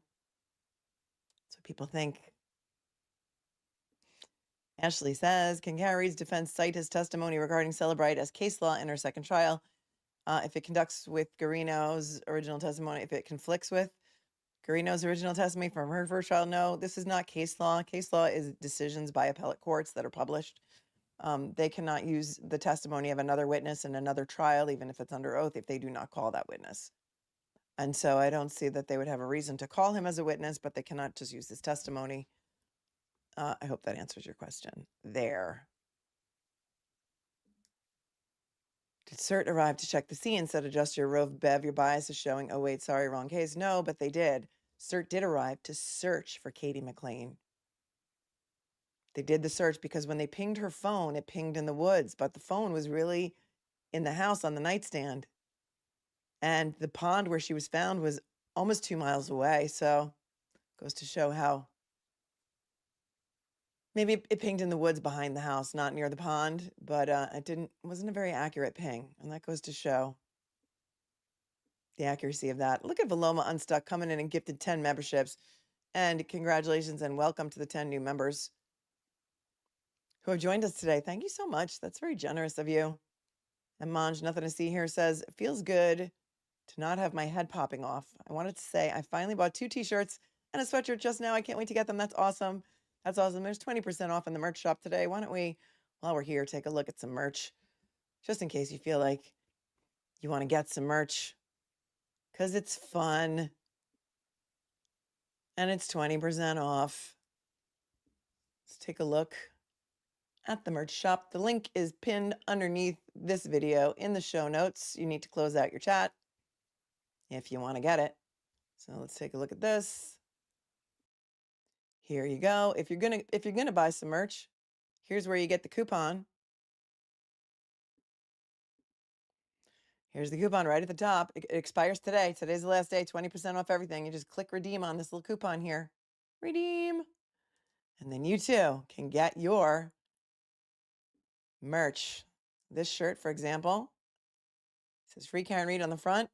B: That's what people think. Ashley says, can Carrie's defense cite his testimony regarding Celebrite as case law in her second trial? If it conducts with Garino's original testimony, if it conflicts with Garino's original testimony from her first trial, no, this is not case law. Case law is decisions by appellate courts that are published. They cannot use the testimony of another witness in another trial, even if it's under oath, if they do not call that witness. And so I don't see that they would have a reason to call him as a witness, but they cannot just use his testimony. I hope that answers your question there. Did CERT arrive to check the scene? Said Adjuster Rove Bev, your bias is showing, oh wait, sorry, wrong case. No, but they did. CERT did arrive to search for Katie McLean. They did the search because when they pinged her phone, it pinged in the woods, but the phone was really in the house on the nightstand. And the pond where she was found was almost 2 miles away. So goes to show how maybe it pinged in the woods behind the house, not near the pond, but it wasn't a very accurate ping. And that goes to show the accuracy of that. Look at Valoma Unstuck coming in and gifted 10 memberships. And congratulations and welcome to the 10 new members who have joined us today. Thank you so much. That's very generous of you. And Manj, nothing to see here, says, it feels good to not have my head popping off. I wanted to say I finally bought 2 t-shirts and a sweatshirt just now. I can't wait to get them. That's awesome. That's awesome. There's 20% off in the merch shop today. Why don't we, while we're here, take a look at some merch, just in case you feel like you want to get some merch, because it's fun and it's 20% off. Let's take a look at the merch shop. The link is pinned underneath this video in the show notes. You need to close out your chat if you want to get it. So let's take a look at this. Here you go. If you're gonna buy some merch, here's where you get the coupon. Here's the coupon right at the top. It expires today. Today's the last day. 20% off everything. You just click redeem on this little coupon here. Redeem. And then you too can get your merch. This shirt, for example, says Free Karen Reed on the front.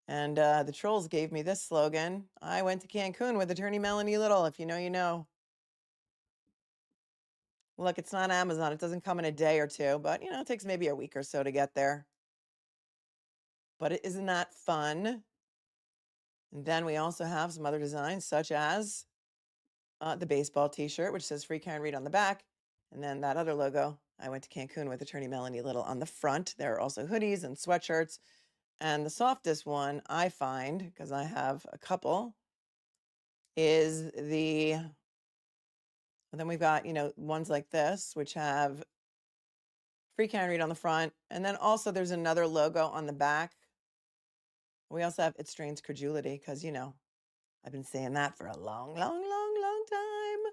B: And the trolls gave me this slogan. I went to Cancun with attorney Melanie Little. If you know, you know. Look, it's not Amazon. It doesn't come in a day or two, but you know, it takes maybe a week or so to get there. But isn't that fun? And then we also have some other designs, such as the baseball t-shirt, which says Free Karen Reed on the back. And then that other logo, I went to Cancun with attorney Melanie Little on the front. There are also hoodies and sweatshirts. And the softest one I find, because I have a couple, is the And then we've got, ones like this, which have free carry and read on the front. And then also there's another logo on the back. We also have It Strains Credulity because, I've been saying that for a long, long, long, long time.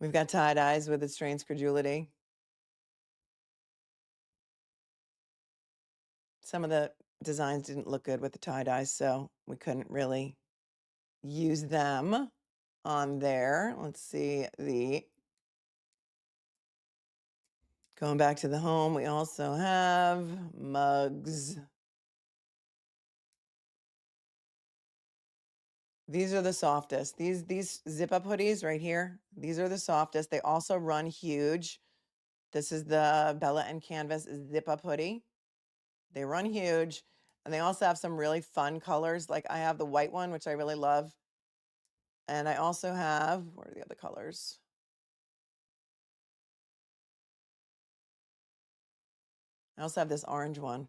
B: We've got tie-dyes with It Strains Credulity. Some of the designs didn't look good with the tie-dyes, so we couldn't really use them on there. Let's see, going back to the home, we also have mugs. These are the softest. These zip-up hoodies right here, these are the softest. They also run huge. This is the Bella and Canvas zip-up hoodie. They run huge, and they also have some really fun colors. Like I have the white one, which I really love. And I also have, what are the other colors? I also have this orange one,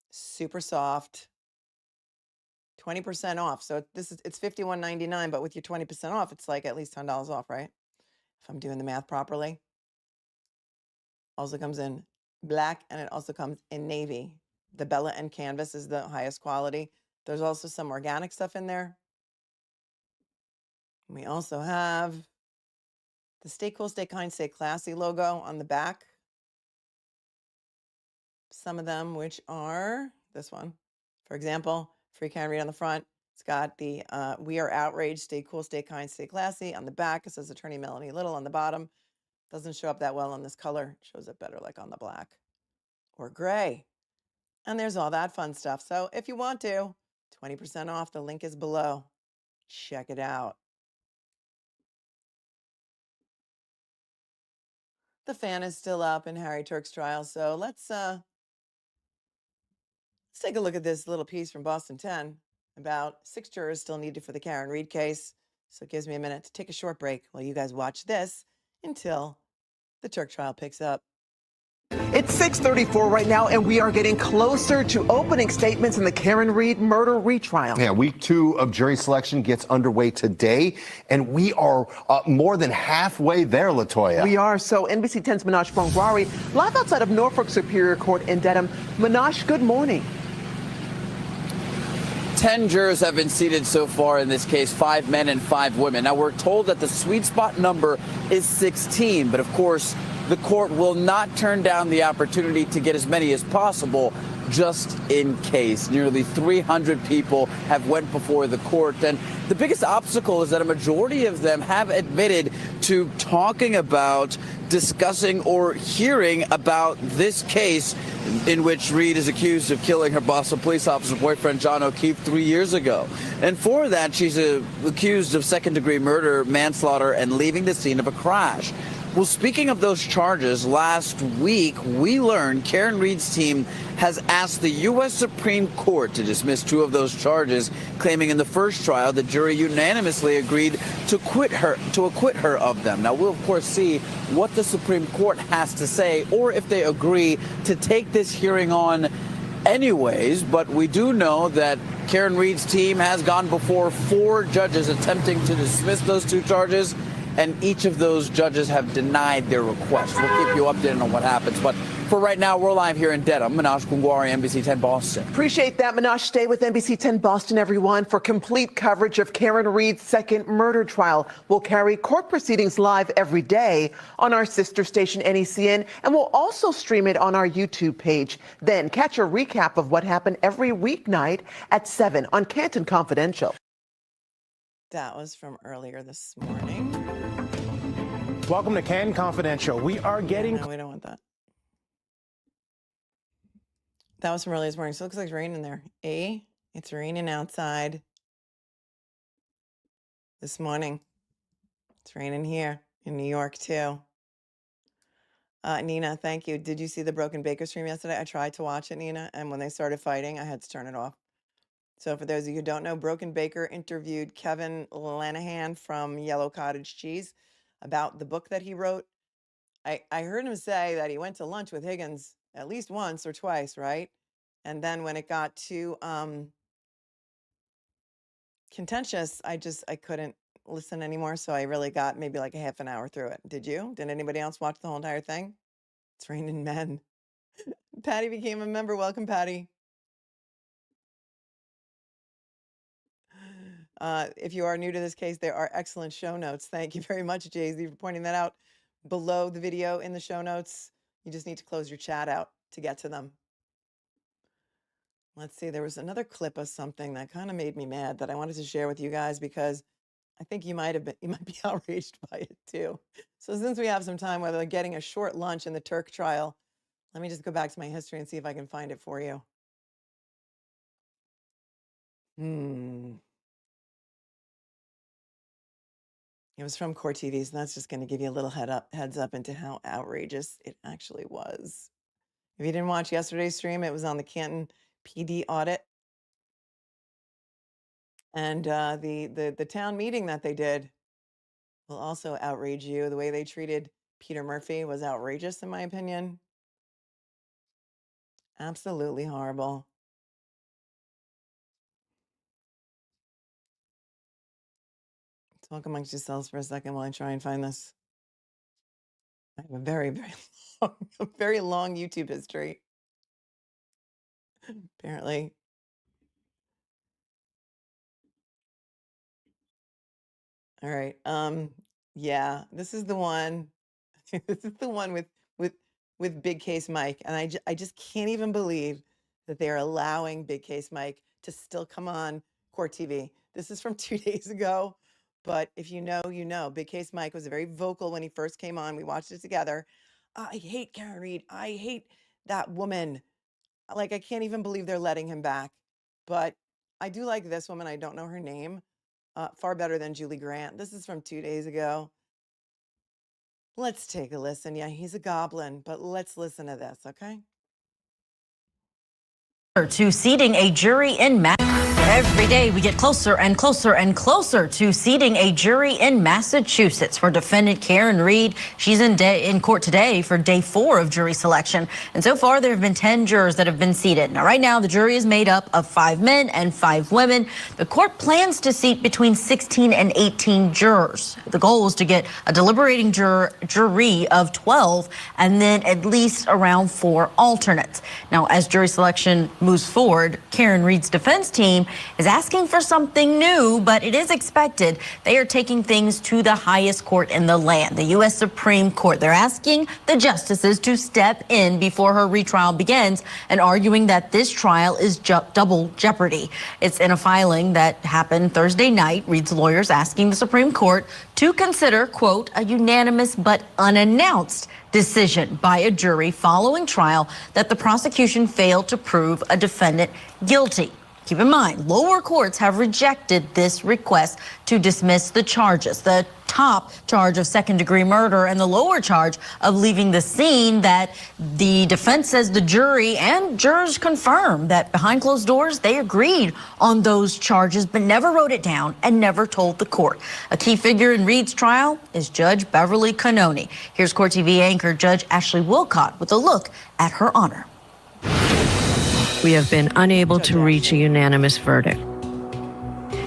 B: super soft, 20% off. So it's $51.99, but with your 20% off, it's like at least $10 off, right? If I'm doing the math properly. Also comes in black, and it also comes in navy. The Bella and Canvas is the highest quality. There's also some organic stuff in there. We also have the Stay Cool, Stay Kind, Stay Classy logo on the back. Some of them, which are this one, for example, free carry and read on the front. It's got the We Are Outraged, Stay Cool, Stay Kind, Stay Classy. On the back, it says Attorney Melanie Little. On the bottom, doesn't show up that well on this color. Shows up better like on the black or gray. And there's all that fun stuff. So if you want to, 20% off. The link is below. Check it out. The fan is still up in Harry Tuerk's trial. So let's take a look at this little piece from Boston 10 about 6 jurors still needed for the Karen Read case. So it gives me a minute to take a short break while you guys watch this until the Tuerk trial picks up.
J: It's 6:34 right now, and we are getting closer to opening statements in the Karen Read murder retrial.
K: Yeah, week 2 of jury selection gets underway today, and we are more than halfway there, LaToya.
J: We are. So NBC 10's Manoj Bongwari, live outside of Norfolk Superior Court in Dedham. Manoj, good morning.
L: 10 jurors have been seated so far in this case, 5 men and 5 women. Now, we're told that the sweet spot number is 16, but of course, the court will not turn down the opportunity to get as many as possible, just in case. Nearly 300 people have went before the court, and the biggest obstacle is that a majority of them have admitted to talking about, discussing, or hearing about this case in which Read is accused of killing her Boston police officer boyfriend John O'Keefe 3 years ago. And for that, she's accused of second-degree murder, manslaughter, and leaving the scene of a crash. Well, speaking of those charges, last week we learned Karen Read's team has asked the U.S. Supreme Court to dismiss 2 of those charges, claiming in the first trial the jury unanimously agreed to acquit her of them. Now, we'll of course see what the Supreme Court has to say, or if they agree to take this hearing on anyways. But we do know that Karen Read's team has gone before 4 judges attempting to dismiss those 2 charges, and each of those judges have denied their request. We'll keep you updated on what happens. But for right now, we're live here in Dedham. Manoj Bongwari, NBC 10 Boston.
J: Appreciate that, Manoj. Stay with NBC 10 Boston, everyone, for complete coverage of Karen Read's second murder trial. We'll carry court proceedings live every day on our sister station, NECN, and we'll also stream it on our YouTube page. Then catch a recap of what happened every weeknight at 7 on Canton Confidential.
B: That was from earlier this morning.
M: Welcome to Canton Confidential. We are getting...
B: No, we don't want that. That was from earlier this morning. So it looks like it's raining there. It's raining outside this morning. It's raining here in New York, too. Nina, thank you. Did you see the Broken Baker stream yesterday? I tried to watch it, Nina, and when they started fighting, I had to turn it off. So for those of you who don't know, Broken Baker interviewed Kevin Lanahan from Yellow Cottage Cheese about the book that he wrote. I heard him say that he went to lunch with Higgins at least once or twice, right? And then when it got too contentious, I couldn't listen anymore, so I really got maybe like a half an hour through it. Did you? Did anybody else watch the whole entire thing? It's raining men. Patty became a member. Welcome, Patty. If you are new to this case, there are excellent show notes. Thank you very much, Jay-Z, for pointing that out below the video in the show notes. You just need to close your chat out to get to them. Let's see, there was another clip of something that kind of made me mad that I wanted to share with you guys because I think you might be outraged by it too. So since we have some time, whether they're getting a short lunch in the Tuerk trial, let me just go back to my history and see if I can find it for you. It was from Court TV, so that's just going to give you a little heads up into how outrageous it actually was. If you didn't watch yesterday's stream, it was on the Canton PD audit. And the town meeting that they did will also outrage you. The way they treated Peter Murphy was outrageous, in my opinion. Absolutely horrible. Talk amongst yourselves for a second while I try and find this. I have a very long YouTube history. Apparently. All right. Yeah, this is the one. This is the one with Big Case Mike, and I just can't even believe that they are allowing Big Case Mike to still come on Court TV. This is from 2 days ago, but if you know, you know. Big Case Mike was very vocal when he first came on. We watched it together. I hate Karen Reed. I hate that woman. Like, I can't even believe they're letting him back. But I do like this woman. I don't know her name. Far better than Julie Grant. This is from 2 days ago. Let's take a listen. Yeah, he's a goblin, but let's listen to this, okay?
N: To seating a jury in Every day we get closer and closer and closer to seating a jury in Massachusetts for defendant Karen Reed. She's in court today for day 4 of jury selection. And so far there have been 10 jurors that have been seated. Now right now the jury is made up of 5 men and 5 women. The court plans to seat between 16 and 18 jurors. The goal is to get a deliberating jury of 12 and then at least around 4 alternates. Now as jury selection moves forward, Karen Reed's defense team is asking for something new, but it is expected. They are taking things to the highest court in the land, the U.S. Supreme Court. They're asking the justices to step in before her retrial begins and arguing that this trial is double jeopardy. It's in a filing that happened Thursday night. Reed's lawyers asking the Supreme Court to consider, quote, a unanimous but unannounced decision by a jury following trial that the prosecution failed to prove a defendant guilty. Keep in mind, lower courts have rejected this request to dismiss the charges, the top charge of second-degree murder and the lower charge of leaving the scene that the defense says the jury and jurors confirm that behind closed doors, they agreed on those charges, but never wrote it down and never told the court. A key figure in Reed's trial is Judge Beverly Cannoni. Here's Court TV anchor Judge Ashley Wilcott with a look at her honor.
O: We have been unable to reach a unanimous verdict.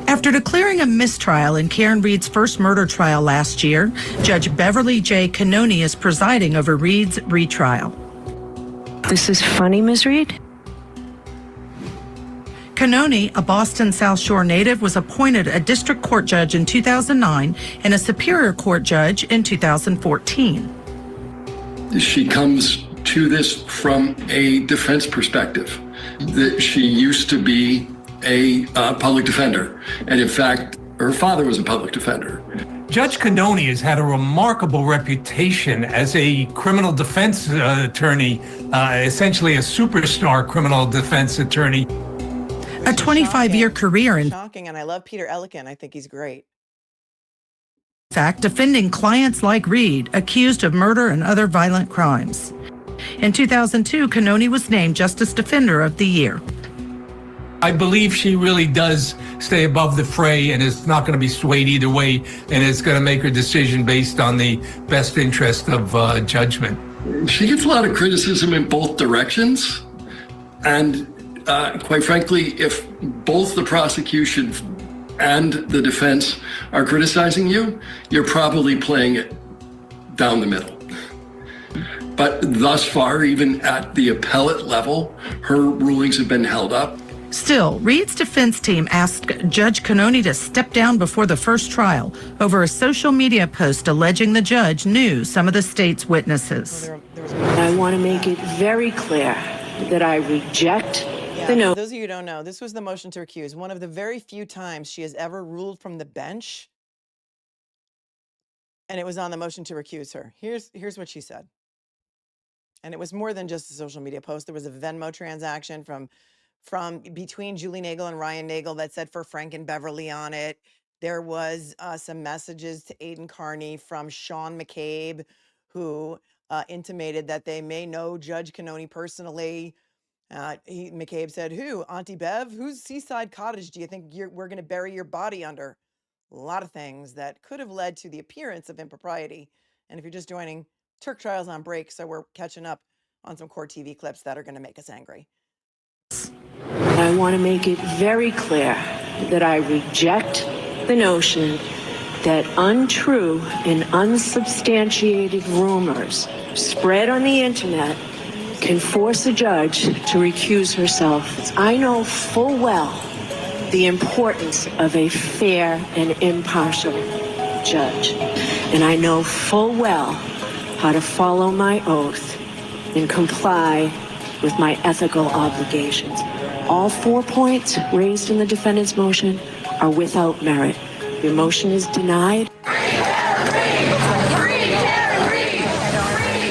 P: After declaring a mistrial in Karen Reed's first murder trial last year, Judge Beverly J. Cannoni is presiding over Reed's retrial.
O: This is funny, Ms. Reed?
P: Cannoni, a Boston South Shore native, was appointed a district court judge in 2009 and a superior court judge in 2014.
Q: She comes to this from a defense perspective. That she used to be a public defender, and in fact, her father was a public defender.
R: Judge Cannoni has had a remarkable reputation as a criminal defense attorney, essentially a superstar criminal defense attorney.
P: A 25-year career in
B: shocking, and I love Peter Ellikin. I think he's great.
P: fact, defending clients like Reed accused of murder and other violent crimes. In 2002, Cannoni was named Justice Defender of the Year.
R: I believe she really does stay above the fray and is not going to be swayed either way, and is going to make her decision based on the best interest of judgment.
Q: She gets a lot of criticism in both directions, and quite frankly, if both the prosecution and the defense are criticizing you, you're probably playing it down the middle. But thus far, even at the appellate level, her rulings have been held up.
P: Still, Reed's defense team asked Judge Cannoni to step down before the first trial over a social media post alleging the judge knew some of the state's witnesses.
O: I want to make it very clear that I reject
B: For those of you who don't know, this was the motion to recuse, one of the very few times she has ever ruled from the bench, and it was on the motion to recuse her. Here's what she said. And it was more than just a social media post. There was a Venmo transaction from between Julie Nagel and Ryan Nagel that said for Frank and Beverly on it. There was some messages to Aidan Carney from Sean McCabe, who intimated that they may know Judge Cannoni personally. McCabe said, who? Auntie Bev? Whose seaside cottage do you think we're going to bury your body under? A lot of things that could have led to the appearance of impropriety. And if you're just joining, Tuerk trial's on break, so we're catching up on some court TV clips that are going to make us angry.
O: I want to make it very clear that I reject the notion that untrue and unsubstantiated rumors spread on the internet can force a judge to recuse herself. I know full well the importance of a fair and impartial judge, and I know full well how to follow my oath and comply with my ethical obligations. All 4 points raised in the defendant's motion are without merit. Your motion is denied.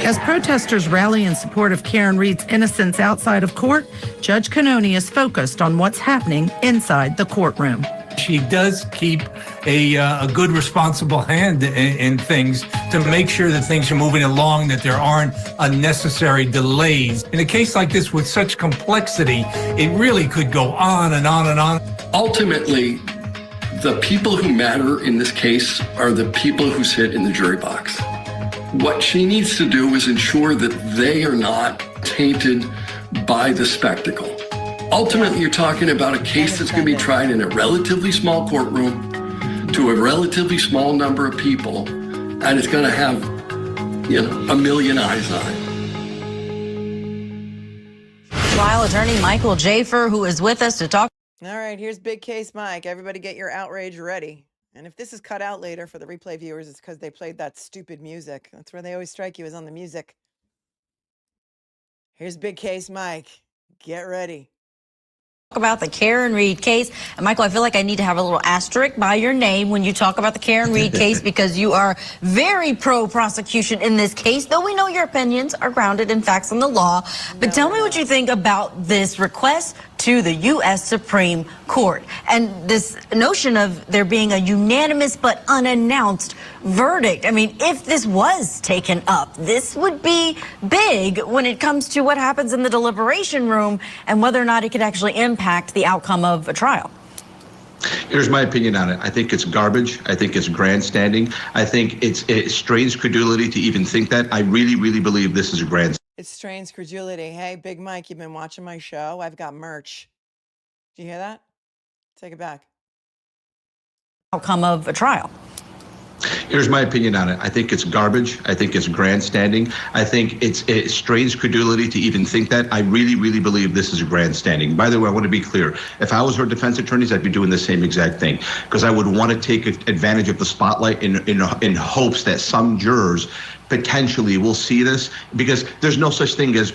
P: As protesters rally in support of Karen Reed's innocence outside of court, Judge Cannoni is focused on what's happening inside the courtroom.
R: She does keep a good, responsible hand in things to make sure that things are moving along, that there aren't unnecessary delays. In a case like this with such complexity, it really could go on and on and on.
Q: Ultimately, the people who matter in this case are the people who sit in the jury box. What she needs to do is ensure that they are not tainted by the spectacle. Ultimately, you're talking about a case that's going to be tried in a relatively small courtroom to a relatively small number of people, and it's going to have, a million eyes on it.
N: Trial attorney Michael Jaffer, who is with us to talk.
B: All right, here's Big Case Mike. Everybody get your outrage ready. And if this is cut out later for the replay viewers, it's because they played that stupid music. That's where they always strike you, is on the music. Here's Big Case Mike. Get ready.
N: About the Karen Reed case. And Michael, I feel like I need to have a little asterisk by your name when you talk about the Karen Reed case because you are very pro-prosecution in this case, though we know your opinions are grounded in facts and the law. But tell me what you think about this request to the U.S. Supreme Court and this notion of there being a unanimous but unannounced verdict. I mean, if this was taken up, this would be big when it comes to what happens in the deliberation room and whether or not it could actually impact the outcome of a trial.
S: Here's my opinion on it. I think it's garbage. I think it's grandstanding. I think it strains credulity to even think that. I really, really believe this is a grandstanding.
B: It strains credulity. Hey, Big Mike, you've been watching my show. I've got merch. Do you hear that? Take it back.
N: Outcome of a trial.
S: Here's my opinion on it. I think it's garbage. I think it's grandstanding. I think it strains credulity to even think that. I really, really believe this is grandstanding. By the way, I want to be clear. If I was her defense attorneys, I'd be doing the same exact thing because I would want to take advantage of the spotlight in hopes that some jurors potentially will see this, because there's no such thing as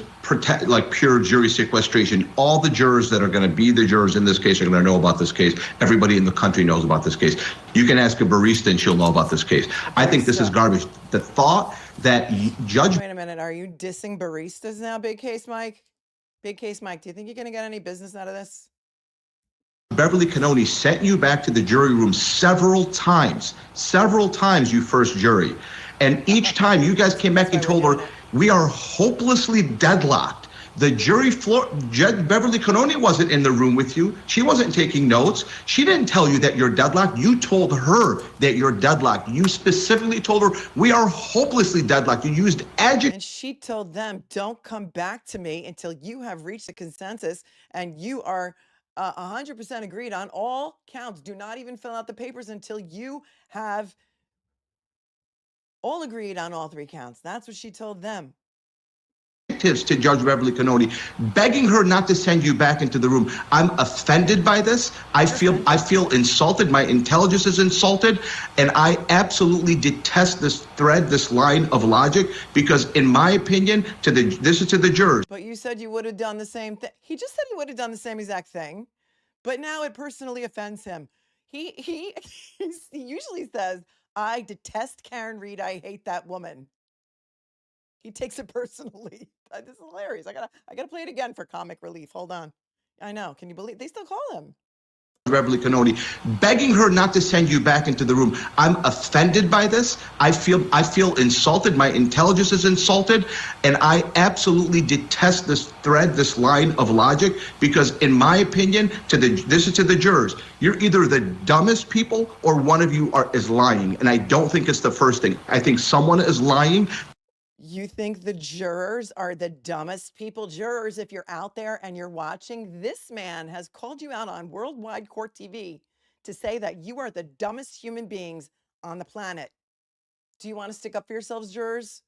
S: pure jury sequestration. All the jurors that are going to be the jurors in this case are going to know about this case. Everybody in the country knows about this case. You can ask a barista and she'll know about this case. I think this is garbage. The thought that judge...
B: Wait a minute. Are you dissing baristas now, Big Case Mike? Big Case Mike, do you think you're going to get any business out of this?
S: Beverly Cannoni sent you back to the jury room several times, you first jury. And each time you guys came back and told her, we are hopelessly deadlocked. The jury floor, Judge Beverly Cannoni wasn't in the room with you. She wasn't taking notes. She didn't tell you that you're deadlocked. You told her that you're deadlocked. You specifically told her, we are hopelessly deadlocked. You used adjectives.
B: And she told them, don't come back to me until you have reached a consensus and you are 100% agreed on all counts. Do not even fill out the papers until you have all agreed on all 3 counts. That's what she told them.
S: To Judge Beverly Cannoni, begging her not to send you back into the room. I'm offended by this. I feel insulted. My intelligence is insulted, and I absolutely detest this thread, this line of logic, because in my opinion, this is to the jurors.
B: But you said you would have done the same thing. He just said he would have done the same exact thing, but now it personally offends him. He usually says, "I detest Karen Reed. I hate that woman." He takes it personally. This is hilarious. I gotta play it again for comic relief. Hold on. I know. Can you believe they still call him?
S: Beverly Cannoni, begging her not to send you back into the room. I'm offended by this. I feel insulted. My intelligence is insulted, and I absolutely detest this thread, this line of logic, because in my opinion, this is to the jurors. You're either the dumbest people or one of you is lying, and I don't think it's the first thing. I think someone is lying.
B: You think the jurors are the dumbest people? Jurors, if you're out there and you're watching, this man has called you out on worldwide court TV to say that you are the dumbest human beings on the planet. Do you want to stick up for yourselves, jurors?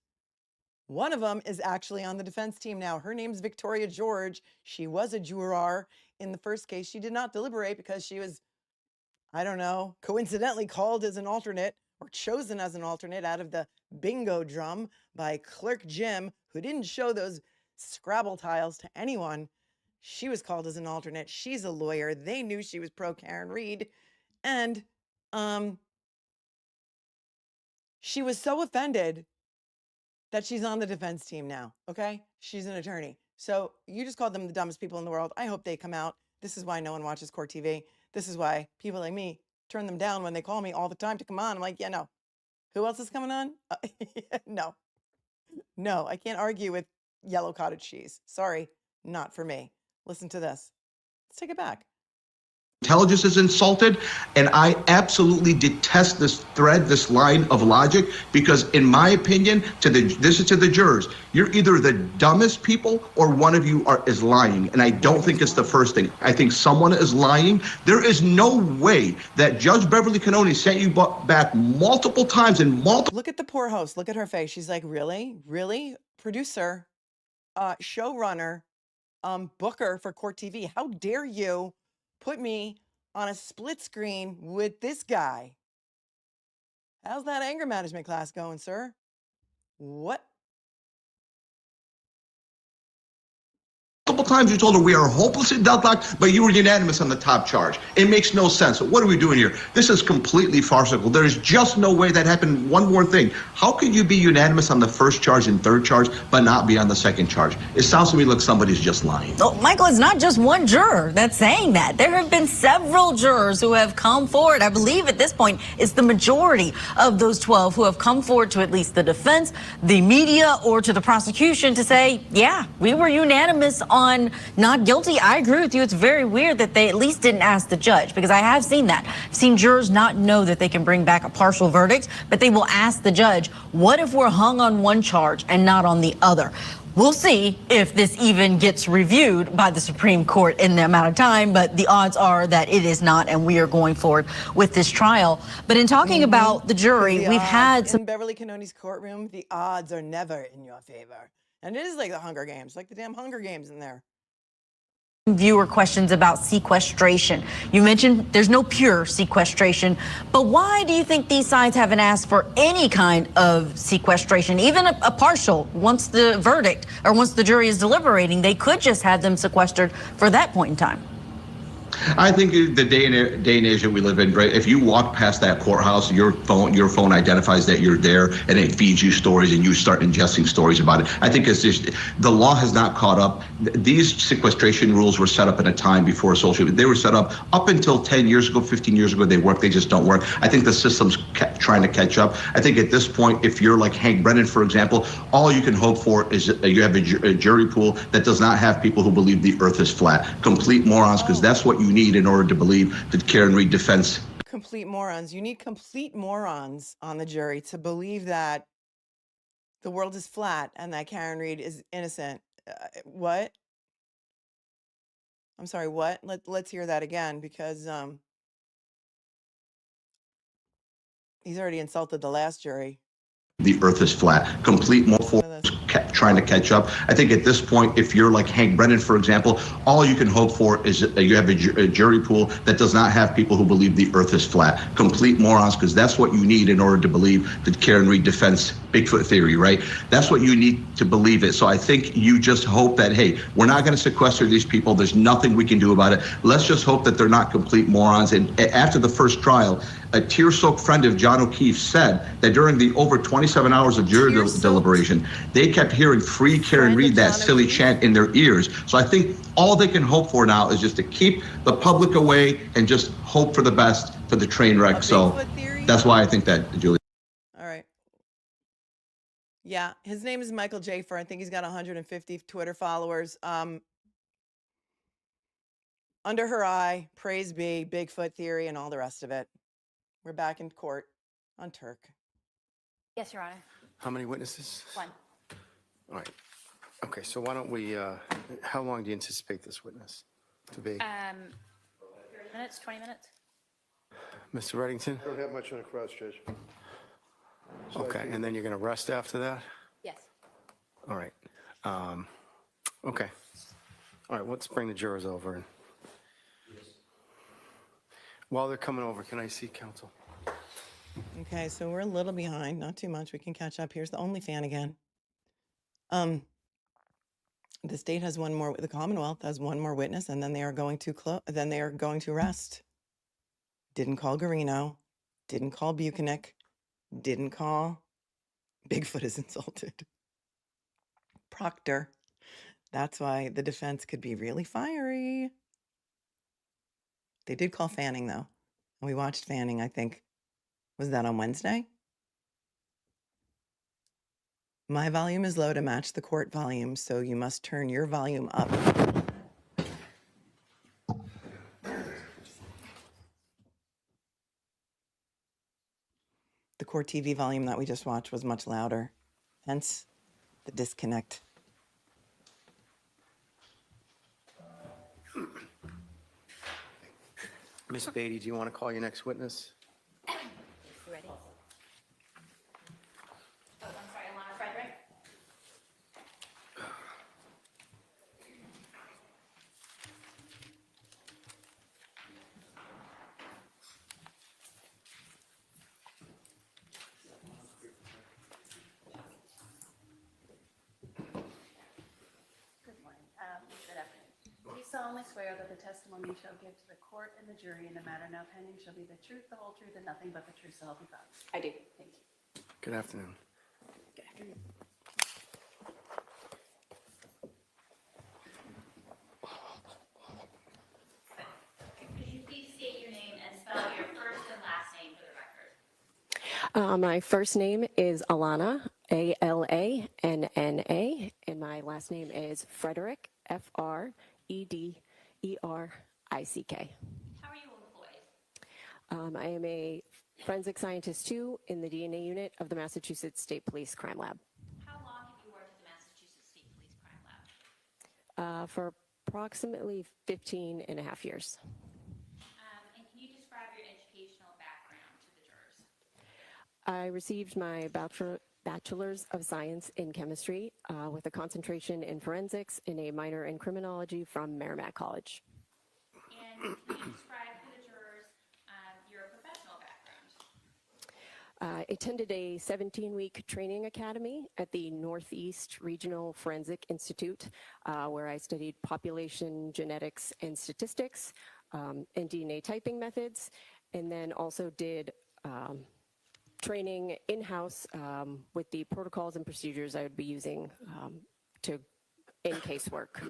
B: One of them is actually on the defense team now. Her name's Victoria George. She was a juror in the first case. She did not deliberate because she was, I don't know, coincidentally called as an alternate or chosen as an alternate out of the bingo drum by Clerk Jim, who didn't show those Scrabble tiles to anyone. She was called as an alternate. She's a lawyer. They knew she was pro Karen Reed. And she was so offended that she's on the defense team now, okay? She's an attorney. So you just called them the dumbest people in the world. I hope they come out. This is why no one watches court TV. This is why people like me turn them down when they call me all the time to come on. I'm like, yeah, no. Who else is coming on? No. No, I can't argue with yellow cottage cheese. Sorry, not for me. Listen to this. Let's take it back.
S: Intelligence is insulted, and I absolutely detest this thread, this line of logic, because in my opinion, this is to the jurors. You're either the dumbest people or one of you is lying, and I don't think it's the first thing. I think someone is lying. There is no way that Judge Beverly Cannoni sent you back multiple times and multiple.
B: Look at the poor host. Look at her face. She's like, really? Really? Producer, showrunner, booker for court TV. How dare you put me on a split screen with this guy? How's that anger management class going, sir? What?
S: Multiple times you told her we are hopelessly deadlocked, but you were unanimous on the top charge. It makes no sense. So what are we doing here? This is completely farcical. There's just no way that happened. One more thing. How could you be unanimous on the first charge and third charge, but not be on the second charge? It sounds to me like somebody's just lying.
N: Oh, Michael, it's not just one juror that's saying that. There have been several jurors who have come forward. I believe at this point it's the majority of those 12 who have come forward to at least the defense, the media, or to the prosecution to say, yeah, we were unanimous on not guilty. I agree with you. It's very weird that they at least didn't ask the judge, because I have seen that. I've seen jurors not know that they can bring back a partial verdict, but they will ask the judge, what if we're hung on one charge and not on the other? We'll see if this even gets reviewed by the Supreme Court in the amount of time, but the odds are that it is not, and we are going forward with this trial. But in talking about the jury, we've had some...
B: In Beverly Cannoni's courtroom, the odds are never in your favor. And it is like the Hunger Games, like the damn Hunger Games in there.
N: Viewer questions about sequestration. You mentioned there's no pure sequestration, but why do you think these sides haven't asked for any kind of sequestration, even a partial? Once the verdict or once the jury is deliberating, they could just have them sequestered for that point in time.
S: I think the day and age that we live in, if you walk past that courthouse, your phone identifies that you're there, and it feeds you stories, and you start ingesting stories about it. I think it's just the law has not caught up. These sequestration rules were set up in a time before social media. They were set up until 10 years ago, 15 years ago. They work. They just don't work. I think the system's trying to catch up. I think at this point, if you're like Hank Brennan, for example, all you can hope for is you have a jury pool that does not have people who believe the earth is flat. Complete morons, because that's what you need in order to believe that Karen Reed defense.
B: Complete morons. You need complete morons on the jury to believe that the world is flat and that Karen Reed is innocent. What? I'm sorry, what? Let's hear that again because he's already insulted the last jury.
S: The earth is flat. Complete moral force trying to catch up. I think at this point, if you're like Hank Brennan, for example, all you can hope for is you have a jury pool that does not have people who believe the earth is flat. Complete morons, because that's what you need in order to believe that Karen Reed defends Bigfoot theory, right? That's what you need to believe it. So I think you just hope that, hey, we're not going to sequester these people. There's nothing we can do about it. Let's just hope that they're not complete morons. And after the first trial, a tear-soaked friend of John O'Keefe said that during the over 27 hours of jury deliberation, they kept hearing "Free Karen Reed," that silly chant in their ears. So I think all they can hope for now is just to keep the public away and just hope for the best for the train wreck. So that's why I think that, Julie.
B: All right. Yeah, his name is Michael Jafer. I think he's got 150 Twitter followers. Under her eye, praise be, Bigfoot theory, and all the rest of it. We're back in court on Tuerk.
D: Yes, Your Honor.
H: How many witnesses?
D: One.
H: All right. Okay, so why don't we, how long do you anticipate this witness to be?
D: 30 minutes, 20 minutes?
H: Mr. Reddington?
E: Don't have much on a cross, Judge. So I
H: Okay,
E: think-
H: and then you're going to rest after that?
D: Yes.
H: All right. Okay. All right, let's bring the jurors over. And while they're coming over, can I see counsel?
B: Okay, so we're a little behind, not too much. We can catch up. Here's the OnlyFan again. The state has one more. The Commonwealth has one more witness, and then they are going to rest. Didn't call Garino. Didn't call Buchanan. Didn't call. Bigfoot is insulted. Proctor. That's why the defense could be really fiery. They did call Fanning, though. And we watched Fanning, I think. Was that on Wednesday? My volume is low to match the court volume, so you must turn your volume up. The court TV volume that we just watched was much louder, hence the disconnect.
H: Miss Beatty, do you want to call your next witness?
D: Ready? Oh, I'm sorry, Alana Frederick?
G: Good morning. Good afternoon. Do you solemnly swear that the testimony you shall give to the court and the jury in the matter now pending shall be the truth, the whole truth, and nothing but the truth, so help you God? I do. Thank you.
H: Good afternoon.
G: Good afternoon.
D: Could you please state your name and spell your first and last name for the record?
T: My first name is Alana, Alanna, and my last name is Frederick, Frederik.
D: How are you employed?
T: I am a forensic scientist too in the DNA unit of the Massachusetts State Police Crime Lab.
D: How long have you worked at the Massachusetts State Police Crime Lab?
T: For approximately 15 and a half years.
D: And can you describe your educational background to the jurors?
T: I received my Bachelor's of Science in Chemistry with a concentration in forensics and a minor in criminology from Merrimack College.
D: And can you describe to the jurors your professional background?
T: I attended a 17-week training academy at the Northeast Regional Forensic Institute, where I studied population genetics and statistics and DNA typing methods, and then also did training in-house with the protocols and procedures I would be using in casework.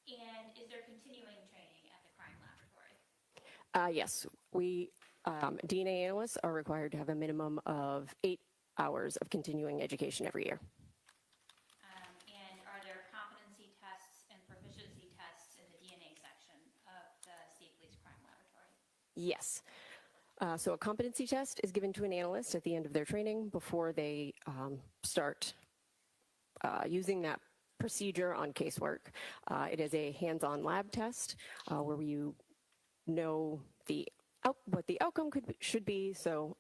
D: And is there continuing training at the crime laboratory?
T: Yes, we DNA analysts are required to have a minimum of 8 hours of continuing education every year.
D: And are there competency tests and proficiency tests in the DNA section of the State Police Crime Laboratory?
T: Yes. So a competency test is given to an analyst at the end of their training before they start using that procedure on casework. It is a hands-on lab test where you know what the outcome should be, so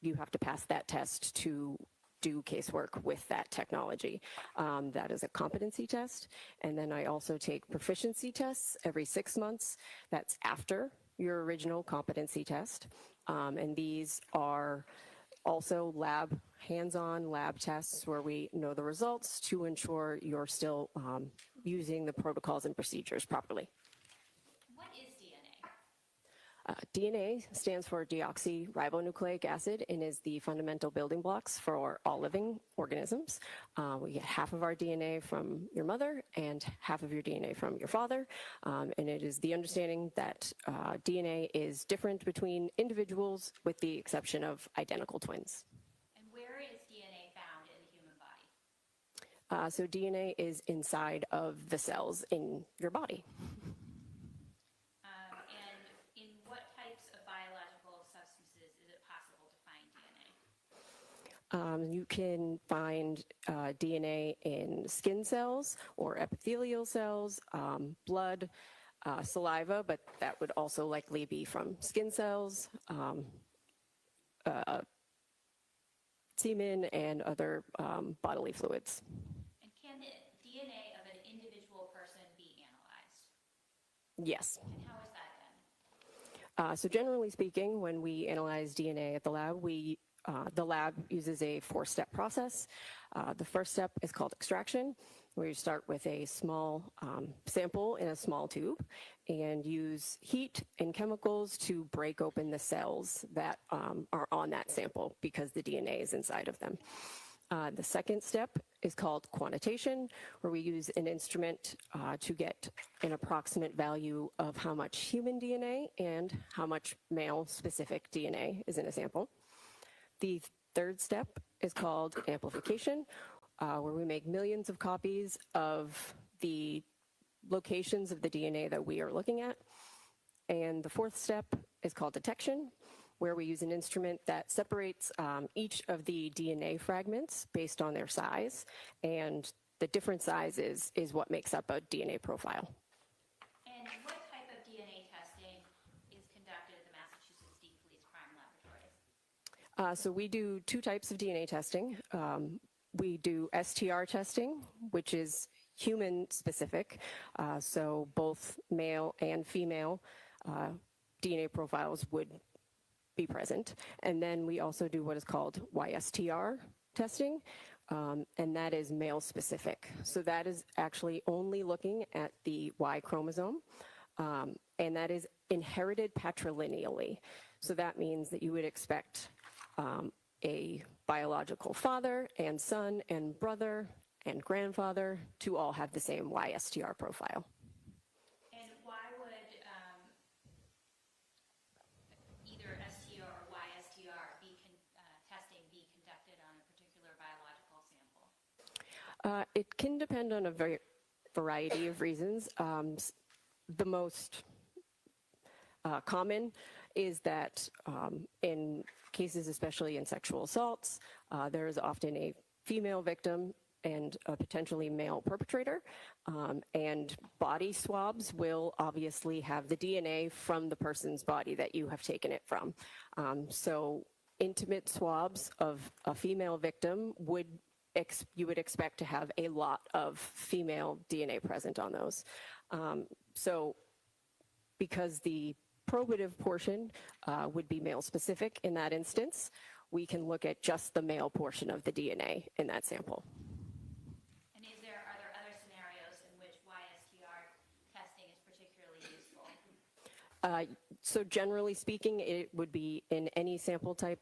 T: you have to pass that test to do casework with that technology. That is a competency test. And then I also take proficiency tests every 6 months. That's after your original competency test. And these are also hands-on lab tests where we know the results to ensure you're still using the protocols and procedures properly.
D: What is DNA?
T: DNA stands for deoxyribonucleic acid and is the fundamental building blocks for all living organisms. We get half of our DNA from your mother and half of your DNA from your father. And it is the understanding that DNA is different between individuals with the exception of identical twins.
D: And where is DNA found in the human body?
T: So DNA is inside of the cells in your body. You can find DNA in skin cells or epithelial cells, blood, saliva, but that would also likely be from skin cells, semen, and other bodily fluids.
D: And can the DNA of an individual person be analyzed?
T: Yes.
D: And how is that done?
T: So generally speaking, when we analyze DNA at the lab, the lab uses a 4-step process. The first step is called extraction, where you start with a small sample in a small tube and use heat and chemicals to break open the cells that are on that sample because the DNA is inside of them. The second step is called quantitation, where we use an instrument to get an approximate value of how much human DNA and how much male-specific DNA is in a sample. The third step is called amplification, where we make millions of copies of the locations of the DNA that we are looking at. And the fourth step is called detection, where we use an instrument that separates each of the DNA fragments based on their size, and the different sizes is what makes up a DNA profile.
D: And what type of DNA testing is conducted at the Massachusetts State Police Crime Laboratories?
T: So we do 2 types of DNA testing. We do STR testing, which is human specific, so both male and female DNA profiles would be present. And then we also do what is called YSTR testing, and that is male specific. So that is actually only looking at the Y chromosome, and that is inherited patrilineally. So that means that you would expect a biological father and son and brother and grandfather to all have the same YSTR profile.
D: And why would either STR or YSTR testing be conducted on a particular biological sample?
T: It can depend on a variety of reasons. The most common is that in cases, especially in sexual assaults, there is often a female victim and a potentially male perpetrator, and body swabs will obviously have the DNA from the person's body that you have taken it from. So intimate swabs of a female victim you would expect to have a lot of female DNA present on those. So because the probative portion would be male specific in that instance, we can look at just the male portion of the DNA in that sample.
D: And are there other scenarios in which YSTR testing is particularly useful?
T: So generally speaking, it would be in any sample type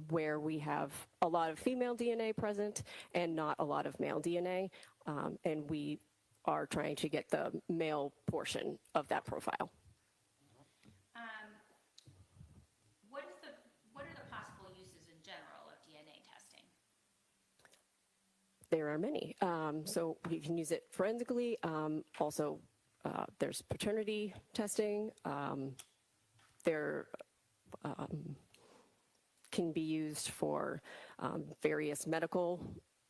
T: where we have a lot of female DNA present and not a lot of male DNA, and we are trying to get the male portion of that profile.
D: What are the possible uses in general of DNA testing?
T: There are many. So you can use it forensically. Also, there's paternity testing. There can be used for various medical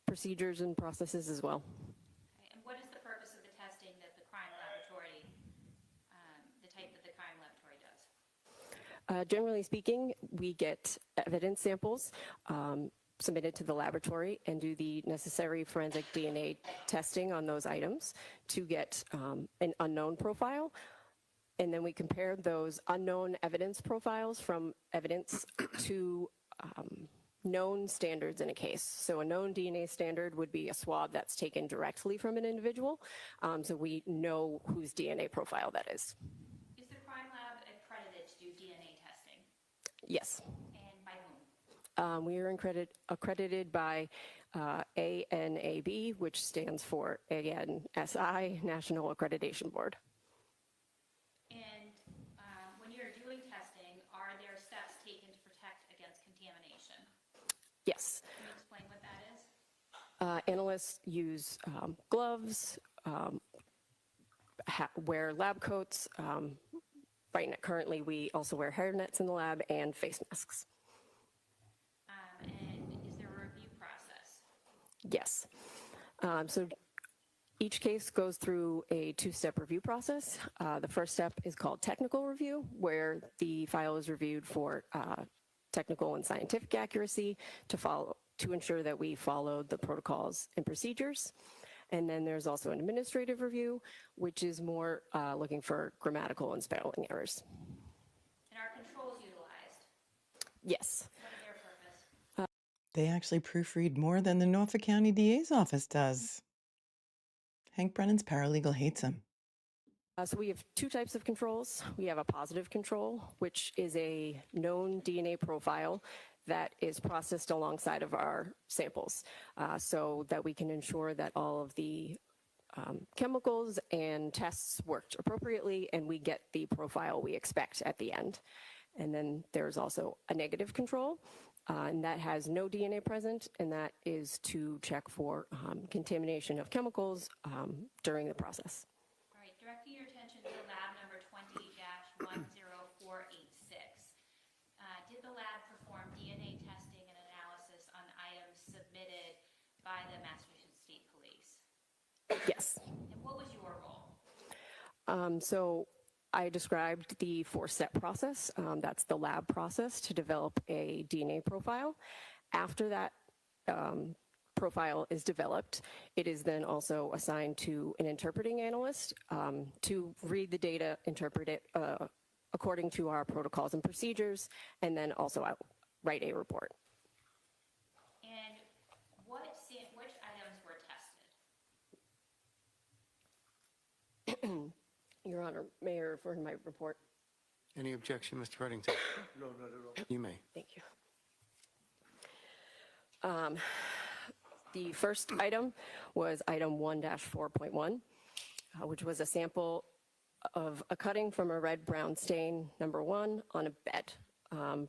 T: procedures and processes as well.
D: Okay, and what is the purpose of the testing that the crime laboratory, the type that the crime laboratory does?
T: Generally speaking, we get evidence samples submitted to the laboratory and do the necessary forensic DNA testing on those items to get an unknown profile. And then we compare those unknown evidence profiles from evidence to known standards in a case. So a known DNA standard would be a swab that's taken directly from an individual, so we know whose DNA profile that is.
D: Is the crime lab accredited to do DNA testing?
T: Yes.
D: And by whom?
T: We are accredited by ANAB, which stands for ANSI, National Accreditation Board.
D: And when you're doing testing, are there steps taken to protect against contamination?
T: Yes.
D: Can you explain what that is?
T: Analysts use gloves, wear lab coats. Currently, we also wear hairnets in the lab and face masks.
D: And is there a review process?
T: Yes. So each case goes through a two-step review process. The first step is called technical review, where the file is reviewed for technical and scientific accuracy to ensure that we followed the protocols and procedures. And then there's also an administrative review, which is more looking for grammatical and spelling errors.
D: And are controls utilized?
T: Yes.
D: What is their purpose?
B: They actually proofread more than the Norfolk County DA's office does. Hank Brennan's paralegal hates him.
T: So we have two types of controls. We have a positive control, which is a known DNA profile that is processed alongside of our samples so that we can ensure that all of the chemicals and tests worked appropriately and we get the profile we expect at the end. And then there's also a negative control, and that has no DNA present, and that is to check for contamination of chemicals during the process.
D: All right, directing your attention to lab number 20-10486. Did the lab perform DNA testing and analysis on items submitted by the Massachusetts State Police?
T: Yes.
D: And what was your role?
T: So I described the four-step process. That's the lab process to develop a DNA profile. After that profile is developed, it is then also assigned to an interpreting analyst to read the data, interpret it according to our protocols and procedures, and then also write a report.
D: And which items were tested?
T: Your Honor, may I refer to my report?
H: Any objection, Mr. Reddington?
E: No, not at all.
H: You may.
T: Thank you. The first item was item 1-4.1, which was a sample of a cutting from a red-brown stain, number 1, on a bed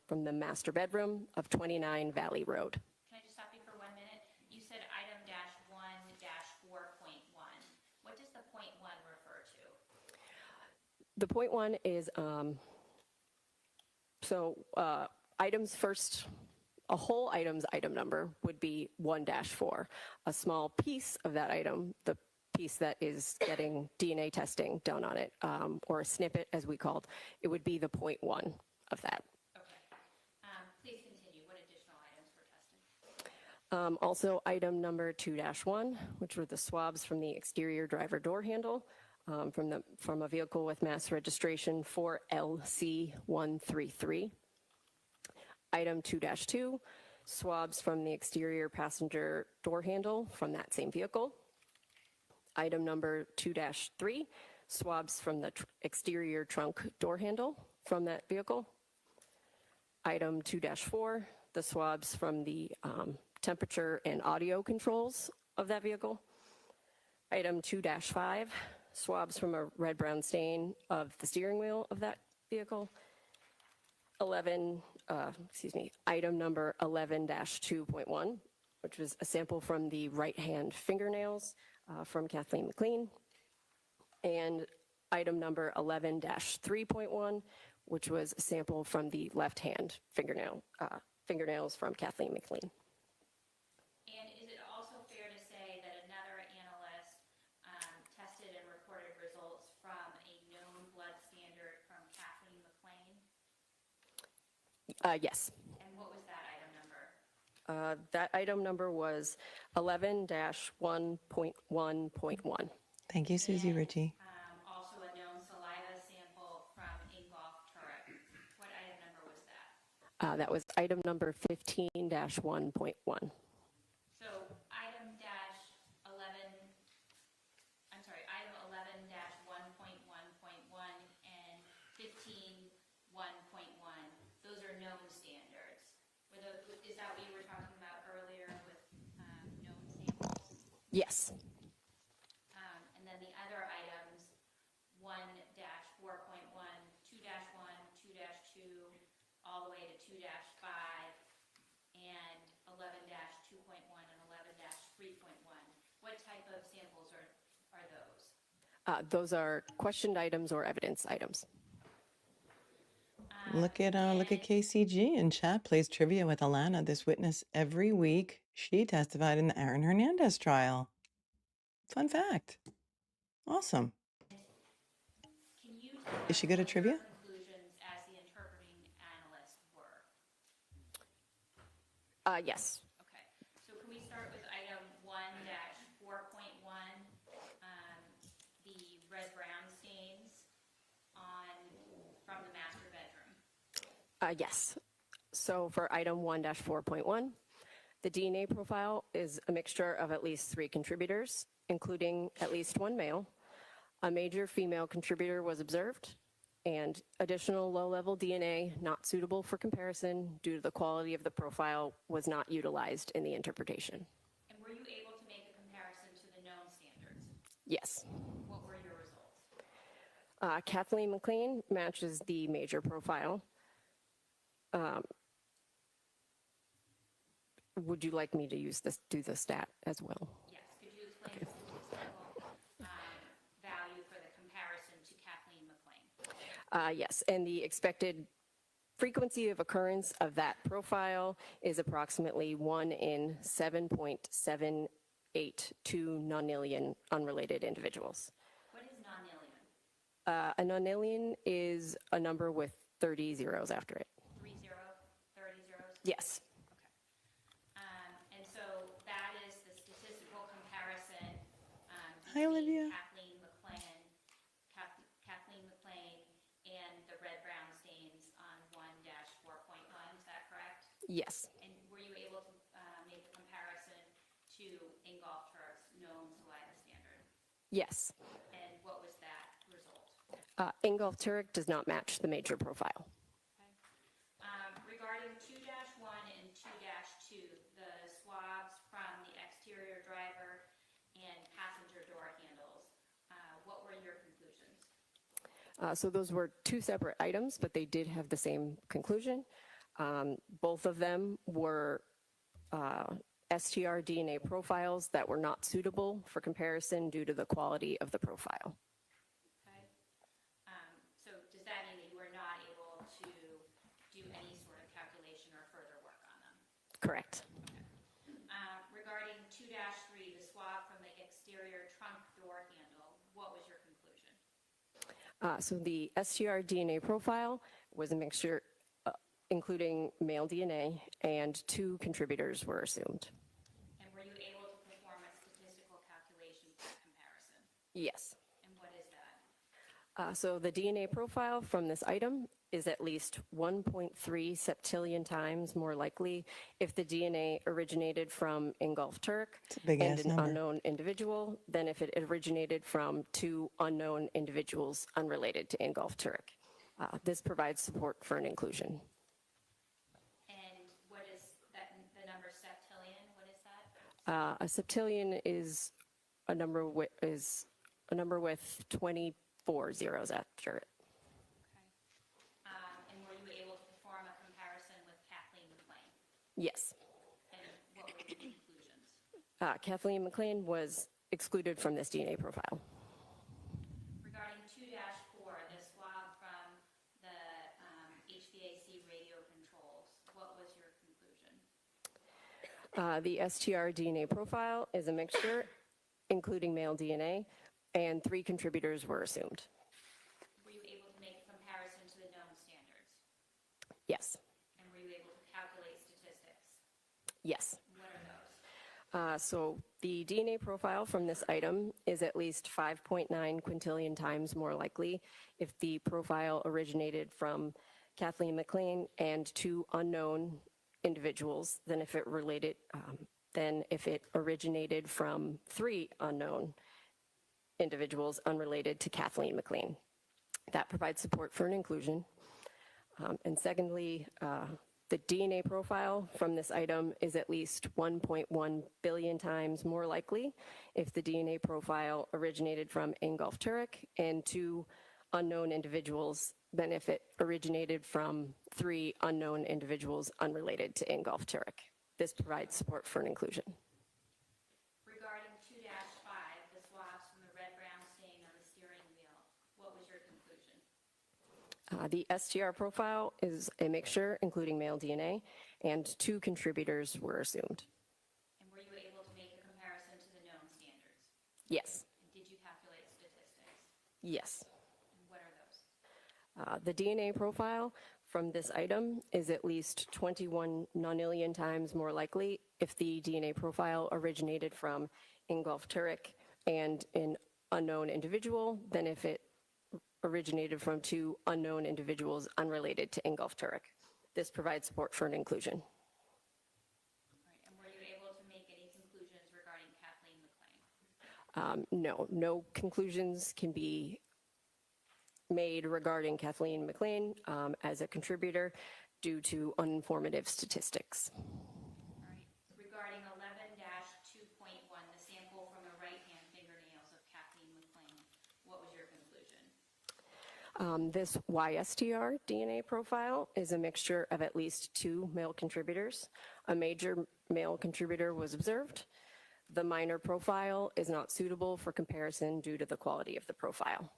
T: from the master bedroom of 29 Valley Road.
D: Can I just stop you for 1 minute? You said item -1-4.1. What does the point 1 refer to?
T: The point 1 is, items first, a whole item's item number would be 1-4. A small piece of that item, the piece that is getting DNA testing done on it, or a snippet as we called, it would be the point 1 of that.
D: Okay. Please continue. What additional items were tested?
T: Also, item number 2-1, which were the swabs from the exterior driver door handle from a vehicle with mass registration 4LC133. Item 2-2, swabs from the exterior passenger door handle from that same vehicle. Item number 2-3, swabs from the exterior trunk door handle from that vehicle. Item 2-4, the swabs from the temperature and audio controls of that vehicle. Item 2-5, swabs from a red-brown stain of the steering wheel of that vehicle. Item number 11-2.1, which was a sample from the right-hand fingernails from Kathleen McLean. And item number 11-3.1, which was a sample from the left-hand fingernails from Kathleen McLean.
D: And is it also fair
T: Yes.
D: And what was that item number?
T: That item number was 11-1.1.1.
B: Thank you, Susie Ritchie.
D: Also a known saliva sample from Ingolf Tuerk. What item number was that?
T: That was item number 15-1.1.
D: So item dash 11, I'm sorry, item 11-1.1.1 and 15.1.1, those are known standards. Is that what you were talking about earlier with known samples?
T: Yes.
D: And then the other items, 1-4.1, 2-1, 2-2, all the way to 2-5, and 11-2.1 and 11-3.1. What type of samples are those?
T: Those are questioned items or evidence items.
B: Look at KCG in chat, plays trivia with Alana, this witness every week. She testified in the Aaron Hernandez trial. Fun fact. Awesome.
D: Can you
B: Is she good at trivia?
D: conclusions as the interpreting analyst were?
T: Yes.
D: Okay, so can we start with item 1-4.1, the red-brown stains from the master bedroom?
T: Yes. So for item 1-4.1, the DNA profile is a mixture of at least 3 contributors, including at least 1 male. A major female contributor was observed, and additional low-level DNA not suitable for comparison due to the quality of the profile was not utilized in the interpretation.
D: And were you able to make a comparison to the known standards?
T: Yes.
D: What were your results?
T: Kathleen McLean matches the major profile. Would you like me to do the stat as well?
D: Yes, could you explain the statistical value for the comparison to Kathleen McLean?
T: Yes, and the expected frequency of occurrence of that profile is approximately 1 in 7.782 nonalien unrelated individuals.
D: What is nonalien?
T: A nonalien is a number with 30 zeros after it.
D: 30 zeros?
T: Yes.
D: And so that is the statistical comparison
B: Hi, Olivia.
D: Kathleen McLean and the red-brown stains on 1-4.1, is that correct?
T: Yes.
D: And were you able to make a comparison to Ingolf Tuerk's known saliva standard?
T: Yes.
D: And what was that result?
T: Ingolf Tuerk does not match the major profile.
D: Regarding 2-1 and 2-2, the swabs from the exterior driver and passenger door handles, what were your conclusions?
T: So those were 2 separate items, but they did have the same conclusion. Both of them were STR DNA profiles that were not suitable for comparison due to the quality of the profile.
D: Okay. So does that mean that you were not able to do any sort of calculation or further work on them?
T: Correct.
D: Regarding 2-3, the swab from the exterior trunk door handle, what was your conclusion?
T: So the STR DNA profile was a mixture including male DNA, and 2 contributors were assumed.
D: And were you able to perform a statistical calculation for comparison?
T: Yes.
D: And what is that?
T: So the DNA profile from this item is at least 1.3 septillion times more likely if the DNA originated from Ingolf Tuerk and an unknown individual than if it originated from 2 unknown individuals unrelated to Ingolf Tuerk. This provides support for an inclusion.
D: And what is that, the number septillion, what is that?
T: A septillion is a number with 24 zeros after it.
D: And were you able to perform a comparison with Kathleen McLean?
T: Yes.
D: And what were your conclusions?
T: Kathleen McLean was excluded from this DNA profile.
D: Regarding 2-4, the swab from the HVAC radio controls, what was your conclusion?
T: The STR DNA profile is a mixture, including male DNA, and 3 contributors were assumed.
D: Were you able to make a comparison to the known standards?
T: Yes.
D: And were
T: Yes. So the DNA profile from this item is at least 5.9 quintillion times more likely if the profile originated from Kathleen McLean and 2 unknown individuals than if it originated from 3 unknown individuals unrelated to Kathleen McLean. That provides support for an inclusion. And secondly, the DNA profile from this item is at least 1.1 billion times more likely if the DNA profile originated from Ingolf Tuerk and 2 unknown individuals than if it originated from 3 unknown individuals unrelated to Ingolf Tuerk. This provides support for an inclusion.
D: Regarding 2-5, the swabs from the red-brown stain on the steering wheel, what was your conclusion?
T: The STR profile is a mixture, including male DNA, and 2 contributors were assumed.
D: And were you able to make a comparison to the known standards?
T: Yes.
D: And did you calculate statistics?
T: Yes.
D: And what are those?
T: The DNA profile from this item is at least 21 nonillion times more likely if the DNA profile originated from Ingolf Tuerk and an unknown individual than if it originated from 2 unknown individuals unrelated to Ingolf Tuerk. This provides support for an inclusion.
D: All right. And were you able to make any conclusions regarding Kathleen McLean?
T: No conclusions can be made regarding Kathleen McLean as a contributor due to uninformative statistics.
D: All right. Regarding 11-2.1, the sample from the right-hand fingernails of Kathleen McLean, what was your conclusion?
T: This YSTR DNA profile is a mixture of at least 2 male contributors. A major male contributor was observed. The minor profile is not suitable for comparison due to the quality of the profile.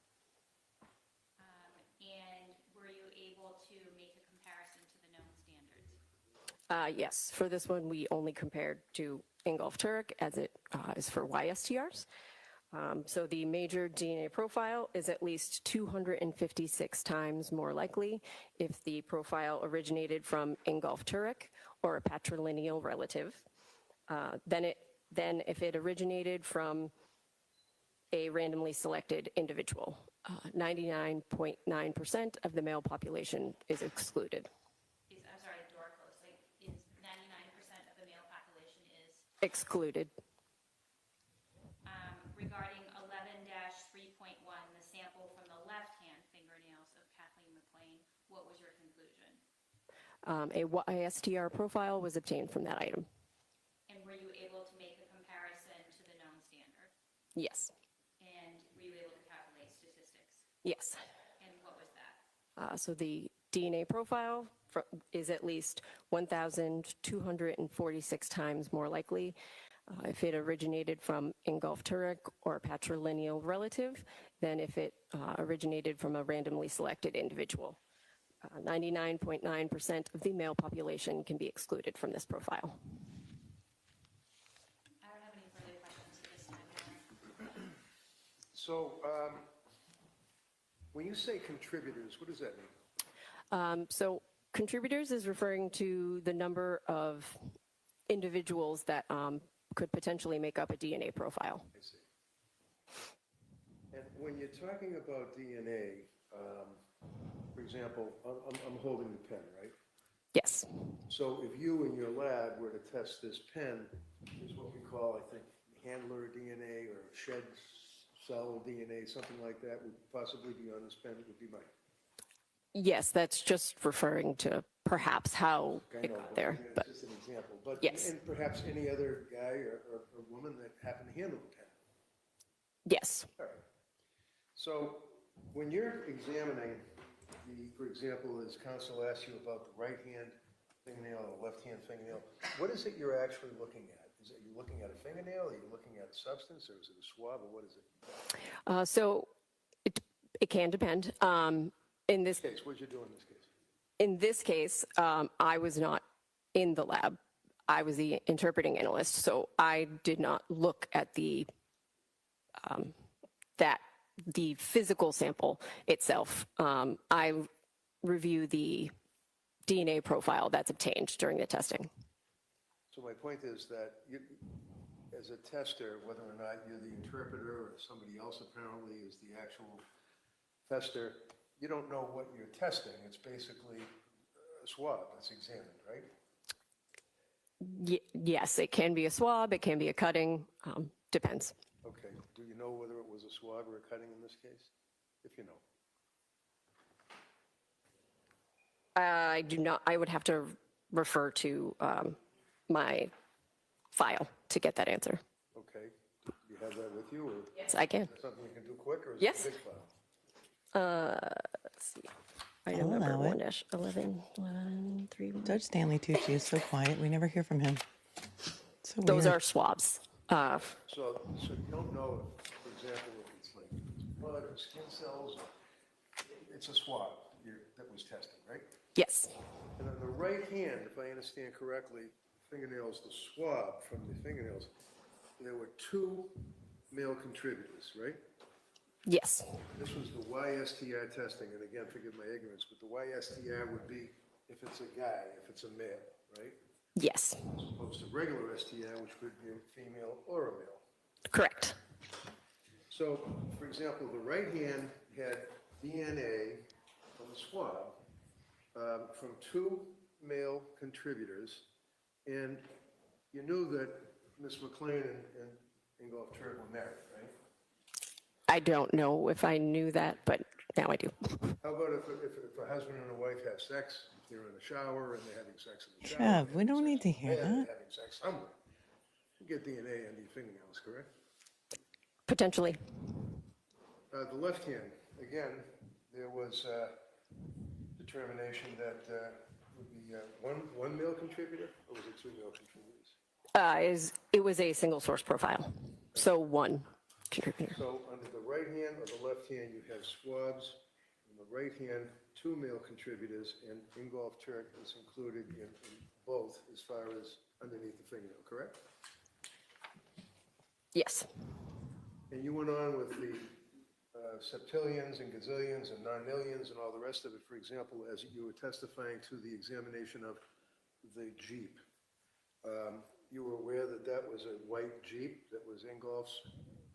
D: And were you able to make a comparison to the known standards?
T: Yes, for this one, we only compared to Ingolf Tuerk as it is for YSTRs. So the major DNA profile is at least 256 times more likely if the profile originated from Ingolf Tuerk or a patrilineal relative than if it originated from a randomly selected individual. 99.9% of the male population is excluded.
D: I'm sorry, door closely. Is 99% of the male population is
T: Excluded.
D: regarding 11-3.1, the sample from the left-hand fingernails of Kathleen McLean, what was your conclusion?
T: A YSTR profile was obtained from that item.
D: And were you able to make a comparison to the known standard?
T: Yes.
D: And were you able to calculate statistics?
T: Yes.
D: And what was that?
T: So the DNA profile is at least 1,246 times more likely if it originated from Ingolf Tuerk or a patrilineal relative than if it originated from a randomly selected individual. 99.9% of the male population can be excluded from this profile.
D: I don't have any further questions at this time, Your Honor.
E: So, when you say contributors, what does that mean?
T: So contributors is referring to the number of individuals that could potentially make up a DNA profile.
E: I see. And when you're talking about DNA, for example, I'm holding the pen, right?
T: Yes.
E: So if you in your lab were to test this pen, is what we call, I think, handler DNA or shed cell DNA, something like that would possibly be on this pen, it would be mine.
T: Yes, that's just referring to perhaps how
E: I
T: it
E: know,
T: got there.
E: It's
T: But
E: just an example. But
T: yes.
E: And perhaps any other guy or woman that happened to handle the pen.
T: Yes.
E: All right. So when you're examining for example, as counsel asked you about the right-hand fingernail or the left-hand fingernail, what is it you're actually looking at? Is it you looking at a fingernail? Are you looking at a substance, or is it a swab, or what is it?
T: So it can depend. In this
E: case, what did you do in this case?
T: In this case, I was not in the lab. I was the interpreting analyst, so I did not look at the physical sample itself. I review the DNA profile that's obtained during the testing.
E: So my point is that you, as a tester, whether or not you're the interpreter or somebody else apparently is the actual tester, you don't know what you're testing. It's basically a swab that's examined, right?
T: Yes, it can be a swab, it can be a cutting, depends.
E: Okay. Do you know whether it was a swab or a cutting in this case? If you know.
T: I do not, I would have to refer to my file to get that answer.
E: Okay. Do you have that with you? Or
T: Yes, I can.
E: is that something you can do quick, or is
T: Yes.
E: it a big file?
T: Let's see. Item number
B: allow it.
T: 1-11, 3.
B: Judge Stanley Tucci is so quiet. We never hear from him. So
T: Those
B: weird.
T: are swabs.
E: So you don't know, for example, if it's like blood or skin cells, or it's a swab that was tested, right?
T: Yes.
E: And on the right hand, if I understand correctly, fingernails, the swab from the fingernails, there were 2 male contributors, right?
T: Yes.
E: This was the YSTR testing, and again, forgive my ignorance, but the YSTR would be if it's a guy, if it's a male, right?
T: Yes.
E: As opposed to regular STR, which could be a female or a male.
T: Correct.
E: So, for example, the right hand had DNA from the swab from 2 male contributors, and you knew that Ms. McLean and Ingolf Tuerk were married, right?
T: I don't know if I knew that, but now I do.
E: How about if a husband and a wife have sex, if they're in the shower and they're having sex in the shower?
B: Trev, we don't need to hear
E: They're
B: that.
E: having sex somewhere. You get DNA on the fingernails, correct?
T: Potentially.
E: The left hand, again, there was determination that would be one male contributor, or was it 2 male contributors?
T: It was a single source profile, so 1 contributor.
E: So under the right hand or the left hand, you have swabs. On the right hand, 2 male contributors, and Ingolf Tuerk is included in both as far as underneath the fingernail, correct?
T: Yes.
E: And you went on with the septillions and gazillions and nonillions and all the rest of it. For example, as you were testifying to the examination of the Jeep, you were aware that that was a white Jeep that was Ingolf's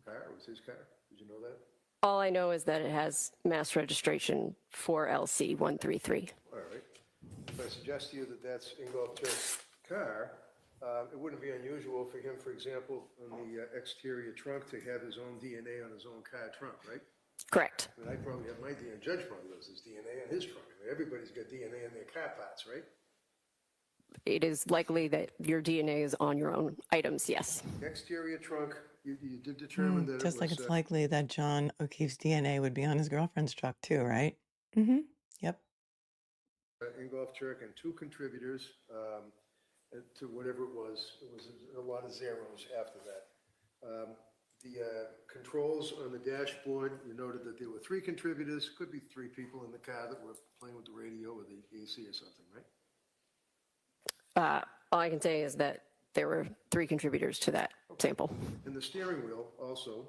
E: car? It was his car? Did you know that?
T: All I know is that it has mass registration for LC 133.
E: All right. If I suggest to you that that's Ingolf Tuerk's car, it wouldn't be unusual for him, for example, on the exterior trunk to have his own DNA on his own car trunk, right?
T: Correct.
E: I mean, I probably have my DNA, Judge probably has his DNA on his trunk. I mean, everybody's got DNA in their car parts, right?
T: It is likely that your DNA is on your own items, yes.
E: Exterior trunk, you did determine that it was...
B: Just like it's likely that John O'Keefe's DNA would be on his girlfriend's truck too, right? Mm-hmm. Yep.
E: Ingolf Tuerk and 2 contributors to whatever it was a lot of zeros after that. The controls on the dashboard, you noted that there were 3 contributors, could be 3 people in the car that were playing with the radio or the AC or something, right?
T: All I can say is that there were 3 contributors to that sample.
E: In the steering wheel also,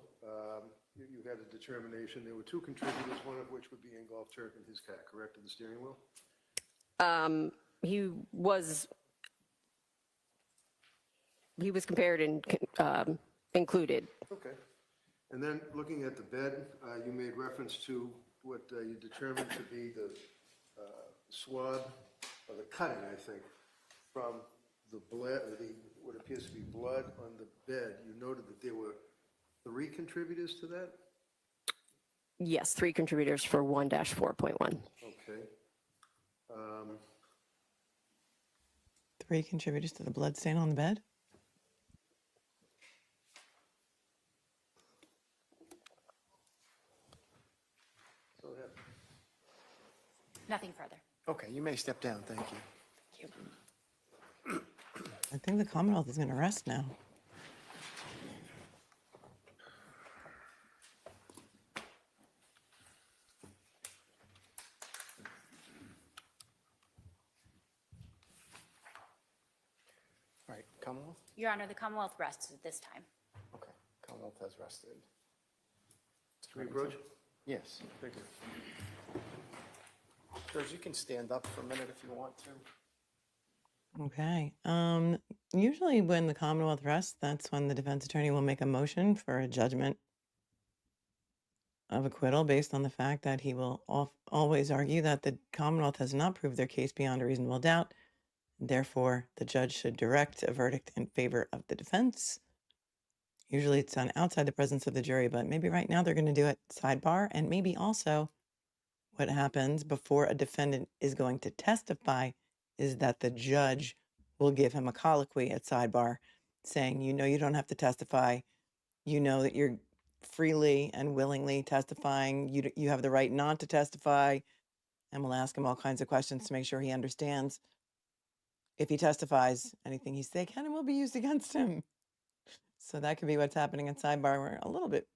E: you had a determination, there were 2 contributors, one of which would be Ingolf Tuerk and his car, correct, in the steering wheel?
T: He was compared and included.
E: Okay. And then looking at the bed, you made reference to what you determined to be the swab, or the cutting, I think, from the blood, what appears to be blood on the bed. You noted that there were 3 contributors to that?
T: Yes, 3 contributors for 1-4.1.
E: Okay.
B: 3 contributors to the blood stain on the bed?
E: So, yeah.
D: Nothing further.
H: Okay, you may step down, thank you.
D: Thank you.
B: I think the Commonwealth is going to rest now.
H: All right, Commonwealth?
D: Your Honor, the Commonwealth rests at this time.
H: Okay, Commonwealth has rested.
E: Can we approach?
H: Yes.
E: Thank you.
H: Judge, you can stand up for a minute if you want to.
B: Okay. Usually when the Commonwealth rests, that's when the defense attorney will make a motion for a judgment of acquittal based on the fact that he will always argue that the Commonwealth has not proved their case beyond a reasonable doubt. Therefore, the judge should direct a verdict in favor of the defense. Usually it's done outside the presence of the jury, but maybe right now they're going to do it sidebar. And maybe also what happens before a defendant is going to testify is that the judge will give him a colloquy at sidebar saying, you know, you don't have to testify. You know that you're freely and willingly testifying. You have the right not to testify. And we'll ask him all kinds of questions to make sure he understands. If he testifies, anything he say can and will be used against him. So that could be what's happening at sidebar.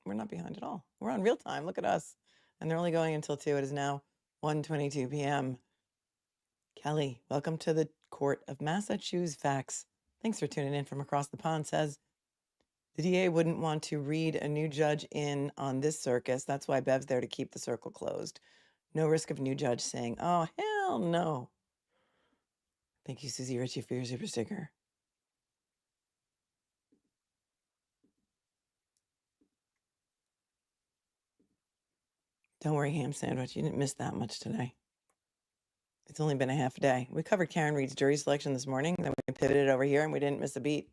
B: We're not behind at all. We're on real time. Look at us. And they're only going until 2. It is now 1:22 p.m. Kelly, welcome to the Court of Massachusetts Facts. Thanks for tuning in from across the pond. Says the DA wouldn't want to read a new judge in on this circus. That's why Bev's there to keep the circle closed. No risk of new judge saying, oh, hell no. Thank you, Susie Ritchie, for your super sticker. Don't worry, ham sandwich. You didn't miss that much today. It's only been a half a day. We covered Karen Reed's jury selection this morning. Then we pivoted over here and we didn't miss a beat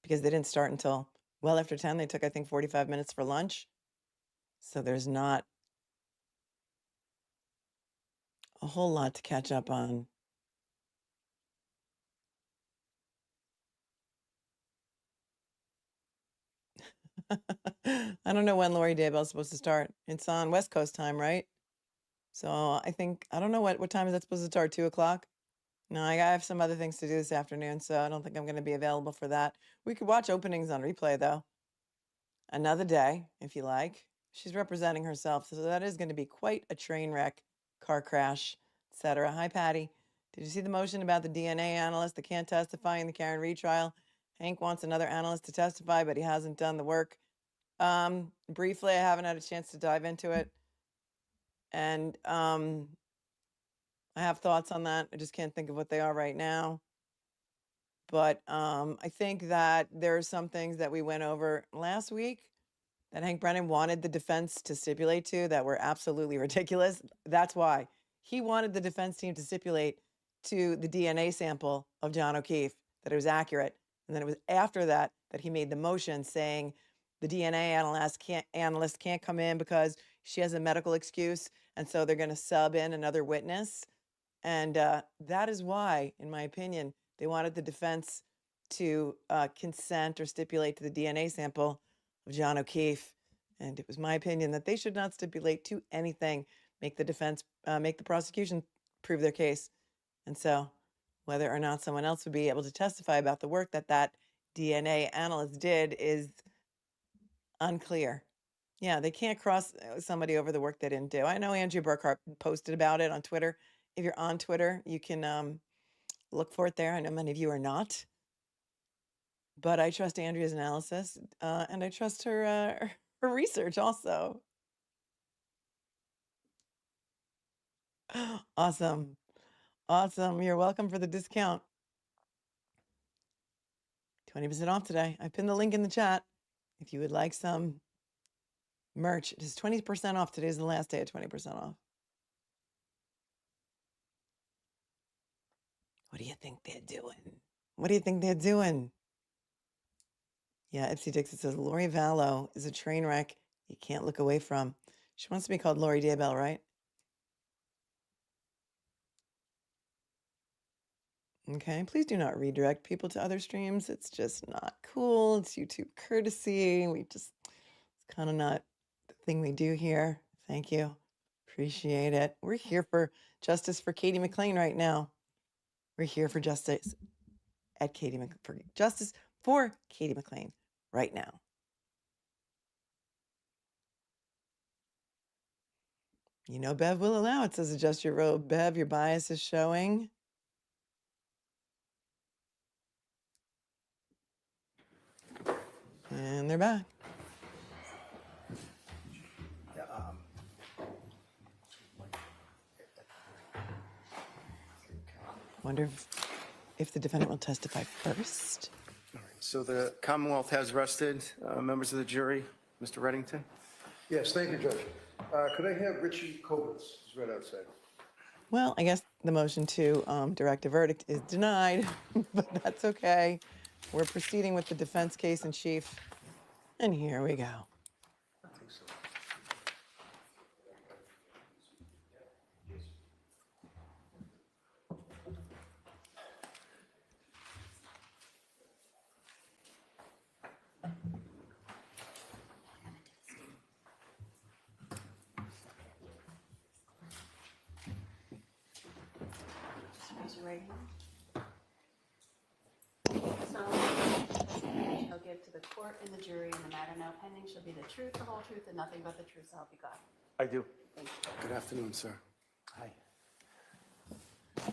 B: because they didn't start until well after 10. They took, I think, 45 minutes for lunch. So there's not a whole lot to catch up on. I don't know when Lori Daybell's supposed to start. It's on West Coast time, right? So I don't know what time is that supposed to start, 2 o'clock? No, I have some other things to do this afternoon, so I don't think I'm going to be available for that. We could watch openings on replay, though. Another day, if you like. She's representing herself, so that is going to be quite a train wreck, car crash, etc. Hi, Patty. Did you see the motion about the DNA analyst that can't testify in the Karen Reed trial? Hank wants another analyst to testify, but he hasn't done the work. Briefly, I haven't had a chance to dive into it. And I have thoughts on that. I just can't think of what they are right now. But I think that there are some things that we went over last week that Hank Brennan wanted the defense to stipulate to that were absolutely ridiculous. That's why he wanted the defense team to stipulate to the DNA sample of John O'Keefe, that it was accurate. And then it was after that that he made the motion saying the DNA analyst can't come in because she has a medical excuse. And so they're going to sub in another witness. And that is why, in my opinion, they wanted the defense to consent or stipulate to the DNA sample of John O'Keefe. And it was my opinion that they should not stipulate to anything, make the prosecution prove their case. And so whether or not someone else would be able to testify about the work that DNA analyst did is unclear. Yeah, they can't cross somebody over the work they didn't do. I know Andrea Burkhart posted about it on Twitter. If you're on Twitter, you can look for it there. I know many of you are not. But I trust Andrea's analysis, and I trust her research also. Awesome. Awesome. You're welcome for the discount. 20% off today. I pinned the link in the chat. If you would like some merch, it is 20% off. Today's the last day at 20% off. What do you think they're doing? What do you think they're doing? Yeah, Ipsy Dixit says, Lori Vallow is a train wreck you can't look away from. She wants to be called Lori Daybell, right? Okay, please do not redirect people to other streams. It's just not cool. It's YouTube courtesy. It's kind of not the thing we do here. Thank you. Appreciate it. We're here for justice for Katie McLean right now. We're here for justice at for justice for Katie McLean right now. You know, Bev will allow it. Says adjust your robe. Bev, your bias is showing. And they're back. Wonder if the defendant will testify first.
H: So the Commonwealth has rested members of the jury. Mr. Reddington?
E: Yes, thank you, Judge. Could I have Richie Kovitz, who's right outside?
B: Well, I guess the motion to direct a verdict is denied, but that's okay. We're proceeding with the defense case in chief, and here we go.
H: I think so.
G: Raise your right hand. Solemnly shall give to the court and the jury in the matter now pending shall be the truth, the whole truth, and nothing but the truth, so help you God.
F: I do.
G: Thank you.
H: Good afternoon, sir.
F: Hi.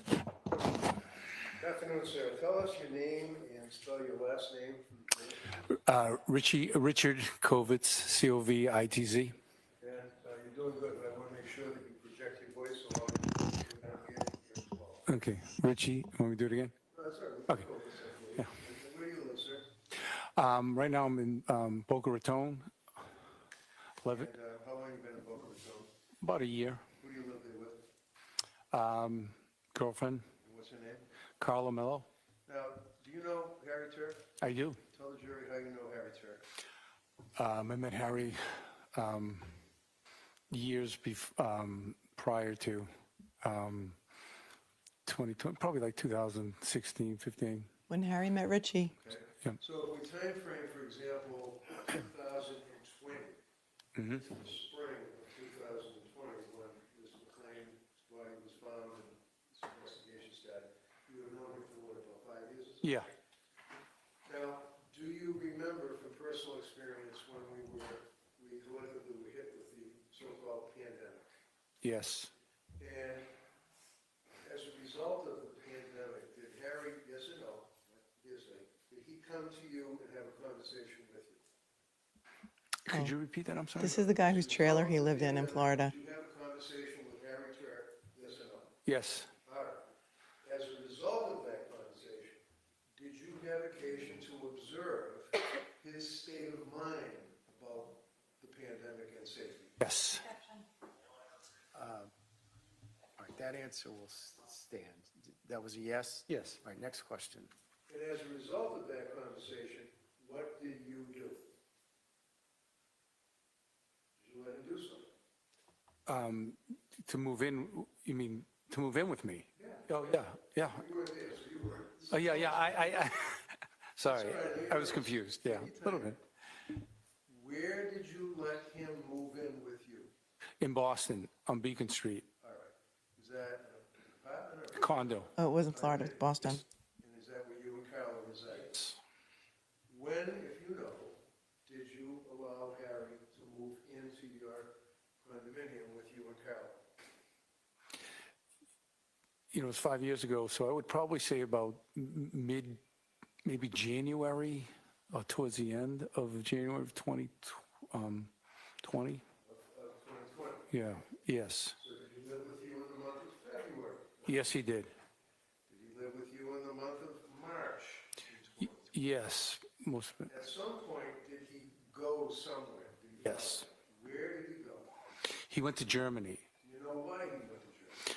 E: Good afternoon, sir. Tell us your name and spell your last name.
U: Richard Kovitz, C-O-V-I-T-Z.
E: And you're doing good, but I want to make sure that you project your voice so loud you can hear as well.
U: Okay, Richie, want me to do it again?
E: That's all right.
U: Okay. Yeah.
E: Where do you live, sir?
U: Right now I'm in Boca Raton.
E: And how long have you been in Boca Raton?
U: About a year.
E: Who do you live there with?
U: Girlfriend,
E: And what's her name?
U: Carla Mello.
E: Now, do you know Harry Tuerk?
U: I do.
E: Tell the jury how you know Harry Tuerk.
U: I met Harry years prior to 2020, probably like 2016, 15.
B: When Harry met Richie.
E: Okay.
U: Yeah.
E: So if we time frame, for example, 2020 to the spring of 2020, when Ms. McLean's body was found and this investigation started, you have known her for what, about 5 years?
U: Yeah.
E: Now, do you remember from personal experience when we collectively were hit with the so-called pandemic?
U: Yes.
E: And as a result of the pandemic, did Harry, yes or no, hearsay, did he come to you and have a conversation with you?
U: Could you repeat that? I'm sorry.
B: This is the guy whose trailer he lived in Florida.
E: Did you have a conversation with Harry Tuerk, yes or no?
U: Yes.
E: All right. As a result of that conversation, did you have occasion to observe his state of mind about the pandemic and safety?
U: Yes.
H: All right, that answer will stand. That was a yes?
U: Yes.
H: All right, next question.
E: And as a result of that conversation, what did you do? Did you let him do something?
U: To move in, you mean to move in with me?
E: Yeah.
U: Oh, yeah, yeah.
E: You were there, so you were.
U: Oh, yeah, yeah, I sorry,
E: That's all right.
U: I was confused, yeah, a little bit.
E: Where did you let him move in with you?
U: In Boston, on Beacon Street,
E: All right. Is that an apartment or?
U: condo.
B: Oh, it wasn't Florida, it was Boston.
E: And is that where you and Carla reside? When, if you know, did you allow Harry to move into your condominium with you and Carla?
U: You know, it was 5 years ago, so I would probably say about maybe January, or towards the end of January of 2020.
E: Of 2020?
U: Yeah, yes.
E: So did he live with you in the month of February?
U: Yes, he did.
E: Did he live with you in the month of March?
U: Yes, most of it.
E: At some point, did he go somewhere? Did he
U: Yes.
E: Where did he go?
U: He went to Germany.
E: Do you know why he went to Germany?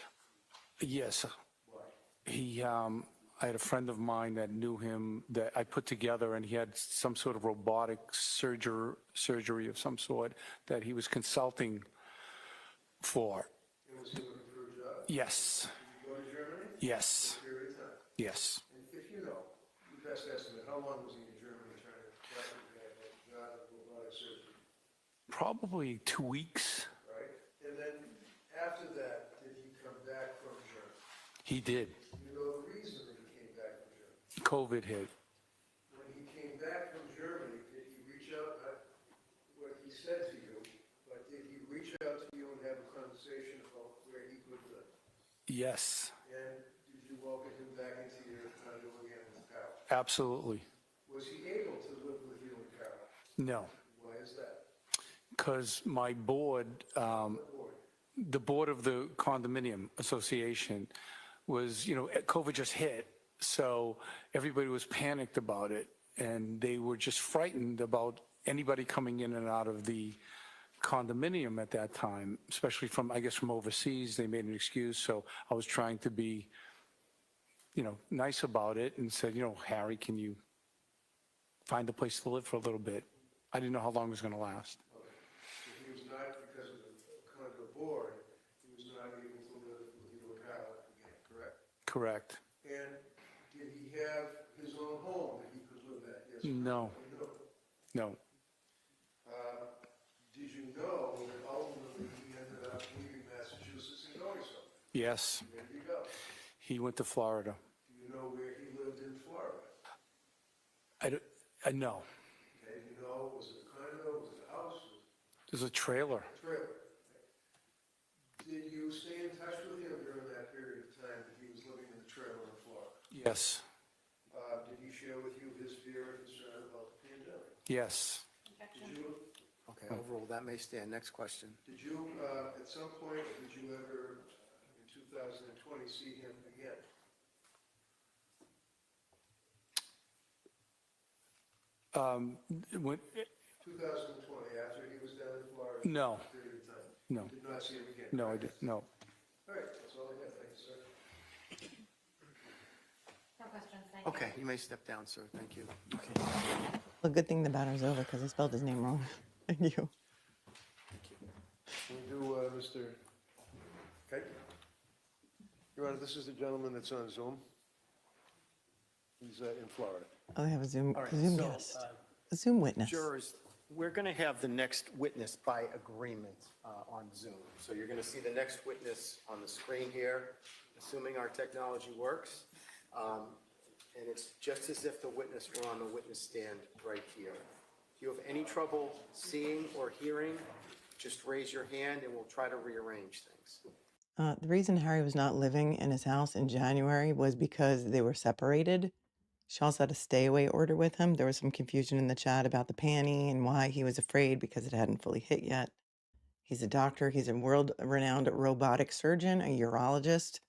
U: Yes.
E: Why?
U: I had a friend of mine that knew him that I put together, and he had some sort of robotic surgery of some sort that he was consulting for.
E: And was he looking for a job?
U: Yes.
E: Did you go to Germany?
U: Yes.
E: For a period of time?
U: Yes.
E: And if you know, your best estimate, how long was he in Germany trying to get a job in robotic surgery?
U: Probably 2 weeks.
E: Right? And then after that, did he come back from Germany?
U: He did.
E: You know the reason that he came back from Germany?
U: COVID hit.
E: When he came back from Germany, did he reach out, not what he said to you, but did he reach out to you and have a conversation about where he could live?
U: Yes.
E: And did you welcome him back into your condo again with Carol?
U: Absolutely.
E: Was he able to live with you and Carol?
U: No.
E: Why is that?
U: Because my board, the board of the condominium association was, you know, COVID just hit. So everybody was panicked about it, and they were just frightened about anybody coming in and out of the condominium at that time, especially from, I guess, from overseas. They made an excuse, so I was trying to be, nice about it and said, Harry, can you find a place to live for a little bit? I didn't know how long it was going to last.
E: So he was not, because of the condo board, he was not able to live with you in Hallal again, correct?
U: Correct.
E: And did he have his own home that he could live at? Yes.
U: No. No.
E: Did you know that ultimately he ended up leaving Massachusetts and going somewhere?
U: Yes.
E: Where did he go?
U: He went to Florida.
E: Do you know where he lived in Florida?
U: I know.
E: Okay, you know, was it a condo, was it a house?
U: There's a trailer.
E: A trailer. Did you stay in touch with him during that period of time that he was living in the trailer in Florida?
U: Yes.
E: Did he share with you his fear and concern about the pandemic?
U: Yes.
E: Did you,
H: Okay, overall, that may stand. Next question.
E: did you, at some point, did you ever, in 2020, see him again?
U: When,
E: 2020, after he was down in Florida?
U: No.
E: For a period of time?
U: No.
E: Did not see him again?
U: No, I
E: correct?
U: didn't. No.
E: All right, that's all I have. Thank you, sir.
D: No questions, thank
H: Okay, you may step down, sir. Thank you.
B: Well, good thing the batter's over because I spelled his name wrong. Thank you.
E: Can we do, Mr. Okay? Your Honor, this is the gentleman that's on Zoom. He's in Florida.
B: Oh, they have a Zoom,
C: All right,
B: Zoom
C: so,
B: guest. A Zoom witness.
C: Jurors, we're going to have the next witness by agreement on Zoom. So you're going to see the next witness on the screen here, assuming our technology works. And it's just as if the witness were on the witness stand right here. If you have any trouble seeing or hearing, just raise your hand and we'll try to rearrange things.
B: The reason Harry was not living in his house in January was because they were separated. She also had a stay away order with him. There was some confusion in the chat about the panty and why he was afraid because it hadn't fully hit yet. He's a doctor. He's a world-renowned robotic surgeon, a urologist.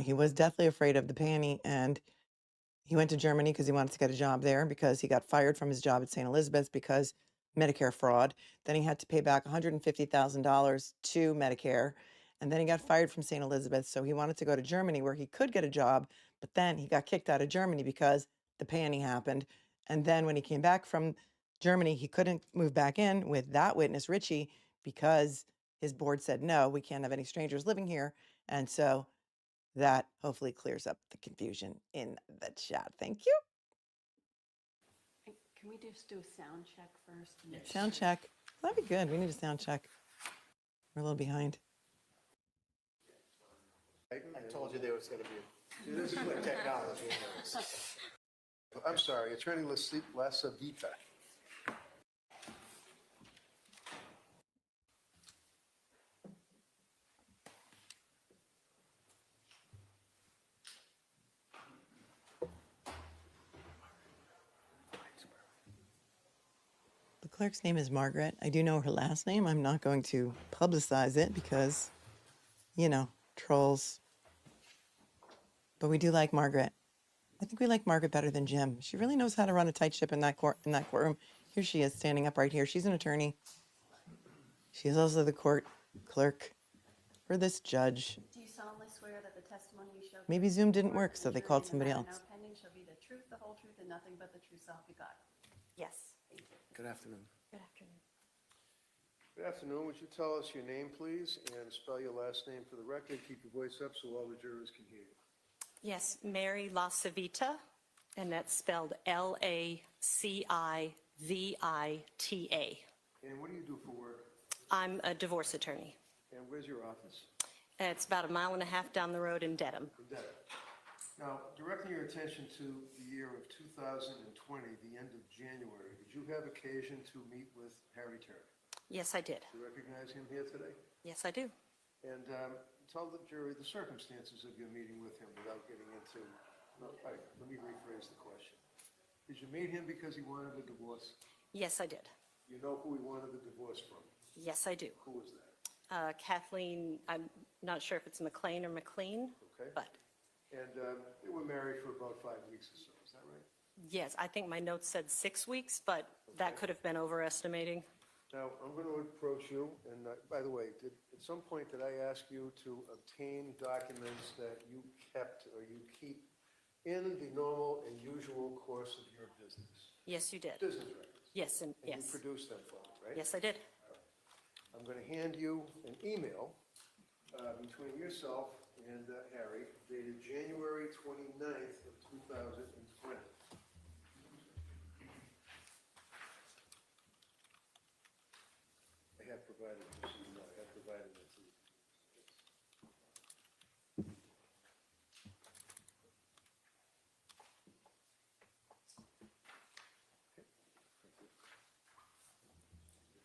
B: He was deathly afraid of the panty, and he went to Germany because he wanted to get a job there because he got fired from his job at St. Elizabeth's because Medicare fraud. Then he had to pay back $150,000 to Medicare, and then he got fired from St. Elizabeth's. So he wanted to go to Germany where he could get a job, but then he got kicked out of Germany because the panty happened. And then when he came back from Germany, he couldn't move back in with that witness, Richie, because his board said, no, we can't have any strangers living here. And so that hopefully clears up the confusion in the chat. Thank you.
G: Can we just do a sound check first?
B: Sound check. That'd be good. We need a sound check. We're a little behind.
C: I told you there was going to be this is what technology is.
E: I'm sorry, Attorney Lasavita.
B: The clerk's name is Margaret. I do know her last name. I'm not going to publicize it because, trolls. But we do like Margaret. I think we like Margaret better than Jim. She really knows how to run a tight ship in that courtroom. Here she is standing up right here. She's an attorney. She is also the court clerk for this judge.
G: Do you solemnly swear that the testimony you shall give
B: Maybe
G: to the
B: Zoom didn't
G: court
B: work,
G: and
B: so
G: the
B: they
G: jury
B: called
G: in the
B: somebody
G: matter
B: else.
G: now pending shall be the truth, the whole truth, and nothing but the truth, so help you God?
D: Yes.
H: Good afternoon.
D: Good afternoon.
E: Good afternoon. Would you tell us your name, please, and spell your last name for the record? Keep your voice up so all the jurors can hear you.
A: Yes, Mary Lasavita, and that's spelled Lascivita.
E: And what do you do for work?
A: I'm a divorce attorney.
E: And where's your office?
A: It's about 1.5 miles down the road in Dedham.
E: In Dedham. Now, directing your attention to the year of 2020, the end of January, did you have occasion to meet with Harry Tuerk?
A: Yes, I did.
E: Do you recognize him here today?
A: Yes, I do.
E: And tell the jury the circumstances of your meeting with him without getting into, let me rephrase the question. Did you meet him because he wanted a divorce?
A: Yes, I did.
E: You know who he wanted the divorce from?
A: Yes, I do.
E: Who was that?
A: Kathleen, I'm not sure if it's McLean or McLean,
E: Okay.
A: but
E: And they were married for about 5 weeks or so, is that right?
A: Yes, I think my notes said 6 weeks, but that could have been overestimating.
E: Now, I'm going to approach you, and by the way, at some point did I ask you to obtain documents that you kept or you keep in the normal and usual course of your business?
A: Yes, you did.
E: Business records?
A: Yes, and
E: And
A: yes.
E: you produced them for me, right?
A: Yes, I did.
E: I'm going to hand you an email between yourself and Harry dated January 29th of 2020. I have provided this, you know, I have provided it to you.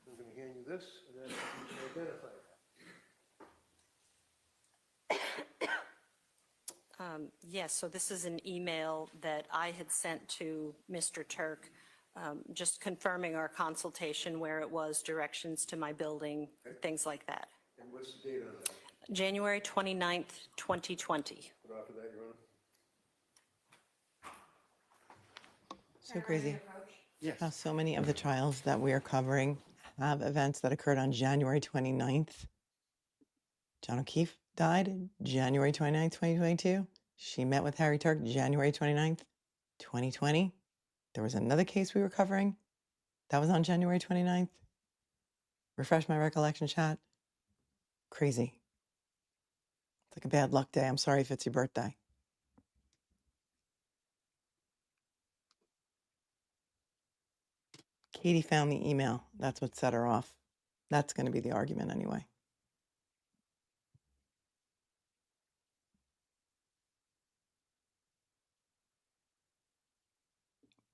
E: I'm going to hand you this and ask you to identify that.
A: Yes, so this is an email that I had sent to Mr. Tuerk, just confirming our consultation, where it was, directions to my building, things like that.
E: And what's the date on that?
A: January 29th, 2020.
E: Put off of that, Your Honor.
B: So crazy.
H: Yes.
B: How so many of the trials that we are covering have events that occurred on January 29th. John O'Keefe died January 29th, 2022. She met with Harry Tuerk January 29th, 2020. There was another case we were covering that was on January 29th. Refresh my recollection, chat. Crazy. It's like a bad luck day. I'm sorry if it's your birthday. Katie found the email. That's what set her off. That's going to be the argument anyway.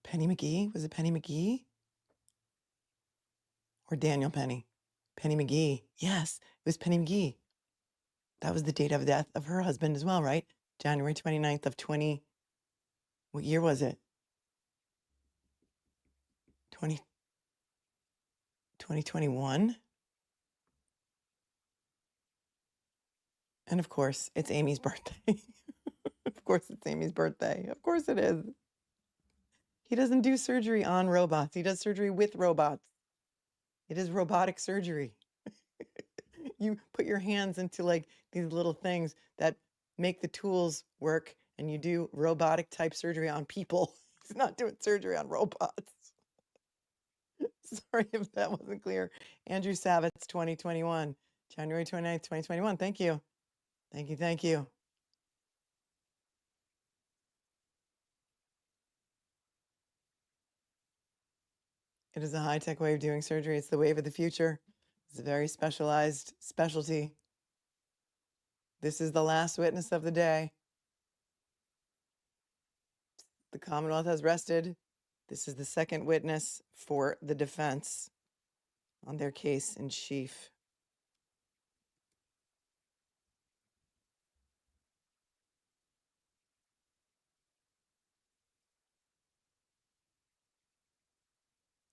B: Penny McGee? Was it Penny McGee? Or Daniel Penny? Penny McGee. Yes, it was Penny McGee. That was the date of death of her husband as well, right? January 29th of 20. What year was it? 2021. And of course, it's Amy's birthday. Of course, it's Amy's birthday. Of course it is. He doesn't do surgery on robots. He does surgery with robots. It is robotic surgery. You put your hands into like these little things that make the tools work, and you do robotic type surgery on people. He's not doing surgery on robots. Sorry if that wasn't clear. Andrew Savitz, 2021, January 29th, 2021. Thank you. Thank you. Thank you. It is a high-tech way of doing surgery. It's the wave of the future. It's a very specialized specialty. This is the last witness of the day. The Commonwealth has rested. This is the second witness for the defense on their case in chief.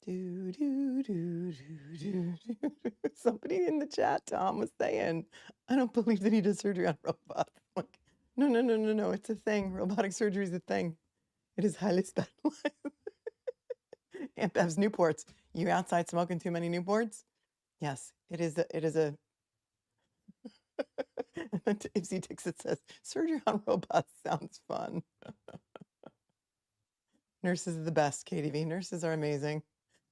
B: Do, do, do, do, do, do. Somebody in the chat, Tom, was saying, I don't believe that he does surgery on robots. I'm like, no, no, no, no, no. It's a thing. Robotic surgery is a thing. It is highly specialized. Aunt Bev's Newports. You outside smoking too many Newports? Yes, it is a. And then Tipsy Dixit says, surgery on robots sounds fun. Nurses are the best, Katie V. Nurses are amazing.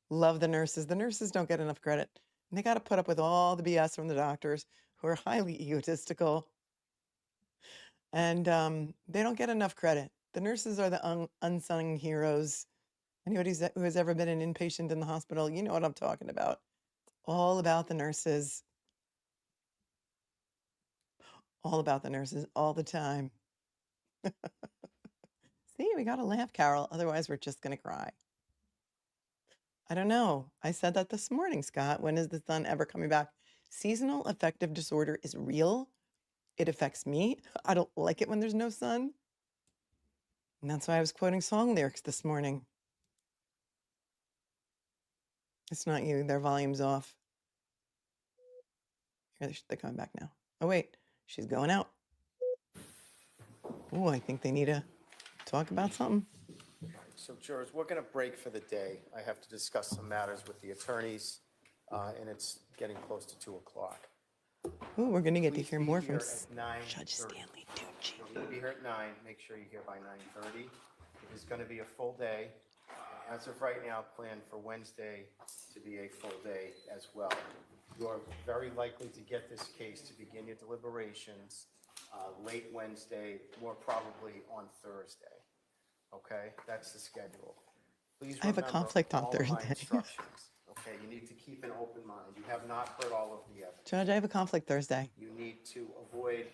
B: Love the nurses. The nurses don't get enough credit. And they got to put up with all the BS from the doctors who are highly egotistical. And they don't get enough credit. The nurses are the unsung heroes. Anybody who has ever been an inpatient in the hospital, you know what I'm talking about. It's all about the nurses. All about the nurses all the time. See, we got to laugh, Carol. Otherwise, we're just going to cry. I don't know. I said that this morning, Scott. When is the sun ever coming back? Seasonal affective disorder is real. It affects me. I don't like it when there's no sun. And that's why I was quoting song lyrics this morning. It's not you. Their volume's off. Here, they're coming back now. Oh, wait. She's going out. Ooh, I think they need to talk about something.
C: So jurors, we're going to break for the day. I have to discuss some matters with the attorneys, and it's getting close to 2 o'clock.
B: Ooh, we're going to get to
C: Please
B: hear
C: be
B: more
C: here
B: from
C: at 9:30.
B: Judge Stanley Tucci.
C: You'll be here at 9. Make sure you're here by 9:30. It is going to be a full day. As of right now, plan for Wednesday to be a full day as well. You are very likely to get this case to begin your deliberations late Wednesday, more probably on Thursday. Okay, that's the schedule. Please
B: I have a
C: remember
B: conflict on
C: all of my
B: Thursday.
C: instructions. Okay, you need to keep an open mind. You have not heard all of the evidence.
B: Judge, I have a conflict Thursday.
C: You need to avoid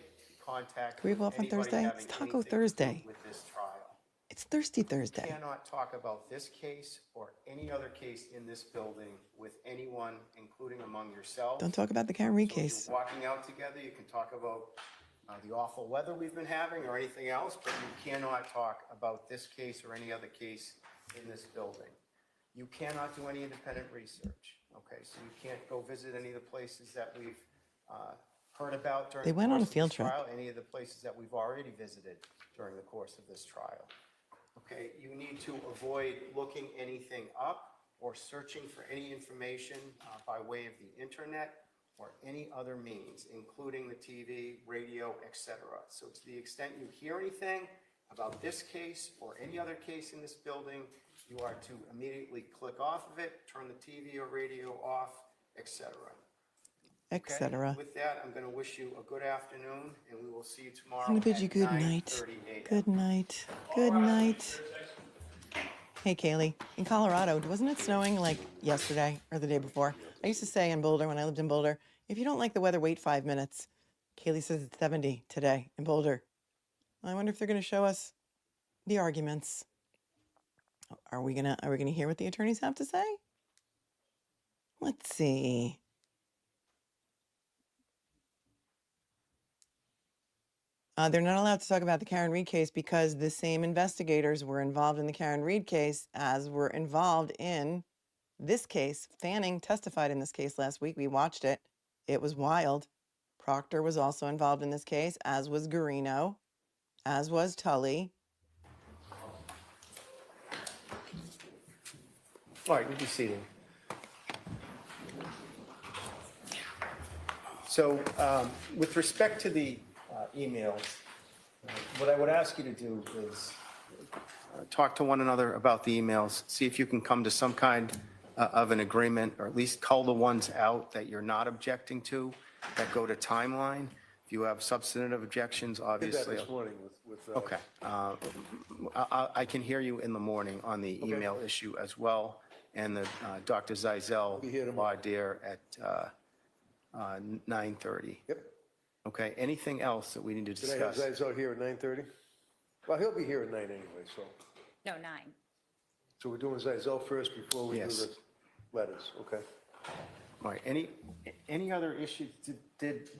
C: contact.
B: Can we have
C: with
B: off on
C: anybody
B: Thursday?
C: having
B: It's Taco
C: anything to do
B: Thursday.
C: With this trial.
B: It's Thirsty
C: You
B: Thursday.
C: cannot talk about this case or any other case in this building with anyone, including among yourselves.
B: Don't talk about the Karen Reed
C: So if you're
B: case.
C: walking out together, you can talk about the awful weather we've been having or anything else, but you cannot talk about this case or any other case in this building. You cannot do any independent research, okay? So you can't go visit any of the places that we've heard about during
B: They
C: the
B: went on
C: course
B: a
C: of
B: field
C: this
B: trip.
C: trial, any of the places that we've already visited during the course of this trial. Okay, you need to avoid looking anything up or searching for any information by way of the internet or any other means, including the TV, radio, etc. So to the extent you hear anything about this case or any other case in this building, you are to immediately click off of it, turn the TV or radio off, etc.
B: Etc.
C: With that, I'm going to wish you a good afternoon, and we will see you tomorrow
B: I'm going to bid
C: at
B: you good night.
C: 9:30 a.m.
B: Good night. Good night. Hey, Kaylee, in Colorado, wasn't it snowing like yesterday or the day before? I used to say in Boulder, when I lived in Boulder, if you don't like the weather, wait 5 minutes. Kaylee says it's 70 today in Boulder. I wonder if they're going to show us the arguments. Are we gonna hear what the attorneys have to say? Let's see. They're not allowed to talk about the Karen Reed case because the same investigators were involved in the Karen Reed case as were involved in this case. Fanning testified in this case last week. We watched it. It was wild. Proctor was also involved in this case, as was Garino, as was Tully.
C: All right, you be seated. So with respect to the emails, what I would ask you to do is talk to one another about the emails, see if you can come to some kind of an agreement, or at least cull the ones out that you're not objecting to, that go to timeline. If you have substantive objections,
E: Did
C: obviously.
E: that this morning with
C: Okay. I can hear you in the morning on the email issue as well, and the Dr. Zeisel law dare at 9:30.
E: Yep.
C: Okay, anything else that we need to
E: Did I have
C: discuss?
E: Zeisel here at 9:30? Well, he'll be here at 9 anyway, so.
D: No, 9.
E: So we're doing Zeisel first before we do
C: Yes.
E: the letters, okay?
C: All right, any other issues? Did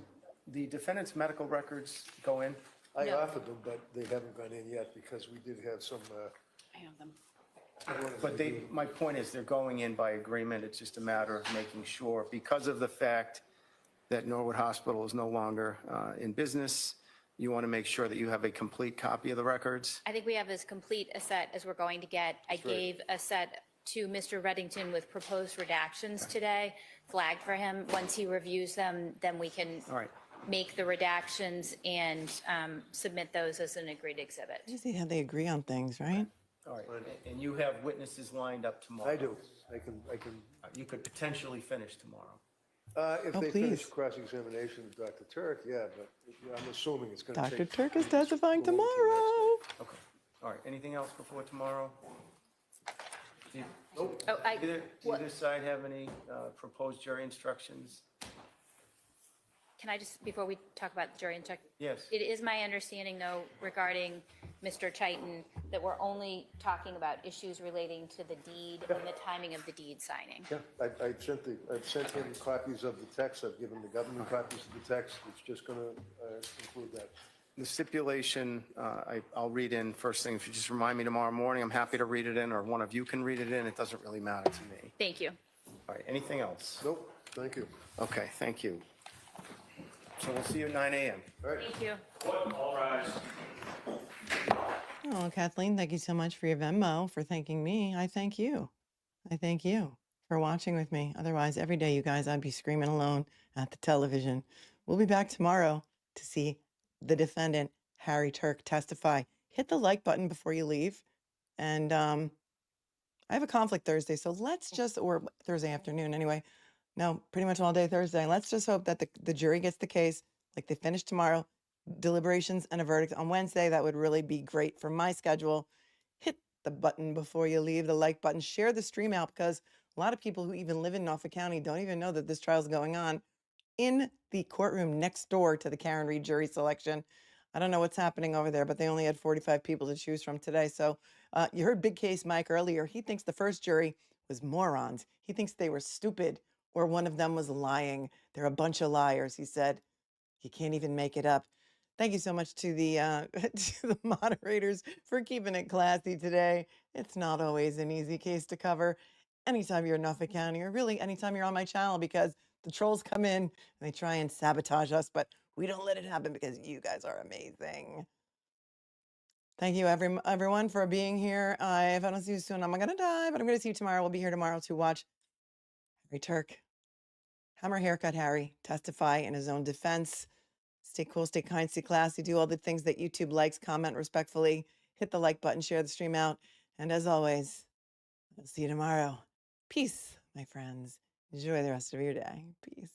C: the defendant's medical records go in?
E: I
D: No.
E: offered them, but they haven't gone in yet because we did have some,
D: I have them.
C: But my point is, they're going in by agreement. It's just a matter of making sure, because of the fact that Norwood Hospital is no longer in business, you want to make sure that you have a complete copy of the records.
D: I think we have as complete a set as we're going to get. I gave a set to Mr. Reddington with proposed redactions today, flagged for him. Once he reviews them, then we can
C: All right.
D: make the redactions and submit those as an agreed exhibit.
B: I see how they agree on things, right?
C: All right, and you have witnesses lined up tomorrow?
E: I do. I can,
C: You could potentially finish tomorrow.
E: if
B: Oh,
E: they finish
B: please.
E: cross-examination of Dr. Turk, yeah, but I'm assuming it's going to
B: Dr.
E: take.
B: Turk is testifying tomorrow.
C: Okay, all right, anything else before tomorrow?
D: Oh,
C: Do either side have any proposed jury instructions?
D: Can I just, before we talk about the jury and check?
C: Yes.
D: It is my understanding, though, regarding Mr. Chiton, that we're only talking about issues relating to the deed and the timing of the deed signing.
E: Yeah, I've sent him copies of the text. I've given the government copies of the text. It's just going to include that.
C: The stipulation, I'll read in first thing. If you just remind me tomorrow morning, I'm happy to read it in, or one of you can read it in. It doesn't really matter to me.
D: Thank you.
C: All right, anything else?
E: Nope, thank you.
C: Okay, thank you. So we'll see you at 9 a.m.
E: All right.
D: Thank you.
U: All rise.
B: Oh, Kathleen, thank you so much for your Venmo, for thanking me. I thank you. I thank you for watching with me. Otherwise, every day, you guys, I'd be screaming alone at the television. We'll be back tomorrow to see the defendant, Harry Tuerk, testify. Hit the like button before you leave. And I have a conflict Thursday, so let's just, or Thursday afternoon anyway. No, pretty much all day Thursday. Let's just hope that the jury gets the case, like they finish tomorrow, deliberations and a verdict on Wednesday. That would really be great for my schedule. Hit the button before you leave, the like button. Share the stream out, because a lot of people who even live in Norfolk County don't even know that this trial is going on in the courtroom next door to the Karen Reed jury selection. I don't know what's happening over there, but they only had 45 people to choose from today. So you heard Big Case Mike earlier. He thinks the first jury was morons. He thinks they were stupid, or one of them was lying. They're a bunch of liars, he said. You can't even make it up. Thank you so much to the to the moderators for keeping it classy today. It's not always an easy case to cover anytime you're in Norfolk County, or really anytime you're on my channel, because the trolls come in and they try and sabotage us, but we don't let it happen because you guys are amazing. Thank you, everyone, for being here. If I don't see you soon, I'm going to die, but I'm going to see you tomorrow. We'll be here tomorrow to watch Harry Tuerk, Hammer Haircut Harry, testify in his own defense. Stay cool, stay kind, stay classy, do all the things that YouTube likes, comment respectfully, hit the like button, share the stream out. And as always, I'll see you tomorrow. Peace, my friends. Enjoy the rest of your day. Peace.